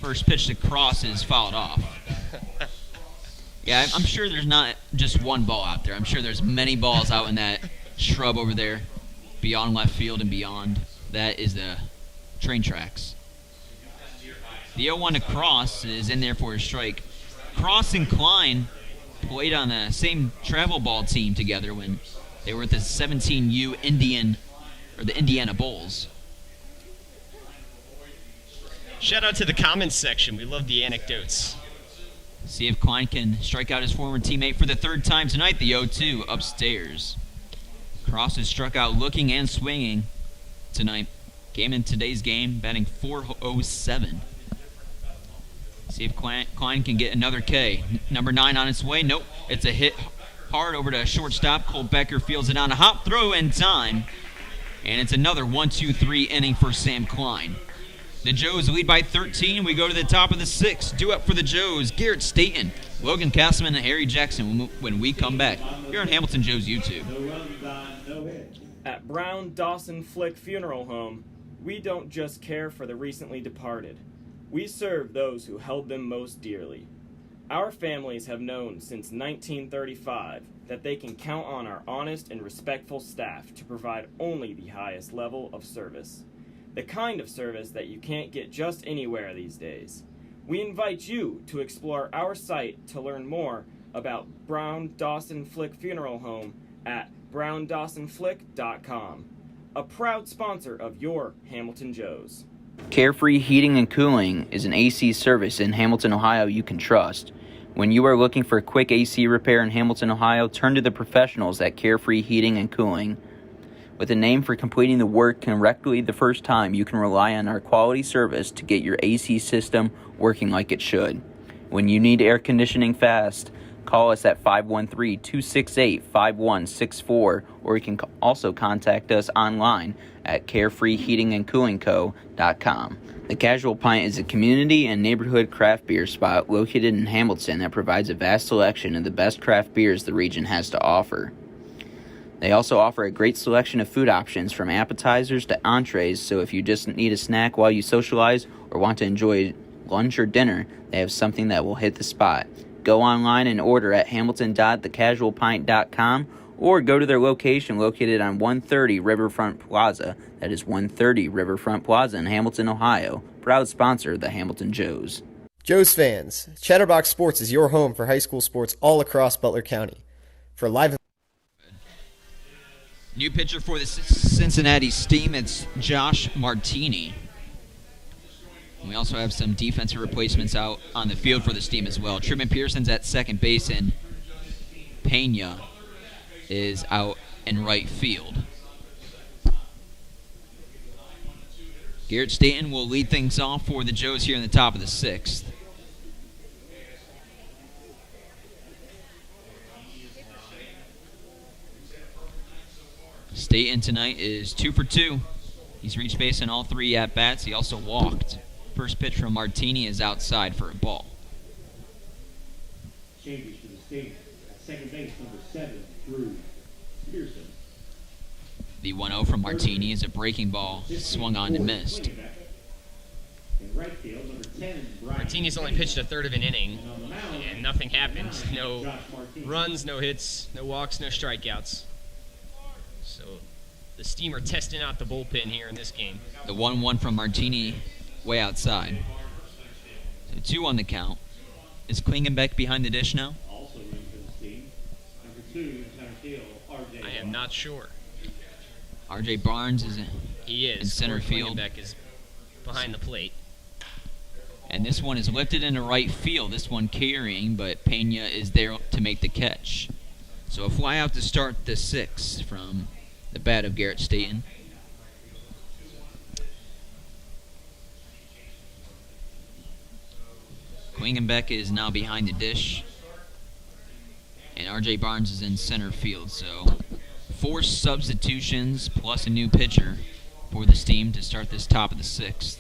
First pitch to cross is fouled off. Yeah, I'm sure there's not just one ball out there. I'm sure there's many balls out in that shrub over there, beyond left field and beyond. That is the train tracks. The 0-1 to Cross is in there for a strike. Cross and Klein played on the same travel ball team together when they were at the 17U the Indiana Bulls. Shout out to the comments section. We love the anecdotes. See if Klein can strike out his former teammate for the 3rd time tonight. The 0-2 upstairs. Cross has struck out looking and swinging tonight. In today's game, batting .407. See if Klein can get another K. Number 9 on its way. Nope. It's a hit hard over to shortstop. Cole Becker fields it on a hop throw in time. And it's another 1-2-3 inning for Sam Klein. The Joes lead by 13. We go to the top of the 6th. Due up for the Joes, Garrett Staten, Logan Castleman, and Harry Jackson when we come back here on Hamilton Joes YouTube. At Brown Dawson Flick Funeral Home, we don't just care for the recently departed. We serve those who held them most dearly. Our families have known since 1935 that they can count on our honest and respectful staff to provide only the highest level of service. The kind of service that you can't get just anywhere these days. We invite you to explore our site to learn more about Brown Dawson Flick Funeral Home at browndawsonflick.com. A proud sponsor of your Hamilton Joes. Carefree Heating and Cooling is an AC service in Hamilton, Ohio you can trust. When you are looking for a quick AC repair in Hamilton, Ohio, turn to the professionals at Carefree Heating and Cooling. With a name for completing the work correctly the first time, you can rely on our quality service to get your AC system working like it should. When you need air conditioning fast, call us at 513-268-5164, or you can also contact us online at carefreeheatingandcoolingco.com. The Casual Pint is a community and neighborhood craft beer spot located in Hamilton that provides a vast selection of the best craft beers the region has to offer. They also offer a great selection of food options from appetizers to entrees, so if you just need a snack while you socialize or want to enjoy lunch or dinner, they have something that will hit the spot. Go online and order at hamilton.thecasualpint.com or go to their location located on 130 Riverfront Plaza. That is 130 Riverfront Plaza in Hamilton, Ohio. Proud sponsor of the Hamilton Joes. Joes fans, Chatterbox Sports is your home for high school sports all across Butler County. For live new pitcher for the Cincinnati Steam, it's Josh Martini. We also have some defensive replacements out on the field for the Steam as well. Truman Pearson's at second base, and Pena is out in right field. Garrett Staten will lead things off for the Joes here in the top of the 6th. Staten tonight is 2 for 2. He's reached base in all 3 at-bats. He also walked. First pitch from Martini is outside for a ball. Changes to the state. Second base, number 7, Drew Pearson. The 1-0 from Martini is a breaking ball, swung on and missed. In right field, number 10, Brian. Martini's only pitched a third of an inning, and nothing happened. No runs, no hits, no walks, no strikeouts. So The Steam are testing out the bullpen here in this game. The 1-1 from Martini way outside. So 2 on the count. Is Klingenbeck behind the dish now? Also in for the Steam, number 2 in center field, R.J. I am not sure. R.J. Barnes is He is. in center Corey field. Klingenbeck is behind the plate. And this one is lifted into right field. This one carrying, but Pena is there to make the catch. So a fly out to start the 6th from the bat of Garrett Staten. Klingenbeck is now behind the dish. And R.J. Barnes is in center field. So 4 substitutions plus a new pitcher for the Steam to start this top of the 6th.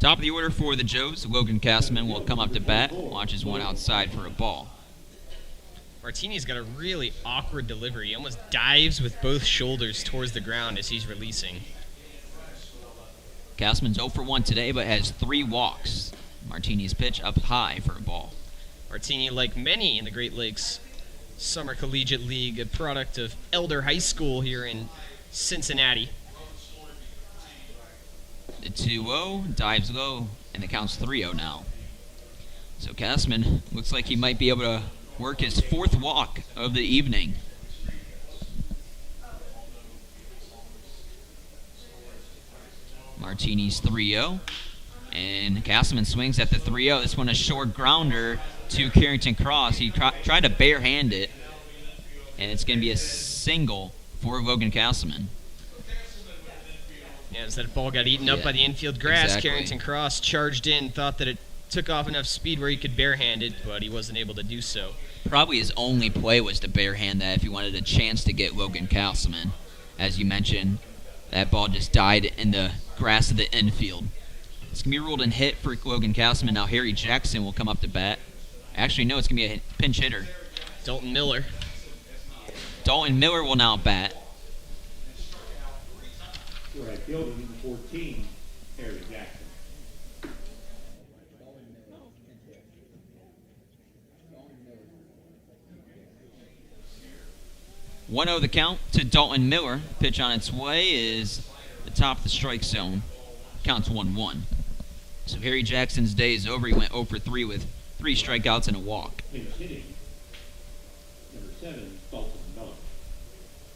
Top of the order for the Joes. Logan Castman will come up to bat. Launches one outside for a ball. Martini's got a really awkward delivery. He almost dives with both shoulders towards the ground as he's releasing. Castman's 0 for 1 today, but has 3 walks. Martini's pitch up high for a ball. Martini, like many in the Great Lakes Summer Collegiate League, a product of Elder High School here in Cincinnati. The 2-0 dives low, and the count's 3-0 now. So Castman looks like he might be able to work his 4th walk of the evening. Martini's 3-0. And Castman swings at the 3-0. This one a short grounder to Carrington Cross. He tried to barehand it. And it's going to be a single for Logan Castman. Yeah, as that ball got eaten up by the infield grass, exactly. Carrington Cross charged in, thought that it took off enough speed where he could barehand it, but he wasn't able to do so. Probably his only play was to barehand that if he wanted a chance to get Logan Castman. As you mentioned, that ball just died in the grass of the infield. It's going to be ruled in hit for Logan Castman. Now Harry Jackson will come up to bat. Actually, no, it's going to be a pinch hitter. Dalton Miller. Dalton Miller will now bat. Right fielder, number 14, Harry Jackson. One 0 the count to Dalton Miller. Pitch on its way is the top of the strike zone. Counts 1-1. So Harry Jackson's day is over. He went 0 for 3 with 3 strikeouts and a walk. Pinch hitting, number 7, Dalton Miller.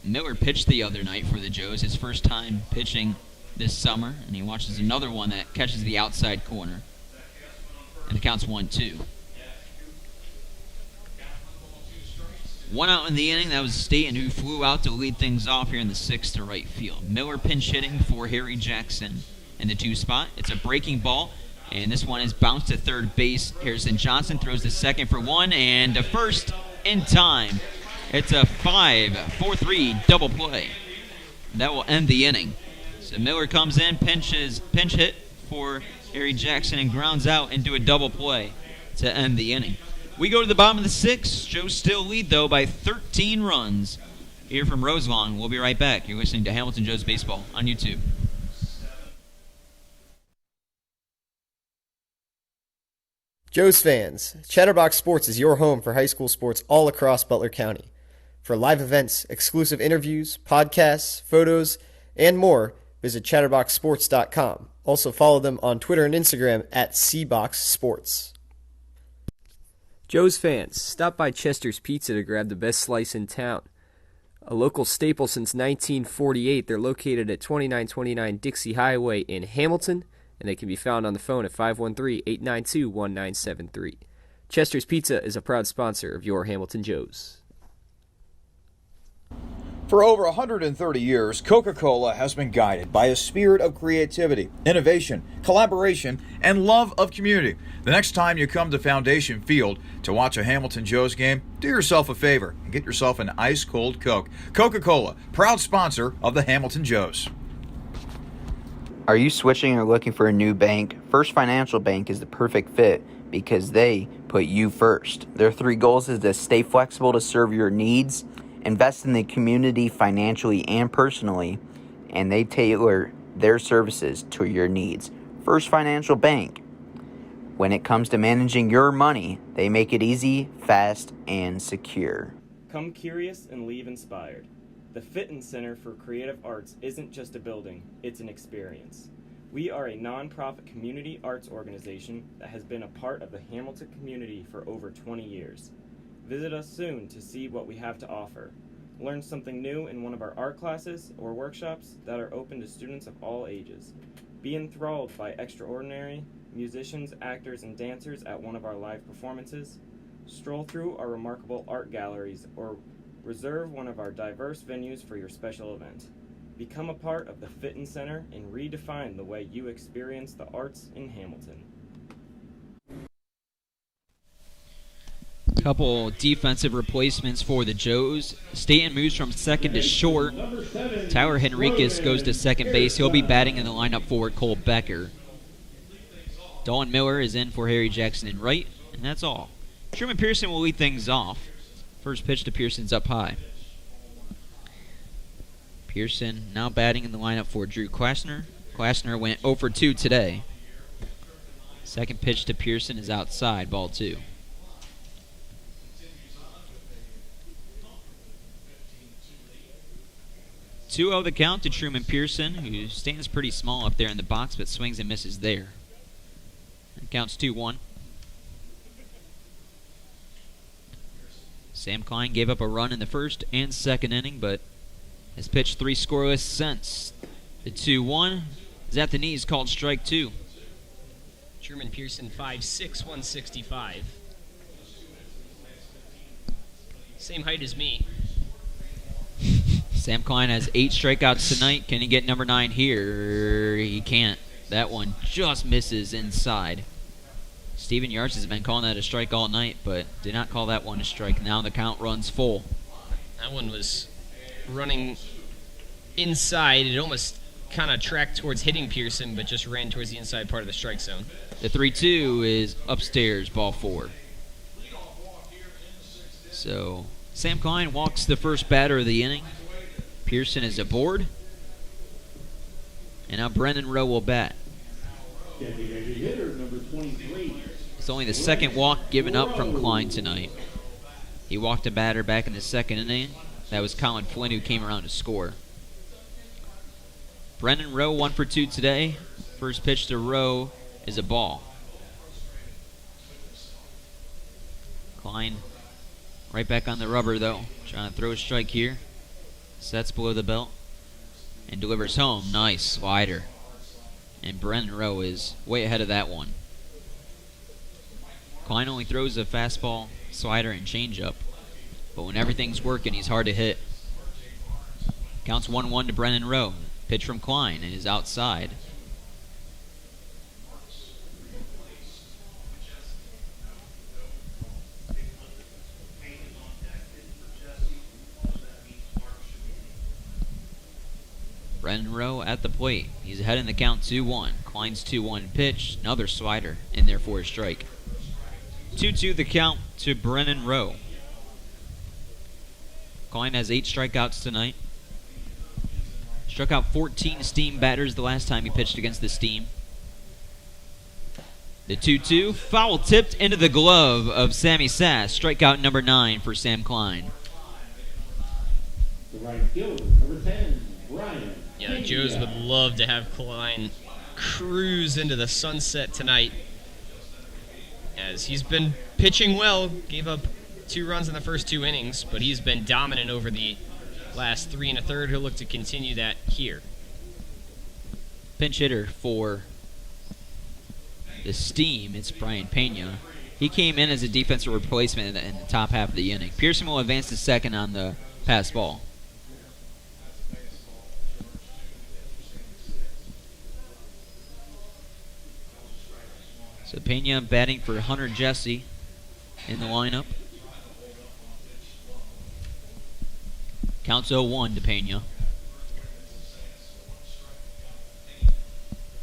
Miller pitched the other night for the Joes, his first time pitching this summer, and he watches another one that catches the outside corner. And the count's 1-2. 1 out in the inning. That was Staten, who flew out to lead things off here in the 6th to right field. Miller pinch hitting for Harry Jackson in the 2 spot. It's a breaking ball, and this one is bounced to third base. Harrison Johnson throws the second for 1, and the first in time. It's a 5-4-3 double play. That will end the inning. So Miller comes in, pinch hit for Harry Jackson, and grounds out into a double play to end the inning. We go to the bottom of the 6th. Joes still lead, though, by 13 runs. Here from Roselawn. We'll be right back. You're listening to Hamilton Joes Baseball on YouTube. Joes fans, Chatterbox Sports is your home for high school sports all across Butler County. For live events, exclusive interviews, podcasts, photos, and more, visit chatterboxsports.com. Also follow them on Twitter and Instagram at CBoxSports. Joes fans, stop by Chester's Pizza to grab the best slice in town. A local staple since 1948, they're located at 2929 Dixie Highway in Hamilton, and they can be found on the phone at 513-892-1973. Chester's Pizza is a proud sponsor of your Hamilton Joes. For over 130 years, Coca-Cola has been guided by a spirit of creativity, innovation, collaboration, and love of community. The next time you come to Foundation Field to watch a Hamilton Joes game, do yourself a favor and get yourself an ice-cold Coke. Coca-Cola, proud sponsor of the Hamilton Joes. Are you switching or looking for a new bank? First Financial Bank is the perfect fit because they put you first. Their 3 goals is to stay flexible to serve your needs, invest in the community financially and personally, and they tailor their services to your needs. First Financial Bank. When it comes to managing your money, they make it easy, fast, and secure. Come curious and leave inspired. The Fitton Center for Creative Arts isn't just a building, it's an experience. We are a nonprofit community arts organization that has been a part of the Hamilton community for over 20 years. Visit us soon to see what we have to offer. Learn something new in one of our art classes or workshops that are open to students of all ages. Be enthralled by extraordinary musicians, actors, and dancers at one of our live performances. Stroll through our remarkable art galleries or reserve one of our diverse venues for your special event. Become a part of the Fitton Center and redefine the way you experience the arts in Hamilton. Couple defensive replacements for the Joes. Staten moves from second to short. Tyler Henriquez goes to second base. He'll be batting in the lineup for Cole Becker. Dawn Miller is in for Harry Jackson in right, and that's all. Truman Pearson will lead things off. First pitch to Pearson's up high. Pearson now batting in the lineup for Drew Klasner. Klasner went 0 for 2 today. Second pitch to Pearson is outside, ball 2. 2-0 the count to Truman Pearson, who stands pretty small up there in the box, but swings and misses there. It counts 2-1. Sam Klein gave up a run in the first and second inning, but has pitched 3 scoreless since. The 2-1 is at the knees, called strike 2. Truman Pearson, 5'6", 165. Same height as me. Sam Klein has 8 strikeouts tonight. Can he get number 9 here? He can't. That one just misses inside. Steven Yards has been calling that a strike all night, but did not call that one a strike. Now the count runs full. That one was running inside. It almost kind of tracked towards hitting Pearson, but just ran towards the inside part of the strike zone. The 3-2 is upstairs, ball 4. So Sam Klein walks the first batter of the inning. Pearson is aboard. And now Brendan Rowe will bat. Designated hitter number 23. It's only the second walk given up from Klein tonight. He walked a batter back in the second inning. That was Colin Flynn, who came around to score. Brendan Rowe 1 for 2 today. First pitch to Rowe is a ball. Klein right back on the rubber, though. Trying to throw a strike here. Sets below the belt and delivers home. Nice slider. And Brendan Rowe is way ahead of that one. Klein only throws a fastball, slider, and changeup. But when everything's working, he's hard to hit. Counts 1-1 to Brendan Rowe. Pitch from Klein and is outside. Brendan Rowe at the plate. He's ahead in the count 2-1. Klein's 2-1 pitch. Another slider in there for a strike. 2-2 the count to Brendan Rowe. Klein has 8 strikeouts tonight. Struck out 14 Steam batters the last time he pitched against the Steam. The 2-2, foul tipped into the glove of Sammy Sass. Strikeout number 9 for Sam Klein. The right fielder, number 10, Brian. Yeah, the Joes would love to have Klein cruise into the sunset tonight, as he's been pitching well. Gave up 2 runs in the first 2 innings, but he's been dominant over the last 3 1/3. He'll look to continue that here. Pinch hitter for the Steam, it's Brian Pena. He came in as a defensive replacement in the top half of the inning. Pearson will advance to second on the pass ball. So Pena batting for Hunter Jesse in the lineup. Counts 0-1 to Pena.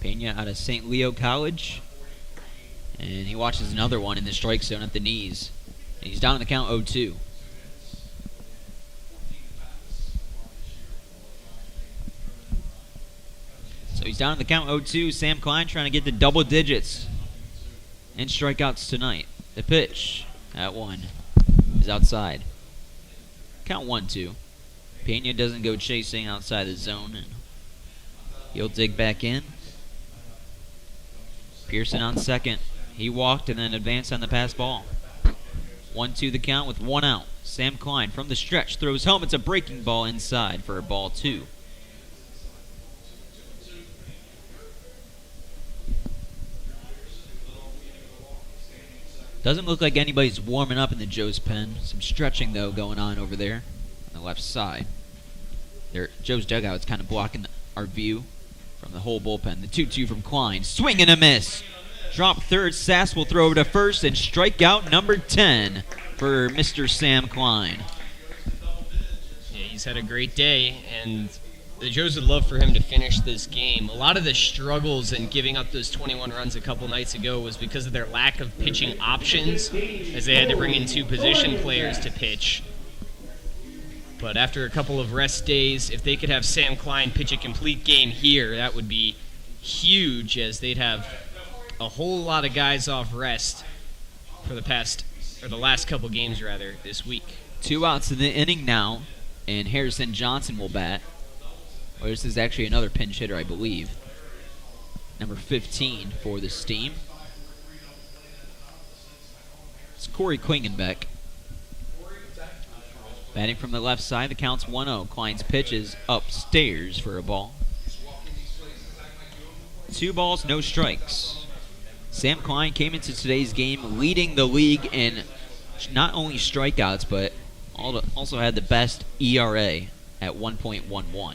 Pena out of St. Leo College. And he watches another one in the strike zone at the knees. And he's down in the count 0-2. So he's down in the count 0-2. Sam Klein trying to get the double digits and strikeouts tonight. The pitch at 1 is outside. Count 1-2. Pena doesn't go chasing outside the zone, and he'll dig back in. Pearson on second. He walked and then advanced on the pass ball. 1-2 the count with 1 out. Sam Klein from the stretch throws home. It's a breaking ball inside for a ball 2. Doesn't look like anybody's warming up in the Joe's pen. Some stretching, though, going on over there on the left side. Joe's dugout's kind of blocking our view from the whole bullpen. The 2-2 from Klein. Swing and a miss. Drop third. Sass will throw over to first, and strikeout number 10 for Mr. Sam Klein. Yeah, he's had a great day, and the Joes would love for him to finish this game. A lot of the struggles in giving up those 21 runs a couple nights ago was because of their lack of pitching options, as they had to bring in 2 position players to pitch. But after a couple of rest days, if they could have Sam Klein pitch a complete game here, that would be huge, as they'd have a whole lot of guys off rest for the last couple games this week. 2 outs in the inning now, and Harrison Johnson will bat. Well, this is actually another pinch hitter, I believe. Number 15 for the Steam. It's Corey Klingenbeck. Batting from the left side, the count's 1-0. Klein's pitch is upstairs for a ball. 2 balls, no strikes. Sam Klein came into today's game leading the league in not only strikeouts, but also had the best ERA at 1.11.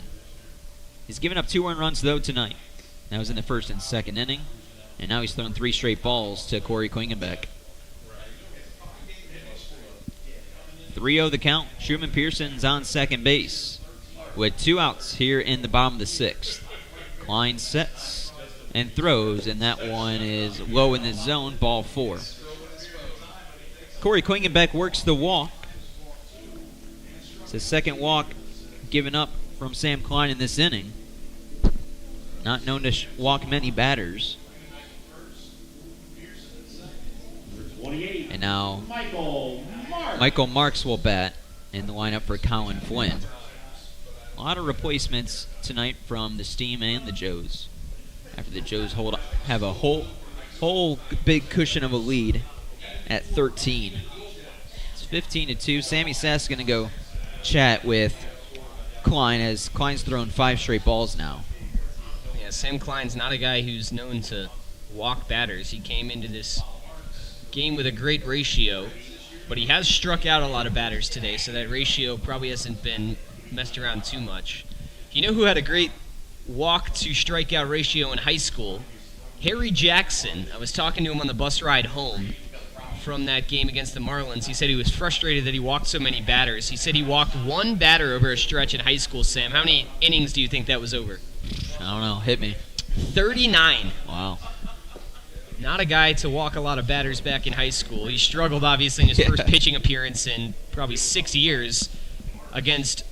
He's given up 2 earned runs, though, tonight. That was in the first and second inning. And now he's thrown 3 straight balls to Corey Klingenbeck. 3-0 the count. Truman Pearson's on second base with 2 outs here in the bottom of the 6th. Klein sets and throws, and that one is low in the zone, ball 4. Corey Klingenbeck works the walk. It's the second walk given up from Sam Klein in this inning. Not known to walk many batters. And now Michael Marks will bat in the lineup for Colin Flynn. A lot of replacements tonight from the Steam and the Joes. After the Joes have a whole big cushion of a lead at 13. It's 15-2. Sammy Sass is going to go chat with Klein, as Klein's thrown 5 straight balls now. Yeah, Sam Klein's not a guy who's known to walk batters. He came into this game with a great ratio, but he has struck out a lot of batters today, so that ratio probably hasn't been messed around too much. You know who had a great walk to strikeout ratio in high school? Harry Jackson. I was talking to him on the bus ride home from that game against the Marlins. He said he was frustrated that he walked so many batters. He said he walked 1 batter over a stretch in high school. Sam, how many innings do you think that was over? I don't know. Hit me. 39. Wow. Not a guy to walk a lot of batters back in high school. He struggled, obviously, in his first pitching appearance in probably 6 years against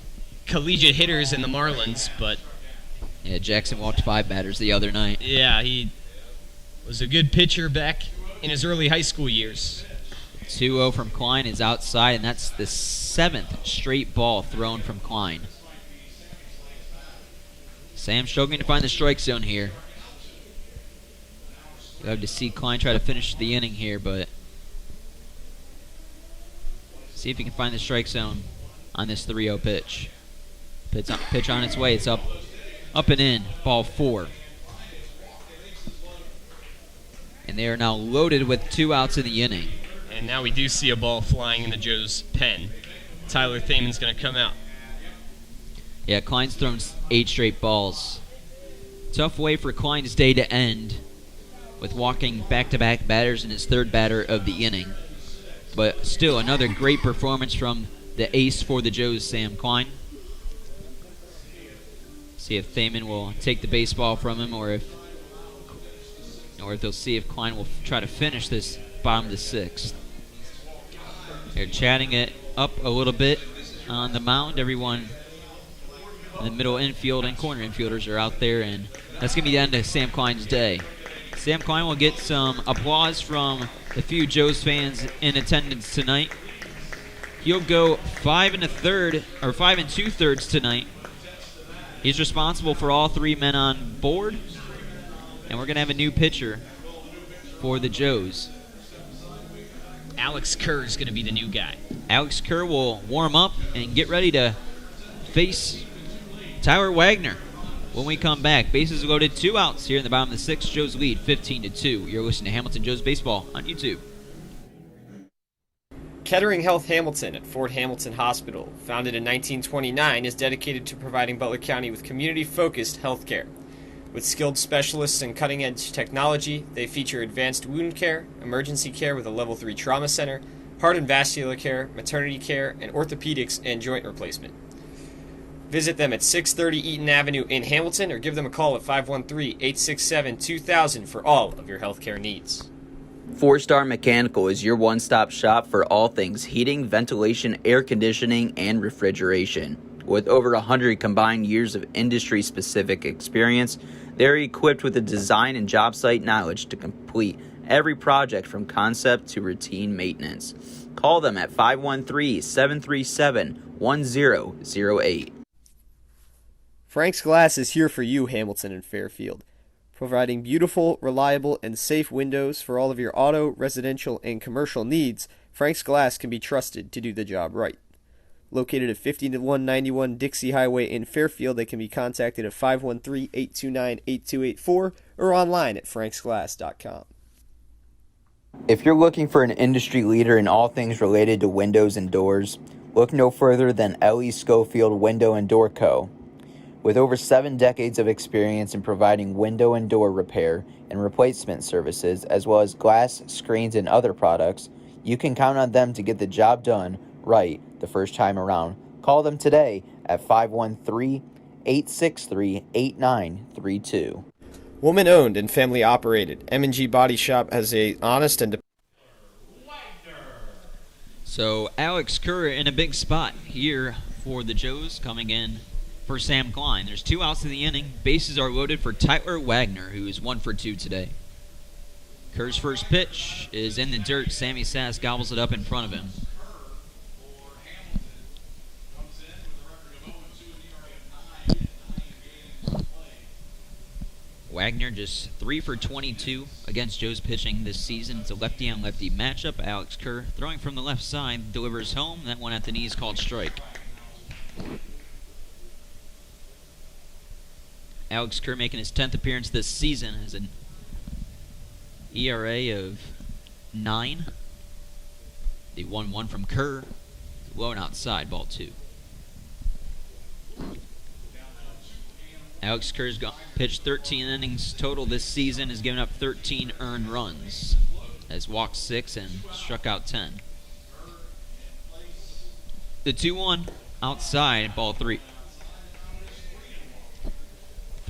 collegiate hitters in the Marlins, but... Yeah, Jackson walked 5 batters the other night. Yeah, he was a good pitcher back in his early high school years. 2-0 from Klein is outside, and that's the 7th straight ball thrown from Klein. Sam struggling to find the strike zone here. You'll have to see Klein try to finish the inning here, but see if he can find the strike zone on this 3-0 pitch. Pitch on its way. It's up and in. Ball 4. And they are now loaded with 2 outs in the inning. And now we do see a ball flying in the Joe's pen. Tyler Thaman's going to come out. Yeah, Klein's thrown 8 straight balls. Tough way for Klein's day to end, with walking back-to-back batters in his 3rd batter of the inning. But still, another great performance from the ace for the Joes, Sam Klein. See if Thaman will take the baseball from him, or if they'll see if Klein will try to finish this bottom of the 6th. They're chatting it up a little bit on the mound. Everyone in the middle infield and corner infielders are out there, and that's going to be the end of Sam Klein's day. Sam Klein will get some applause from the few Joes fans in attendance tonight He'll go 5 2/3 tonight. He's responsible for all 3 men on board. And we're going to have a new pitcher for the Joes. Alex Kerr is going to be the new guy. Alex Kerr will warm up and get ready to face Tyler Wagner when we come back. Bases loaded, 2 outs here in the bottom of the 6th. Joes lead 15-2. You're listening to Hamilton Joes Baseball on YouTube. Kettering Health Hamilton at Fort Hamilton Hospital, founded in 1929, is dedicated to providing Butler County with community-focused health care. With skilled specialists and cutting-edge technology, they feature advanced wound care, emergency care with a Level 3 trauma center, heart and vascular care, maternity care, and orthopedics and joint replacement. Visit them at 630 Eaton Avenue in Hamilton or give them a call at 513-867-2000 for all of your healthcare needs. 4-Star Mechanical is your one-stop shop for all things heating, ventilation, air conditioning, and refrigeration. With over 100 combined years of industry-specific experience, they're equipped with the design and job site knowledge to complete every project from concept to routine maintenance. Call them at 513-737-1008. Frank's Glass is here for you, Hamilton and Fairfield, providing beautiful, reliable, and safe windows for all of your auto, residential, and commercial needs. Frank's Glass can be trusted to do the job right. Located at 5191 Dixie Highway in Fairfield, they can be contacted at 513-829-8284 or online at franksglass.com. If you're looking for an industry leader in all things related to windows and doors, look no further than L.E. Schofield Window and Door Co. With over 7 decades of experience in providing window and door repair and replacement services, as well as glass, screens, and other products, you can count on them to get the job done right the first time around. Call them today at 513-863-8932. Woman-owned and family-operated, M&G Body Shop has a honest and... So Alex Kerr in a big spot here for the Joes, coming in for Sam Klein. There's 2 outs in the inning. Bases are loaded for Tyler Wagner, who is 1 for 2 today. Kerr's first pitch is in the dirt. Sammy Sass gobbles it up in front of him. Wagner just 3 for 22 against Joe's pitching this season. It's a lefty-on-lefty matchup. Alex Kerr throwing from the left side, delivers home. That one at the knees called strike. Alex Kerr making his 10th appearance this season has an ERA of 9. The 1-1 from Kerr. Low and outside, ball 2. Alex Kerr's pitched 13 innings total this season, has given up 13 earned runs, has walked 6 and struck out 10. The 2-1 outside, ball 3.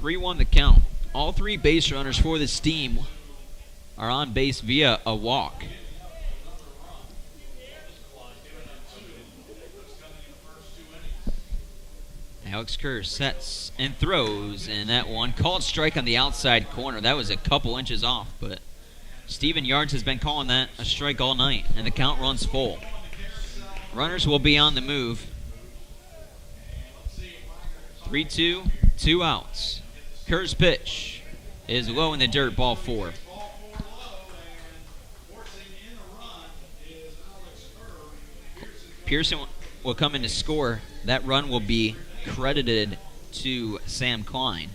3-1 the count. All 3 base runners for this team are on base via a walk. Alex Kerr sets and throws, and that one called strike on the outside corner. That was a couple inches off, but Steven Yards has been calling that a strike all night, and the count runs full. Runners will be on the move. 3-2, 2 outs. Kerr's pitch is low in the dirt, ball 4. Pearson will come in to score. That run will be credited to Sam Klein.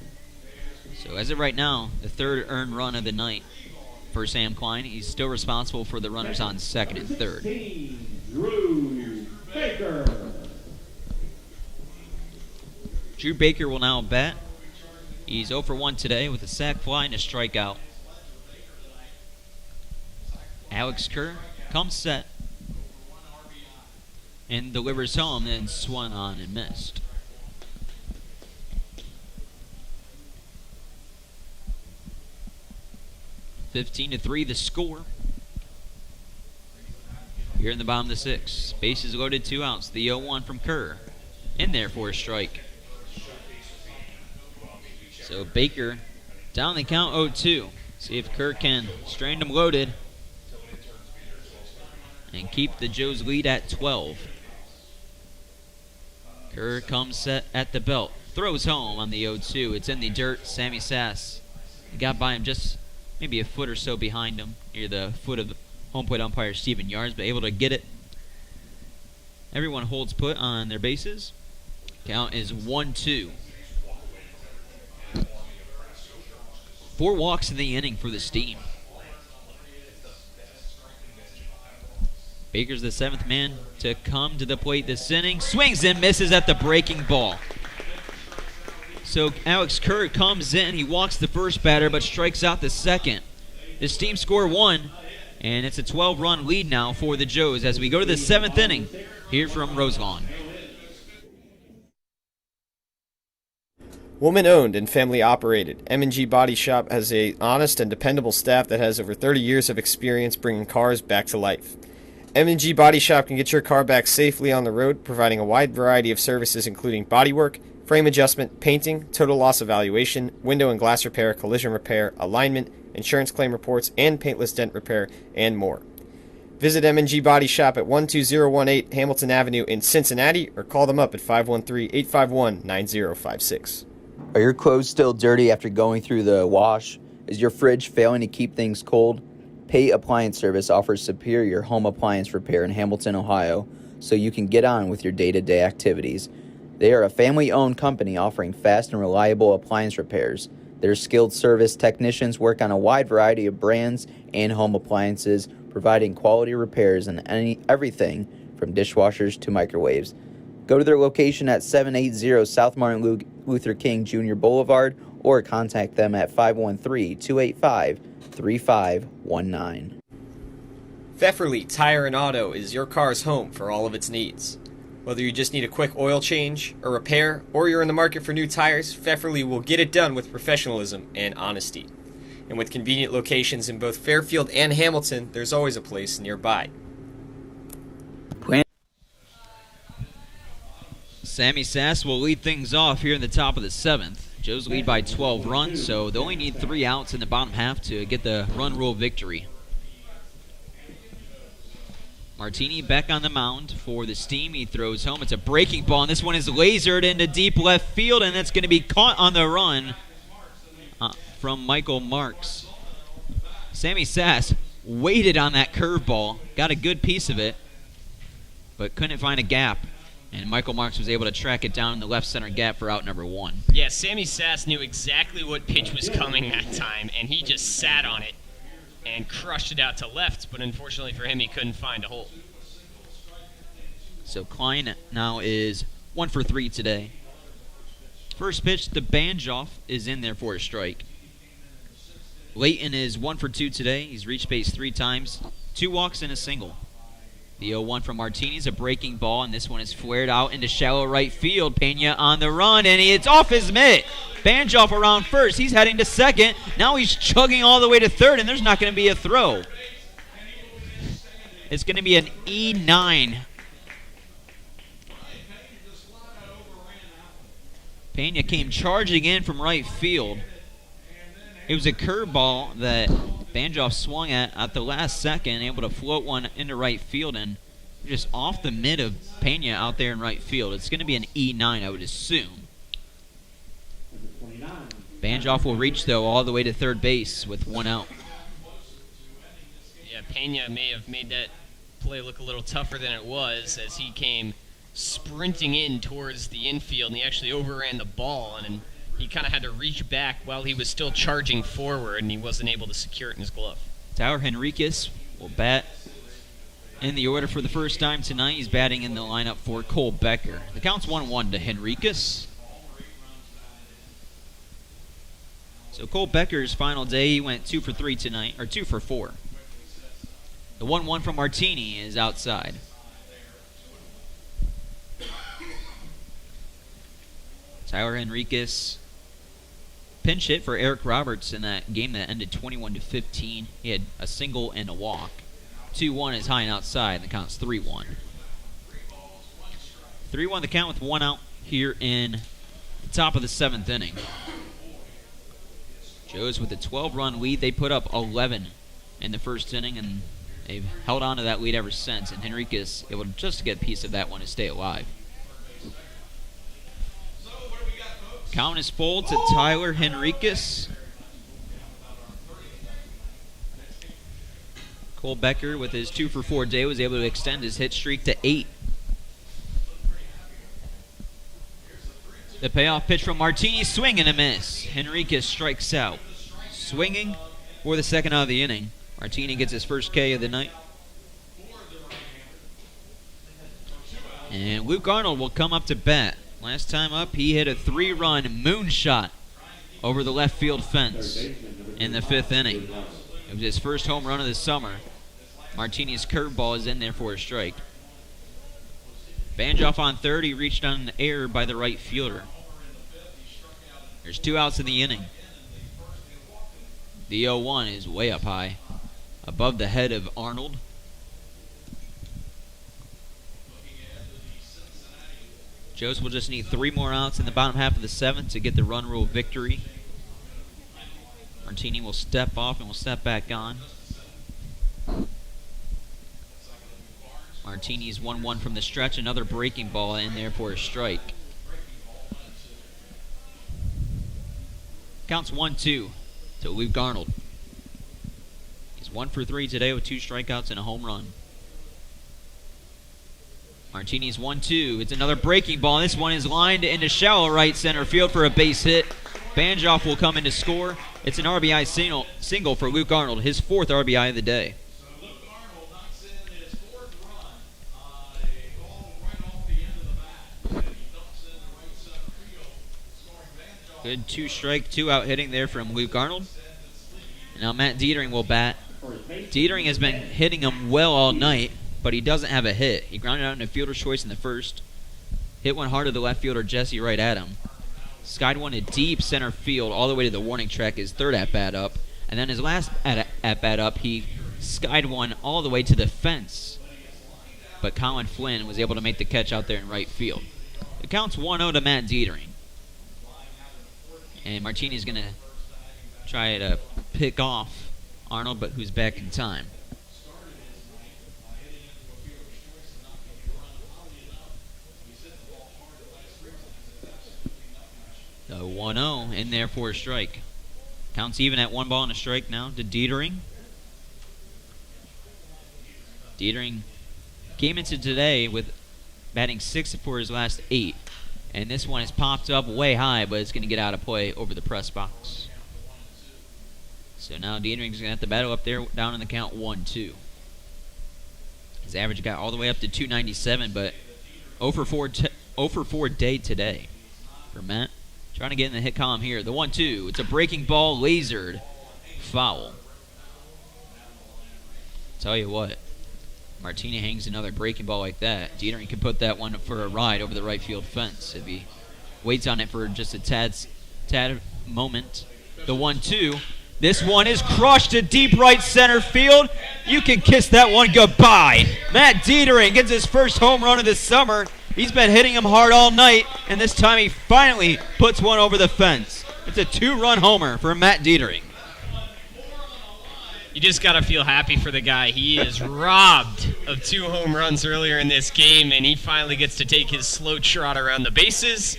So as of right now, the 3rd earned run of the night for Sam Klein. He's still responsible for the runners on 2nd and 3rd. Drew Baker. Drew Baker will now bat. He's 0 for 1 today with a sac fly and a strikeout. Alex Kerr comes set and delivers home, then swung on and missed. (15-3) the score. Here in the bottom of the 6th. Bases loaded, 2 outs. The 0-1 from Kerr. In there for a strike. So Baker down the count 0-2. See if Kerr can strand him loaded and keep the Joes lead at 12. Kerr comes set at the belt. Throws home on the 0-2. It's in the dirt. Sammy Sass got by him just maybe a foot or so behind him, near the foot of home plate umpire Steven Yards, but able to get it. Everyone holds put on their bases. Count is 1-2. 4 walks in the inning for the Steam. Baker's the 7th man to come to the plate this inning. Swings and misses at the breaking ball. So Alex Kerr comes in. He walks the first batter but strikes out the second. The Steam score 1, and it's a 12-run lead now for the Joes as we go to the 7th inning here from Roselawn. Woman-owned and family-operated, M&G Body Shop has an honest and dependable staff that has over 30 years of experience bringing cars back to life. M&G Body Shop can get your car back safely on the road, providing a wide variety of services including bodywork, frame adjustment, painting, total loss evaluation, window and glass repair, collision repair, alignment, insurance claim reports, and paintless dent repair, and more. Visit M&G Body Shop at 12018 Hamilton Avenue in Cincinnati or call them up at 513-851-9056. Are your clothes still dirty after going through the wash? Is your fridge failing to keep things cold? Pate Appliance Service offers superior home appliance repair in Hamilton, Ohio, so you can get on with your day-to-day activities. They are a family-owned company offering fast and reliable appliance repairs. Their skilled service technicians work on a wide variety of brands and home appliances, providing quality repairs on everything from dishwashers to microwaves. Go to their location at 780 South Martin Luther King Jr. Boulevard or contact them at 513-285-3519. Pfefferly Tire and Auto is your car's home for all of its needs. Whether you just need a quick oil change, a repair, or you're in the market for new tires, Pfefferly will get it done with professionalism and honesty. And with convenient locations in both Fairfield and Hamilton, there's always a place nearby. Sammy Sass will lead things off here in the top of the 7th. Joes lead by 12 runs, so they only need 3 outs in the bottom half to get the run rule victory. Martini back on the mound for the Steam. He throws home. It's a breaking ball, and this one is lasered into deep left field, and that's going to be caught on the run from Michael Marks. Sammy Sass waited on that curveball, got a good piece of it, but couldn't find a gap. And Michael Marks was able to track it down in the left center gap for out number 1. Yeah, Sammy Sass knew exactly what pitch was coming that time, and he just sat on it and crushed it out to left, but unfortunately for him, he couldn't find a hole. So Klein now is 1 for 3 today. First pitch, the Banjoff is in there for a strike. Layton is 1 for 2 today. He's reached base 3 times, 2 walks and a single. The 0-1 from Martini is a breaking ball, and this one is flared out into shallow right field. Pena on the run, and it's off his mitt. Banjoff around first. He's heading to second. Now he's chugging all the way to third, and there's not going to be a throw. It's going to be an E9. Pena came charging in from right field. It was a curveball that Banjoff swung at the last second, able to float one into right field and just off the mid of Pena out there in right field. It's going to be an E9, I would assume. Banjoff will reach, though, all the way to third base with 1 out. Yeah, Pena may have made that play look a little tougher than it was as he came sprinting in towards the infield, and he actually overran the ball, and he kind of had to reach back while he was still charging forward, and he wasn't able to secure it in his glove. Tyler Henriquez will bat in the order for the first time tonight. He's batting in the lineup for Cole Becker. The count's 1-1 to Henriquez. So Cole Becker's final day, he went 2 for 3 tonight, or 2 for 4. The 1-1 from Martini is outside. Tyler Henriquez pinch hit for Eric Roberts in that game that ended 21-15. He had a single and a walk. 2-1 is high and outside, and the count's 3-1. 3-1 the count with 1 out here in the top of the 7th inning. Joes with a 12-run lead. They put up 11 in the first inning, and they've held on to that lead ever since. And Henriquez able to just get a piece of that one to stay alive. Count is full to Tyler Henriquez. Cole Becker, with his 2-for-4 day, was able to extend his hit streak to 8. The payoff pitch from Martini, swing and a miss. Henriquez strikes out. Swinging for the second out of the inning. Martini gets his first K of the night. And Luke Arnold will come up to bat. Last time up, he hit a 3-run moonshot over the left field fence in the 5th inning. It was his first home run of the summer. Martini's curveball is in there for a strike. Banjoff on third. He reached on an error by the right fielder. There's 2 outs in the inning. The 0-1 is way up high, above the head of Arnold. Joes will just need 3 more outs in the bottom half of the 7th to get the run rule victory. Martini will step off and will step back on. Martini's 1-1 from the stretch. Another breaking ball in there for a strike. Counts 1-2 to Luke Arnold. He's 1 for 3 today with 2 strikeouts and a home run. Martini's 1-2. It's another breaking ball. This one is lined into shallow right center field for a base hit. Banjoff will come in to score. It's an RBI single for Luke Arnold, his 4th RBI of the day. Good 2-strike, 2-out hitting there from Luke Arnold. Now Matt Dietering will bat. Dietering has been hitting him well all night, but he doesn't have a hit. He grounded out in a fielder's choice in the 1st. Hit one hard to the left fielder, Jesse Wright Adam. Skied one to deep center field all the way to the warning track, his 3rd at-bat up. And then his last at-bat up, he skied one all the way to the fence. But Colin Flynn was able to make the catch out there in right field. It counts 1-0 to Matt Dietering. And Martini's going to try to pick off Arnold, but who's back in time. The 1-0 in there for a strike. Counts even at 1 ball and a strike now to Dietering. Dietering came into today with batting 6 for his last 8. And this one is popped up way high, but it's going to get out of play over the press box. So now Dietering's going to have to battle up there down in the count 1-2. His average got all the way up to 297, but 0 for 4 day today for Matt. Trying to get in the hit column here. The 1-2. It's a breaking ball, lasered. Foul. Tell you what. Martini hangs another breaking ball like that. Dietering can put that one for a ride over the right field fence if he waits on it for just a tad moment. The 1-2. This one is crushed to deep right center field. You can kiss that one goodbye. Matt Dietering gets his first home run of the summer. He's been hitting him hard all night, and this time he finally puts one over the fence. It's a 2-run homer for Matt Dietering. You just got to feel happy for the guy. He is robbed of 2 home runs earlier in this game, and he finally gets to take his slow trot around the bases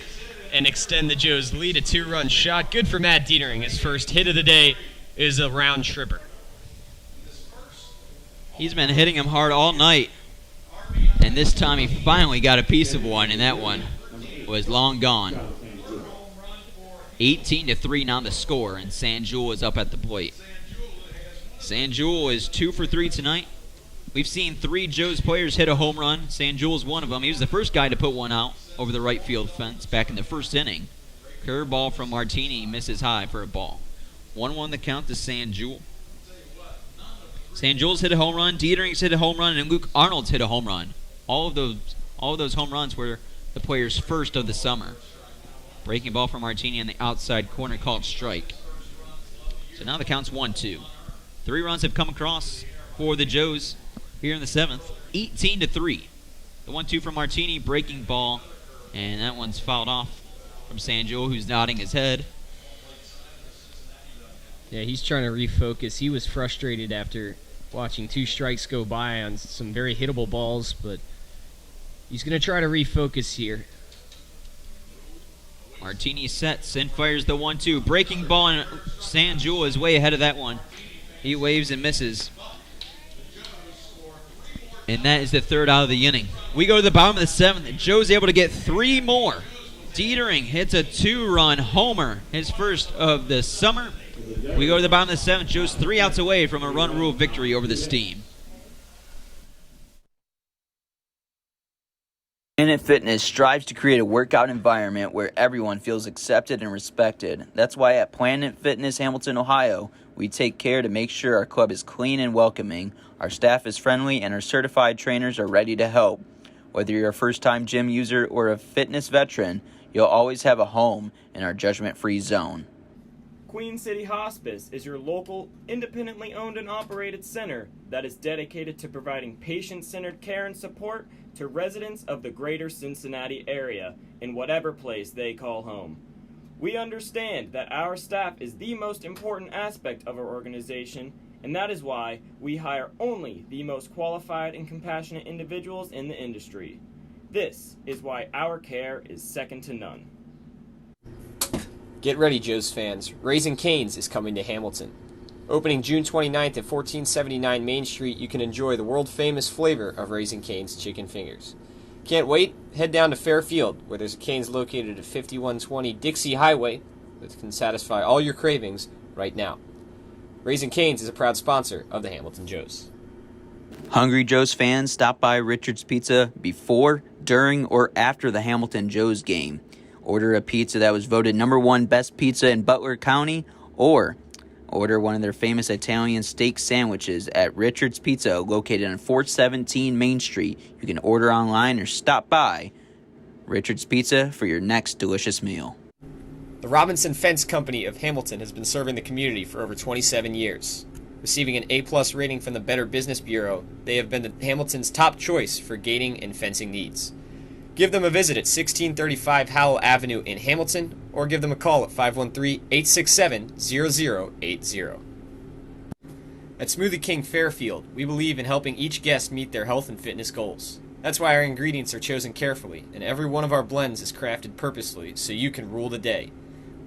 and extend the Joes' lead, a 2-run shot. Good for Matt Dietering. His first hit of the day is a round tripper. He's been hitting him hard all night, and this time he finally got a piece of one, and that one was long gone. 18-3 now the score, and Sanjul is up at the plate. Sanjul is 2 for 3 tonight. We've seen 3 Joes players hit a home run. Sanjul's one of them. He was the first guy to put one out over the right field fence back in the 1st inning. Curveball from Martini misses high for a ball. 1-1 the count to Sanjul. Sanjul's hit a home run, Dietering's hit a home run, and Luke Arnold's hit a home run. All of those home runs were the players' first of the summer. Breaking ball from Martini on the outside corner called strike. So now the count's 1-2. 3 runs have come across for the Joes here in the 7th. 18-3. The 1-2 from Martini, breaking ball, and that one's fouled off from Sanjul, who's nodding his head. Yeah, he's trying to refocus. He was frustrated after watching 2 strikes go by on some very hittable balls, but he's going to try to refocus here. Martini sets and fires the 1-2. Breaking ball, and San Jewel is way ahead of that one. He waves and misses. And that is the third out of the inning. We go to the bottom of the seventh. Joe's able to get 3 more. Dietering hits a 2-run homer, his first of the summer. We go to the bottom of the seventh. Joe's 3 outs away from a run rule victory over the Steam. Planet Fitness strives to create a workout environment where everyone feels accepted and respected. That's why at Planet Fitness Hamilton, Ohio, we take care to make sure our club is clean and welcoming, our staff is friendly, and our certified trainers are ready to help. Whether you're a first-time gym user or a fitness veteran, you'll always have a home in our judgment-free zone. Queen City Hospice is your local, independently owned and operated center that is dedicated to providing patient-centered care and support to residents of the greater Cincinnati area in whatever place they call home. We understand that our staff is the most important aspect of our organization, and that is why we hire only the most qualified and compassionate individuals in the industry. This is why our care is second to none. Get ready, Joe's fans. Raising Cane's is coming to Hamilton. Opening June 29th at 1479 Main Street, you can enjoy the world-famous flavor of Raising Cane's chicken fingers. Can't wait? Head down to Fairfield, where there's a Cane's located at 5120 Dixie Highway that can satisfy all your cravings right now. Raising Cane's is a proud sponsor of the Hamilton Joes. Hungry Joe's fans, stop by Richard's Pizza before, during, or after the Hamilton Joe's game. Order a pizza that was voted #1 best pizza in Butler County, or order one of their famous Italian steak sandwiches at Richard's Pizza, located on 417 Main Street. You can order online or stop by Richard's Pizza for your next delicious meal. The Robinson Fence Company of Hamilton has been serving the community for over 27 years. Receiving an A+ rating from the Better Business Bureau, they have been Hamilton's top choice for gating and fencing needs. Give them a visit at 1635 Howell Avenue in Hamilton, or give them a call at 513-867-0080. At Smoothie King Fairfield, we believe in helping each guest meet their health and fitness goals. That's why our ingredients are chosen carefully, and every one of our blends is crafted purposely so you can rule the day.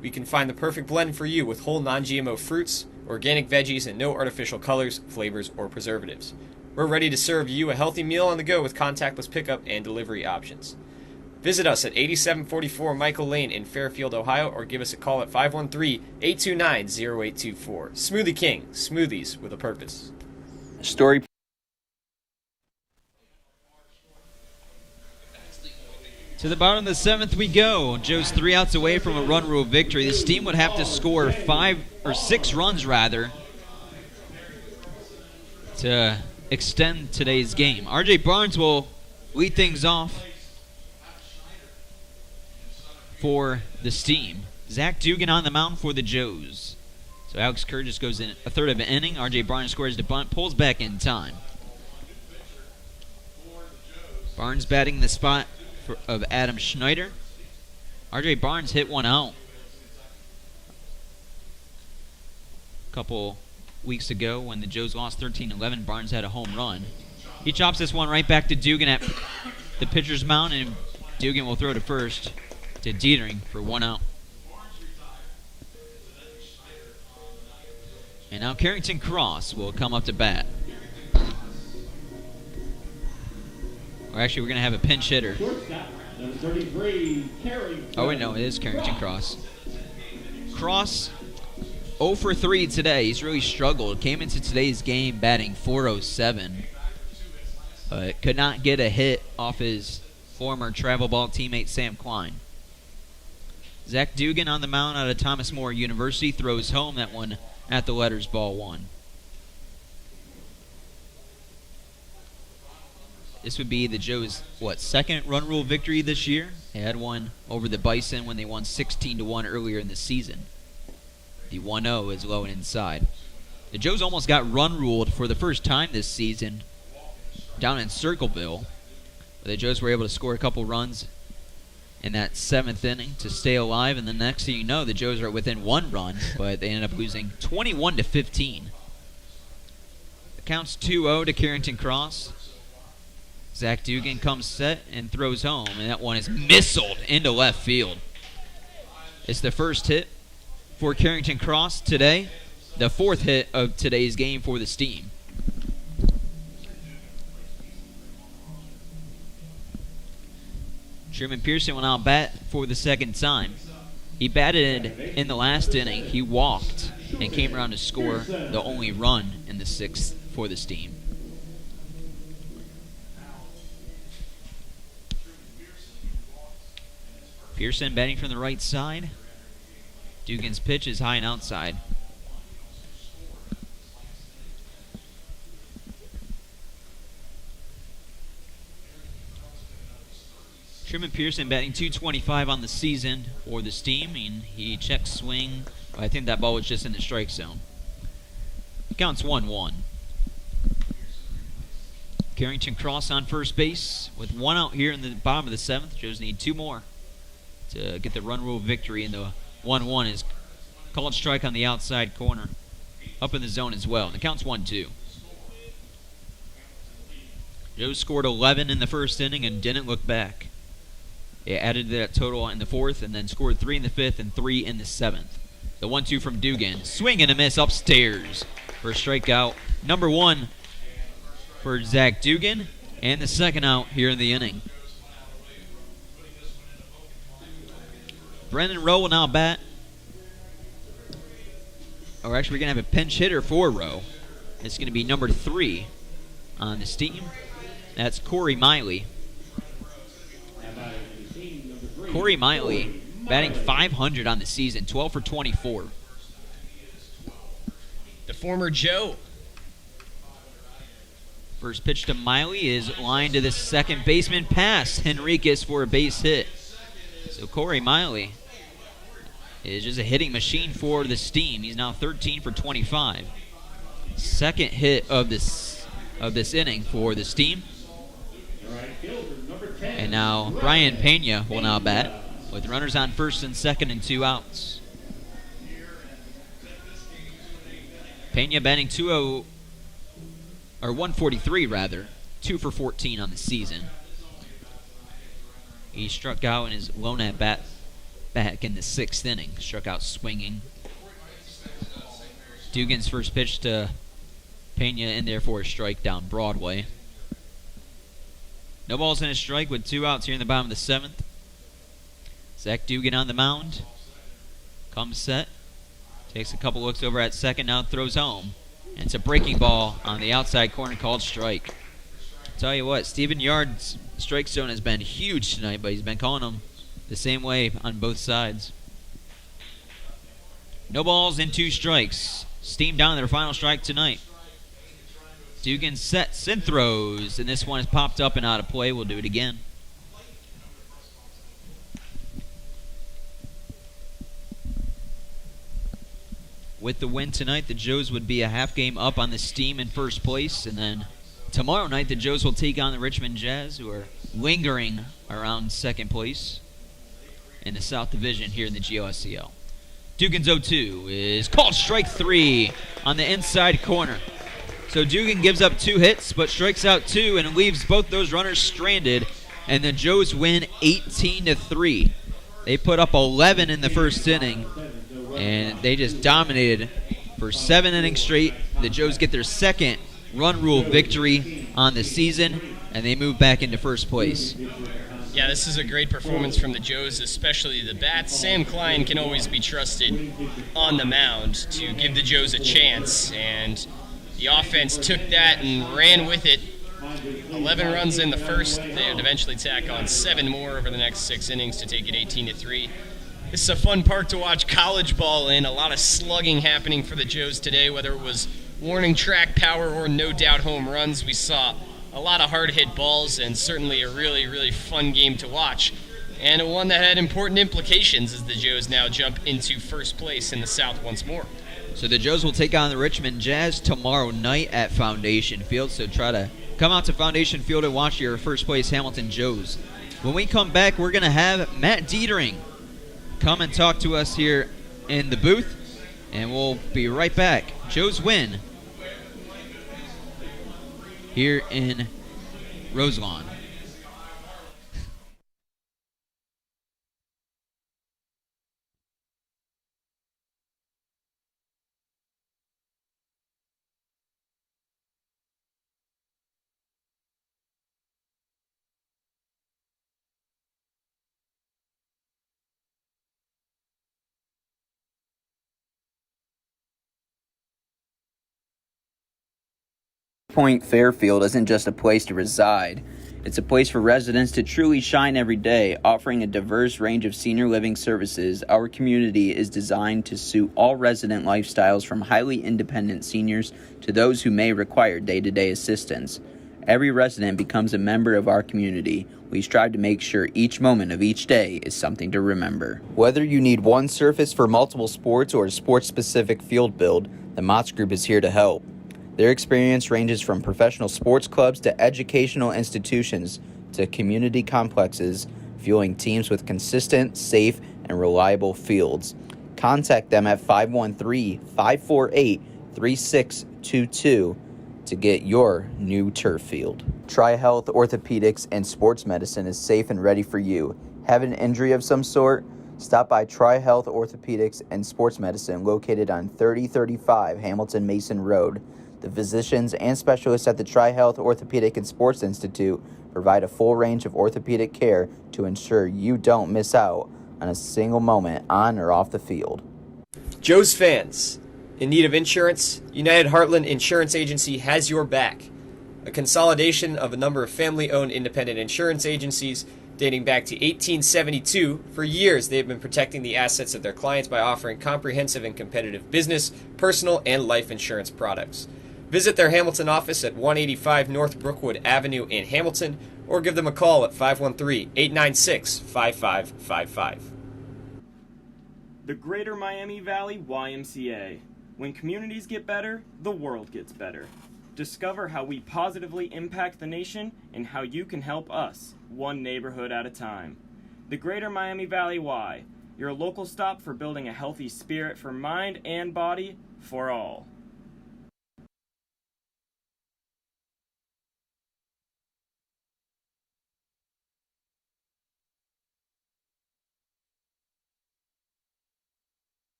We can find the perfect blend for you with whole non-GMO fruits, organic veggies, and no artificial colors, flavors, or preservatives. We're ready to serve you a healthy meal on the go with contactless pickup and delivery options. Visit us at 8744 Michael Lane in Fairfield, Ohio, or give us a call at 513-829-0824. Smoothie King, smoothies with a purpose. Story. To the bottom of the seventh we go. Joe's 3 outs away from a run rule victory. This team would have to score 6 runs rather to extend today's game. RJ Barnes will lead things off for the Steam. Zach Dugan on the mound for the Joes. So Alex Kerr just goes in a third of an inning. RJ Barnes scores the bunt, pulls back in time. Barnes batting the spot of Adam Schneider. RJ Barnes hit one out a couple weeks ago when the Joes lost 13-11. Barnes had a home run. He chops this one right back to Dugan at the pitcher's mound, and Dugan will throw to first to Dietering for 1 out. And now Carrington Cross will come up to bat. Or actually, we're going to have a pinch hitter. Shortstop, number 33, Carrington. Oh, wait, no, it is Carrington Cross. Cross 0 for 3 today. He's really struggled. Came into today's game batting .407. Could not get a hit off his former travel ball teammate Sam Klein. Zach Dugan on the mound out of Thomas More University throws home that one at the letters, ball 1. This would be the Joes' second run rule victory this year. They had one over the Bison when they won 16-1 earlier in the season. The 1-0 is low and inside. The Joes almost got run ruled for the first time this season down in Circleville. But the Joes were able to score a couple runs in that 7th inning to stay alive, and the next thing you know, the Joes are within 1 run, but they ended up losing 21-15. The count's 2-0 to Carrington Cross. Zach Dugan comes set and throws home, and that one is missiled into left field. It's the first hit for Carrington Cross today, the fourth hit of today's game for the Steam. Truman Pearson went out bat for the second time. He batted in the last inning. He walked and came around to score the only run in the sixth for the Steam. Pearson batting from the right side. Dugan's pitch is high and outside. Truman Pearson batting .225 on the season for the Steam, and he checks swing. I think that ball was just in the strike zone. Counts 1-1. Carrington Cross on first base with one out here in the bottom of the seventh. Joes need two more to get the run rule victory, and the 1-1 is called strike on the outside corner, up in the zone as well. And the count's 1-2. Joe scored 11 in the first inning and didn't look back. They added that total in the fourth and then scored 3 in the fifth and 3 in the seventh. The 1-2 from Dugan. Swing and a miss upstairs for strikeout number 1 for Zach Dugan, and the second out here in the inning. Brendan Rowe will now bat. Or actually, we're going to have a pinch hitter for Rowe. It's going to be number 3 on the Steam. That's Corey Miley. Corey Miley batting .500 on the season, 12 for 24. The former Joe. First pitch to Miley is lined to the second baseman past Henriquez for a base hit. So Corey Miley is just a hitting machine for the Steam. He's now 13 for 25. Second hit of this inning for the Steam. And now Brian Pena will now bat with runners on first and second and 2 outs. Pena batting 143 rather, 2 for 14 on the season. He struck out in his lone at bat back in the 6th inning, struck out swinging. Dugan's first pitch to Pena in there for a strike down Broadway. No balls and a strike with 2 outs here in the bottom of the 7th. Zach Dugan on the mound. Comes set. Takes a couple looks over at second, now throws home. And it's a breaking ball on the outside corner called strike. Tell you what, Stephen Yard's strike zone has been huge tonight, but he's been calling them the same way on both sides. No balls and 2 strikes. Steam down to their final strike tonight. Dugan sets and throws, and this one is popped up and out of play. We'll do it again. With the win tonight, the Joes would be a half game up on the Steam in first place, and then tomorrow night the Joes will take on the Richmond Jazz, who are lingering around second place in the South Division here in the GOSCL. Dugan's 0-2 is called strike 3 on the inside corner. So Dugan gives up 2 hits, but strikes out 2 and leaves both those runners stranded, and the Joes win 18-3. They put up 11 in the first inning, and they just dominated for 7 innings straight. The Joes get their second run rule victory on the season, and they move back into first place. Yeah, this is a great performance from the Joes, especially the bats. Sam Klein can always be trusted on the mound to give the Joes a chance, and the offense took that and ran with it. 11 runs in the first. They would eventually tack on 7 more over the next 6 innings to take it 18-3. This is a fun park to watch college ball in. A lot of slugging happening for the Joes today, whether it was warning track power or no doubt home runs. We saw a lot of hard-hit balls and certainly a really, really fun game to watch. And one that had important implications as the Joes now jump into first place in the South once more. So the Joes will take on the Richmond Jazz tomorrow night at Foundation Field. So try to come out to Foundation Field and watch your first place Hamilton Joes. When we come back, we're going to have Matt Dietering come and talk to us here in the booth. And we'll be right back. Joes win here in Roselawn. Point Fairfield isn't just a place to reside. It's a place for residents to truly shine every day, offering a diverse range of senior living services. Our community is designed to suit all resident lifestyles, from highly independent seniors to those who may require day-to-day assistance. Every resident becomes a member of our community. We strive to make sure each moment of each day is something to remember. Whether you need one surface for multiple sports or a sports-specific field build, the Motts Group is here to help. Their experience ranges from professional sports clubs to educational institutions to community complexes, fueling teams with consistent, safe, and reliable fields. Contact them at 513-548-3622 to get your new turf field. Tri-Health Orthopedics and Sports Medicine is safe and ready for you. Have an injury of some sort? Stop by Tri-Health Orthopedics and Sports Medicine, located on 3035 Hamilton Mason Road. The physicians and specialists at the Tri-Health Orthopedic and Sports Institute provide a full range of orthopedic care to ensure you don't miss out on a single moment on or off the field. Joe's fans, in need of insurance, United Heartland Insurance Agency has your back. A consolidation of a number of family-owned independent insurance agencies dating back to 1872, for years they have been protecting the assets of their clients by offering comprehensive and competitive business, personal, and life insurance products. Visit their Hamilton office at 185 North Brookwood Avenue in Hamilton, or give them a call at 513-896-5555. The Greater Miami Valley YMCA. When communities get better, the world gets better. Discover how we positively impact the nation and how you can help us, one neighborhood at a time. The Greater Miami Valley Y, your local stop for building a healthy spirit for mind and body for all.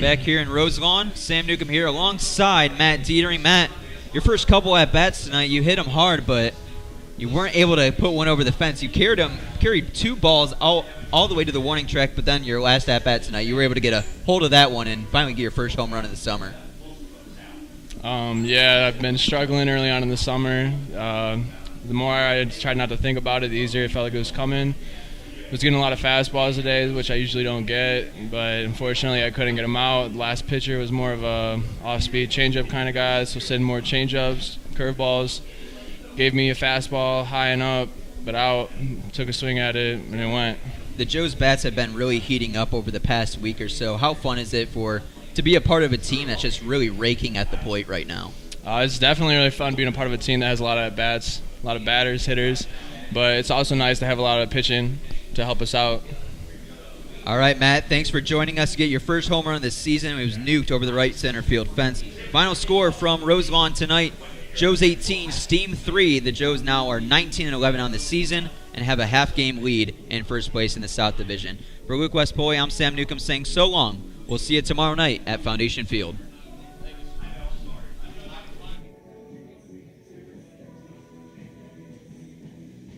Back here in Roselawn, Sam Newcomb here alongside Matt Dietering. Matt, your first couple at bats tonight, you hit them hard, but you weren't able to put one over the fence. You carried two balls all the way to the warning track, but then your last at bat tonight, you were able to get a hold of that one and finally get your first home run of the summer. Yeah, I've been struggling early on in the summer. The more I tried not to think about it, the easier it felt like it was coming. I was getting a lot of fastballs today, which I usually don't get, but unfortunately I couldn't get them out. The last pitcher was more of a off-speed changeup kind of guy, so sending more changeups, curveballs. Gave me a fastball high and up, but out. Took a swing at it, and it went. The Joe's bats have been really heating up over the past week or so. How fun is it to be a part of a team that's just really raking at the plate right now? It's definitely really fun being a part of a team that has a lot of at-bats, a lot of batters, hitters, but it's also nice to have a lot of pitching to help us out. All right, Matt, thanks for joining us to get your first home run of this season. It was nuked over the right center field fence. Final score from Roselawn tonight, Joe's 18, Steam 3. The Joes now are 19-11 on the season and have a half-game lead in first place in the South Division. For Luke Westpoli, I'm Sam Newcomb saying so long. We'll see you tomorrow night at Foundation Field.